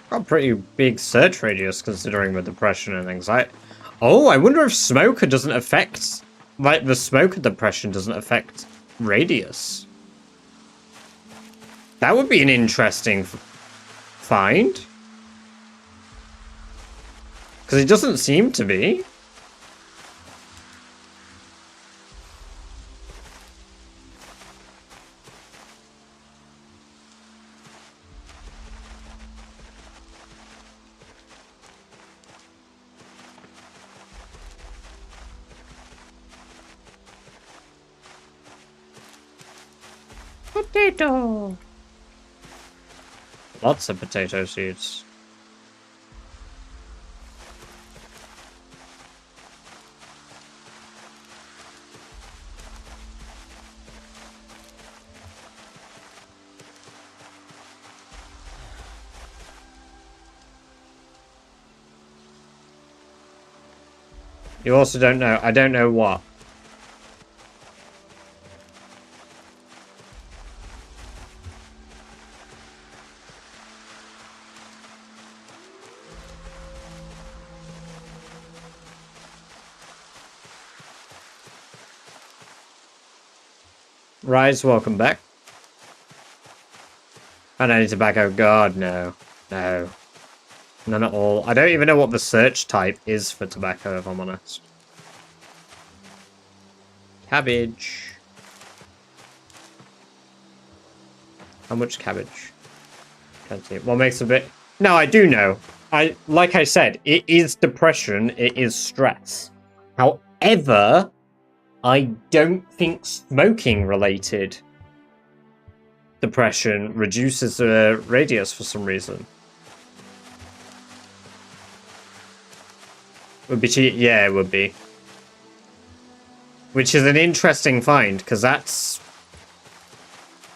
Got a pretty big search radius considering the depression and anxiety. Oh, I wonder if smoker doesn't affect... Like, the smoker depression doesn't affect radius. That would be an interesting find. Because it doesn't seem to be. Potato. Lots of potato seeds. You also don't know. I don't know what. Rise, welcome back. And any tobacco? God, no. No. None at all. I don't even know what the search type is for tobacco, if I'm honest. Cabbage. How much cabbage? Can't see. What makes a bit... No, I do know. Like I said, it is depression, it is stress. However, I don't think smoking-related depression reduces the radius for some reason. Would be cheap? Yeah, it would be. Which is an interesting find, because that's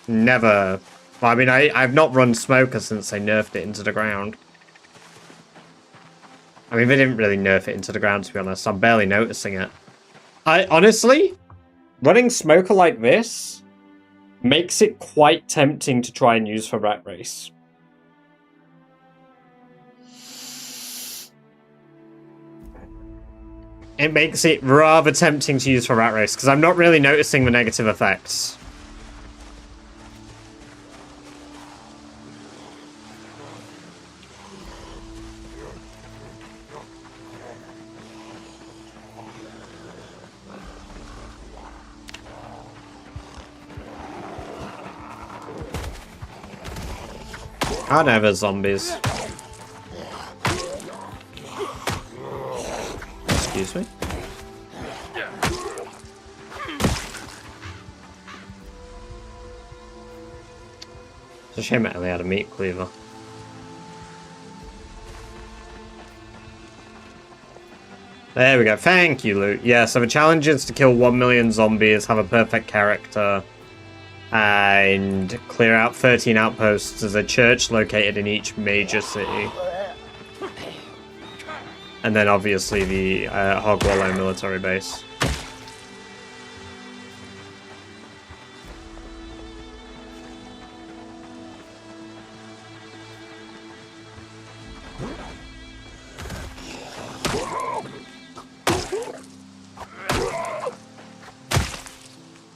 never... Well, I mean, I've not run Smoker since they nerfed it into the ground. I mean, they didn't really nerf it into the ground, to be honest. I'm barely noticing it. Honestly, running Smoker like this makes it quite tempting to try and use for Rat Race. It makes it rather tempting to use for Rat Race, because I'm not really noticing the negative effects. I never zombies. Excuse me. It's a shame it only had a meat cleaver. There we go. Thank you, Loot. Yeah, so the challenge is to kill 1 million zombies, have a perfect character, and clear out 13 outposts. There's a church located in each major city. And then obviously the Hogwallow military base.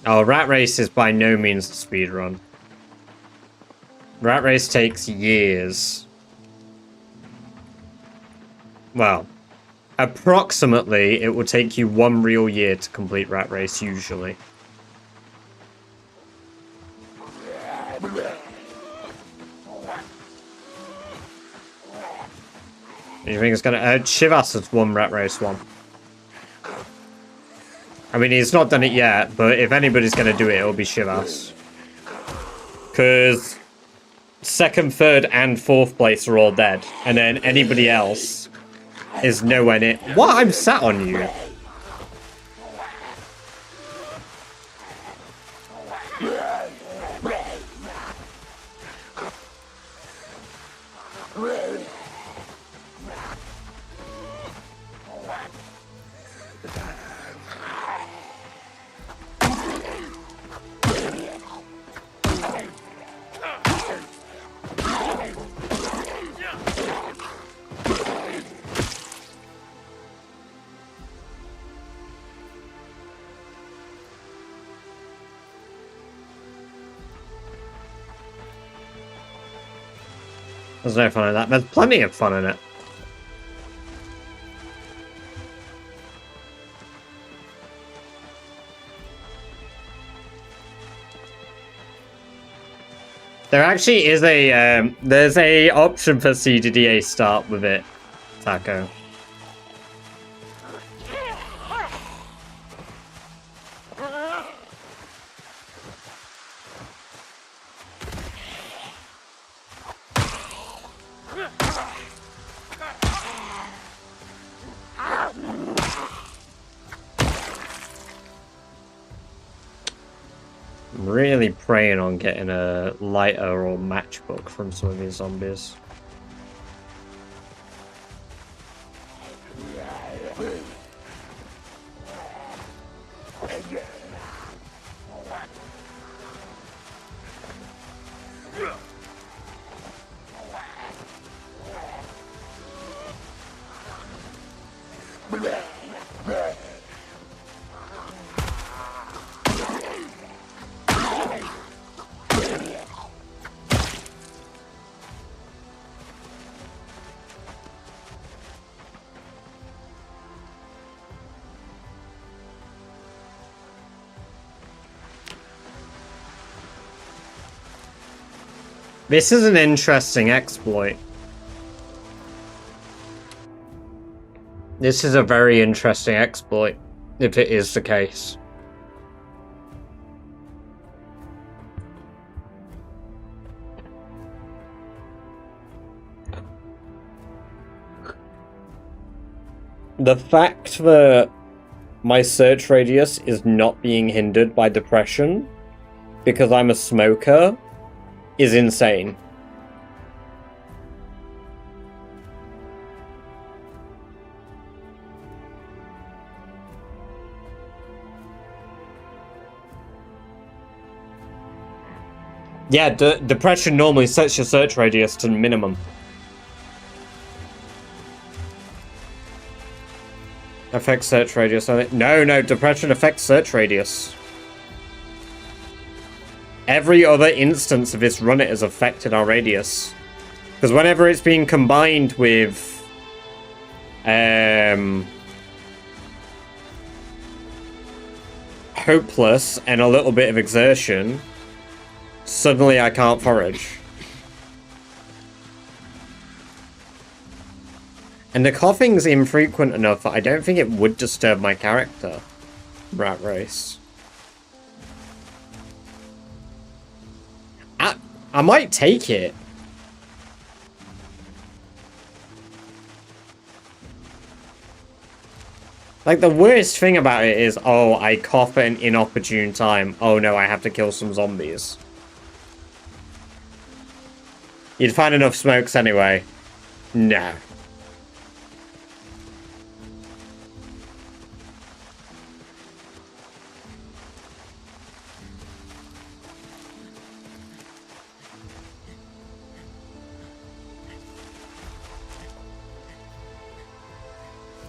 Oh, Rat Race is by no means a speedrun. Rat Race takes years. Well, approximately, it will take you 1 real year to complete Rat Race, usually. You think it's gonna... Shivas has won Rat Race 1. I mean, he's not done it yet, but if anybody's gonna do it, it'll be Shivas. Because 2nd, 3rd, and 4th place are all dead. And then anybody else is nowhere near... What? I'm sat on you. There's no fun in that. There's plenty of fun in it. There actually is a, there's a option for CDDA start with it, Taco. I'm really praying on getting a lighter or matchbook from some of these zombies. This is an interesting exploit. This is a very interesting exploit, if it is the case. The fact that my search radius is not being hindered by depression because I'm a smoker is insane. Yeah, depression normally sets your search radius to minimum. Affects search radius. No, depression affects search radius. Every other instance of this run it has affected our radius. Because whenever it's being combined with hopeless and a little bit of exertion, suddenly I can't forage. And the coughing's infrequent enough that I don't think it would disturb my character. Rat race. I might take it. Like, the worst thing about it is, oh, I cough at an inopportune time. Oh no, I have to kill some zombies. You'd find enough smokes anyway. No.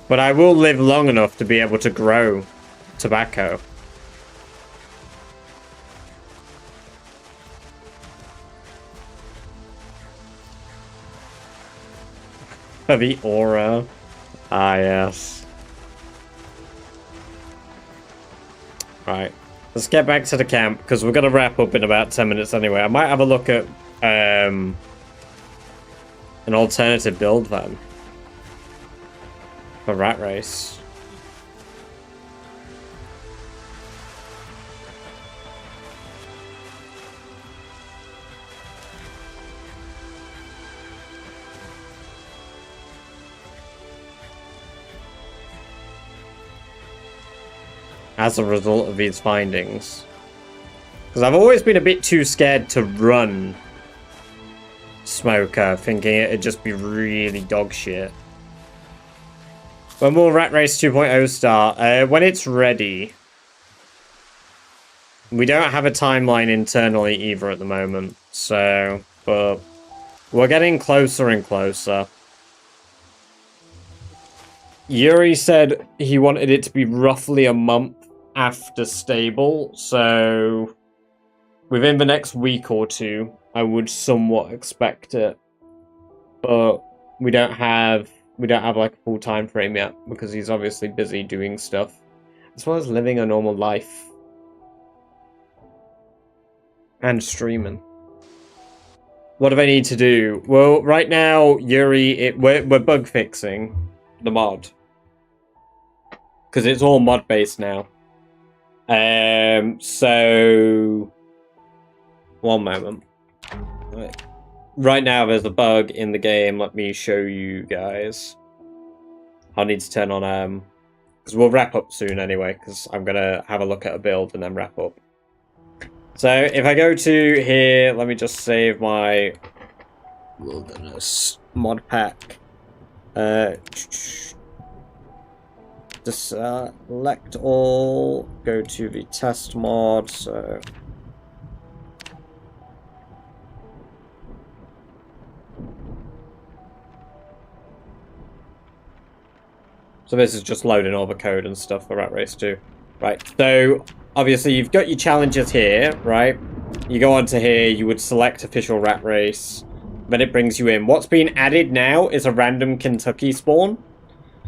But I will live long enough to be able to grow tobacco. For the aura. Ah, yes. Right. Let's get back to the camp, because we're going to wrap up in about 10 minutes anyway. I might have a look at an alternative build then. For Rat Race. As a result of these findings. Because I've always been a bit too scared to run Smoker, thinking it'd just be really dog shit. When will Rat Race 2.0 start? When it's ready. We don't have a timeline internally either at the moment, so, but we're getting closer and closer. Yuri said he wanted it to be roughly a month after stable, so within the next week or two, I would somewhat expect it. But we don't have like a full time frame yet, because he's obviously busy doing stuff, as well as living a normal life. And streaming. What do I need to do? Well, right now, Yuri, we're bug fixing the mod. Because it's all mod based now. So... One moment. Right now, there's a bug in the game. Let me show you guys. I'll need to turn on, because we'll wrap up soon anyway, because I'm going to have a look at a build and then wrap up. So, if I go to here, let me just save my Wilderness mod pack. Just select all, go to the test mod, so... So this is just loading all the code and stuff for Rat Race 2. Right, so obviously you've got your challenges here, right? You go onto here, you would select official Rat Race, then it brings you in. What's been added now is a random Kentucky spawn.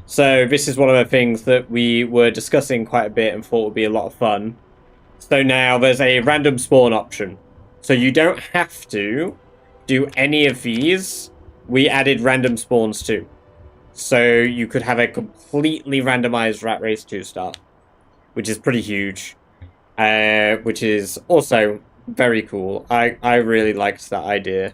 So this is one of the things that we were discussing quite a bit and thought would be a lot of fun. So now there's a random spawn option. So you don't have to do any of these. We added random spawns too. So you could have a completely randomized Rat Race 2 start, which is pretty huge, which is also very cool. I really liked that idea.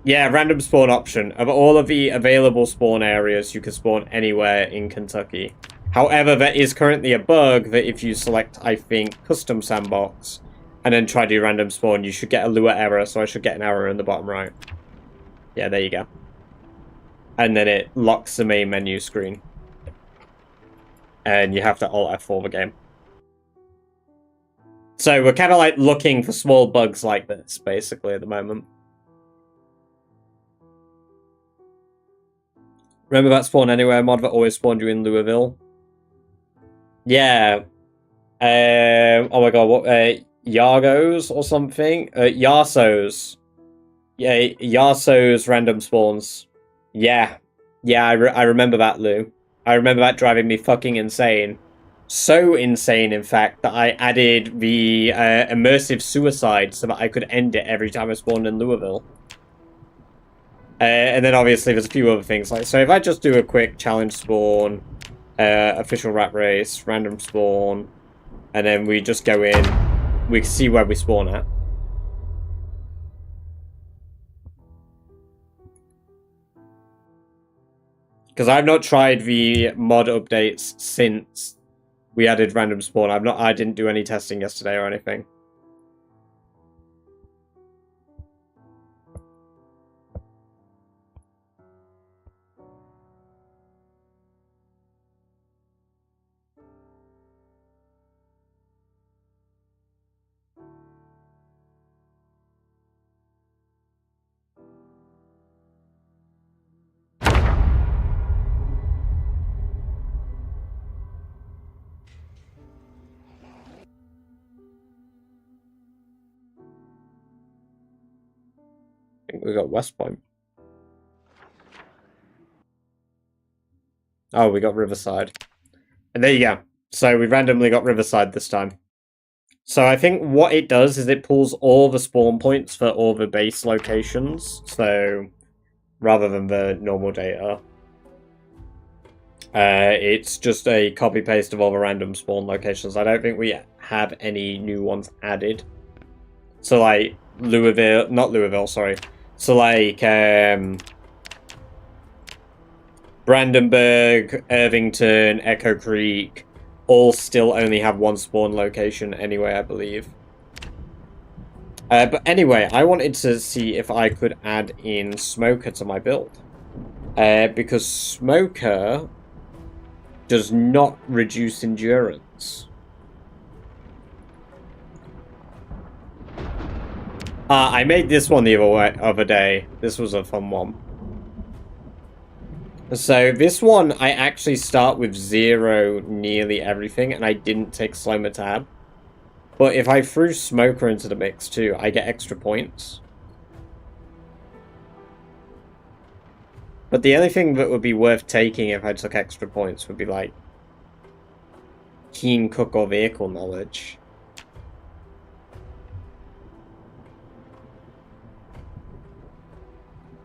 Yeah, random spawn option. Of all of the available spawn areas, you can spawn anywhere in Kentucky. However, there is currently a bug that if you select, I think, custom sandbox, and then try to do random spawn, you should get a Lua error, so I should get an error in the bottom right. Yeah, there you go. And then it locks the main menu screen. And you have to Alt F4 the game. So we're kind of like looking for small bugs like this, basically, at the moment. Remember that Spawn Anywhere mod that always spawned you in Louisville? Yeah. Oh my god, what? Yargos or something? Yarsos. Yeah, Yarsos random spawns. Yeah. Yeah, I remember that, Lou. I remember that driving me fucking insane. So insane, in fact, that I added the immersive suicide so that I could end it every time I spawned in Louisville. And then obviously there's a few other things. Like, so if I just do a quick challenge spawn, official rat race, random spawn, and then we just go in, we can see where we spawn at. Because I've not tried the mod updates since we added random spawn. I didn't do any testing yesterday or anything. I think we got West Point. Oh, we got Riverside. And there you go. So we randomly got Riverside this time. So I think what it does is it pulls all the spawn points for all the base locations. So rather than the normal data. It's just a copy-paste of all the random spawn locations. I don't think we have any new ones added. So like Louisville, not Louisville, sorry. So like Brandenburg, Irvington, Echo Creek, all still only have one spawn location anyway, I believe. But anyway, I wanted to see if I could add in Smoker to my build. Because Smoker does not reduce endurance. I made this one the other day. This was a fun one. So this one, I actually start with 0 nearly everything, and I didn't take Slomer Tab. But if I threw Smoker into the mix too, I get extra points. But the only thing that would be worth taking if I took extra points would be like Keen Cook or Vehicle Knowledge.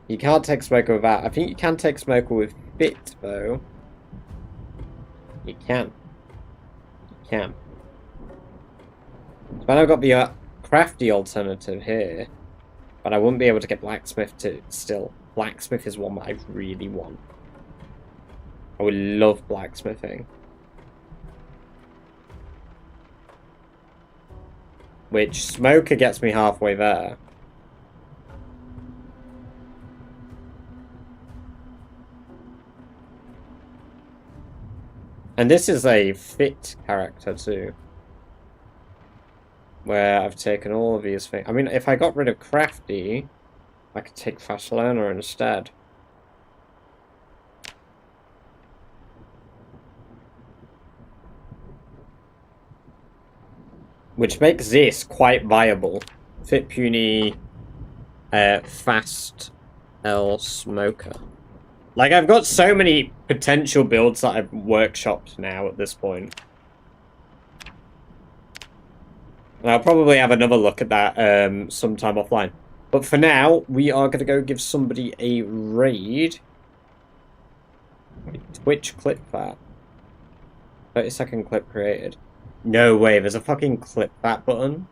You can't take Smoker with that. I think you can take Smoker with Fit, though. You can. You can. So I've got the crafty alternative here. But I wouldn't be able to get Blacksmith to still. Blacksmith is one that I really want. I would love blacksmithing. Which Smoker gets me halfway there. And this is a fit character too. Where I've taken all of these things. I mean, if I got rid of Crafty, I could take Fast Learner instead. Which makes this quite viable. Fit Puny, Fast L Smoker. Like, I've got so many potential builds that I've workshopped now at this point. And I'll probably have another look at that sometime offline. But for now, we are going to go give somebody a raid. Twitch clip that. 30-second clip created. No way, there's a fucking clip that button.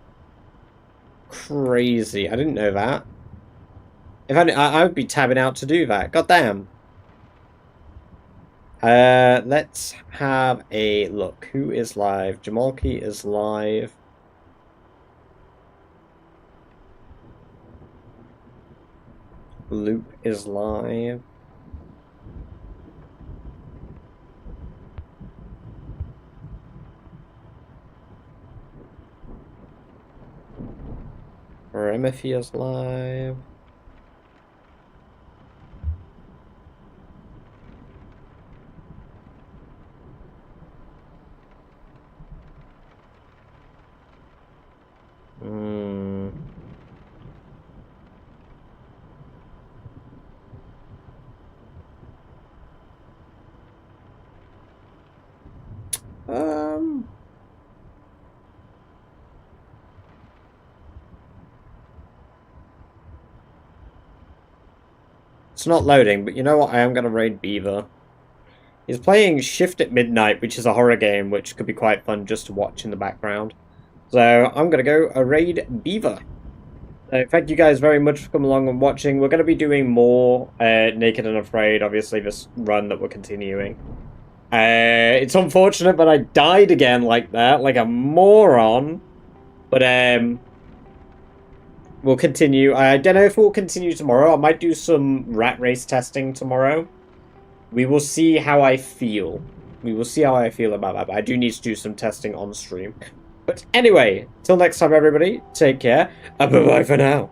Crazy, I didn't know that. If I would be tabbing out to do that. God damn. Let's have a look. Who is live? Jamalki is live. Loop is live. Remethia's live. It's not loading, but you know what? I am going to raid Beaver. He's playing Shift at Midnight, which is a horror game, which could be quite fun just to watch in the background. So I'm going to go raid Beaver. So thank you guys very much for coming along and watching. We're going to be doing more Naked and Afraid, obviously, this run that we're continuing. It's unfortunate, but I died again like that, like a moron. But we'll continue. I don't know if we'll continue tomorrow. I might do some rat race testing tomorrow. We will see how I feel. We will see how I feel about that. But I do need to do some testing on stream. But anyway, till next time, everybody, take care. Bye-bye for now.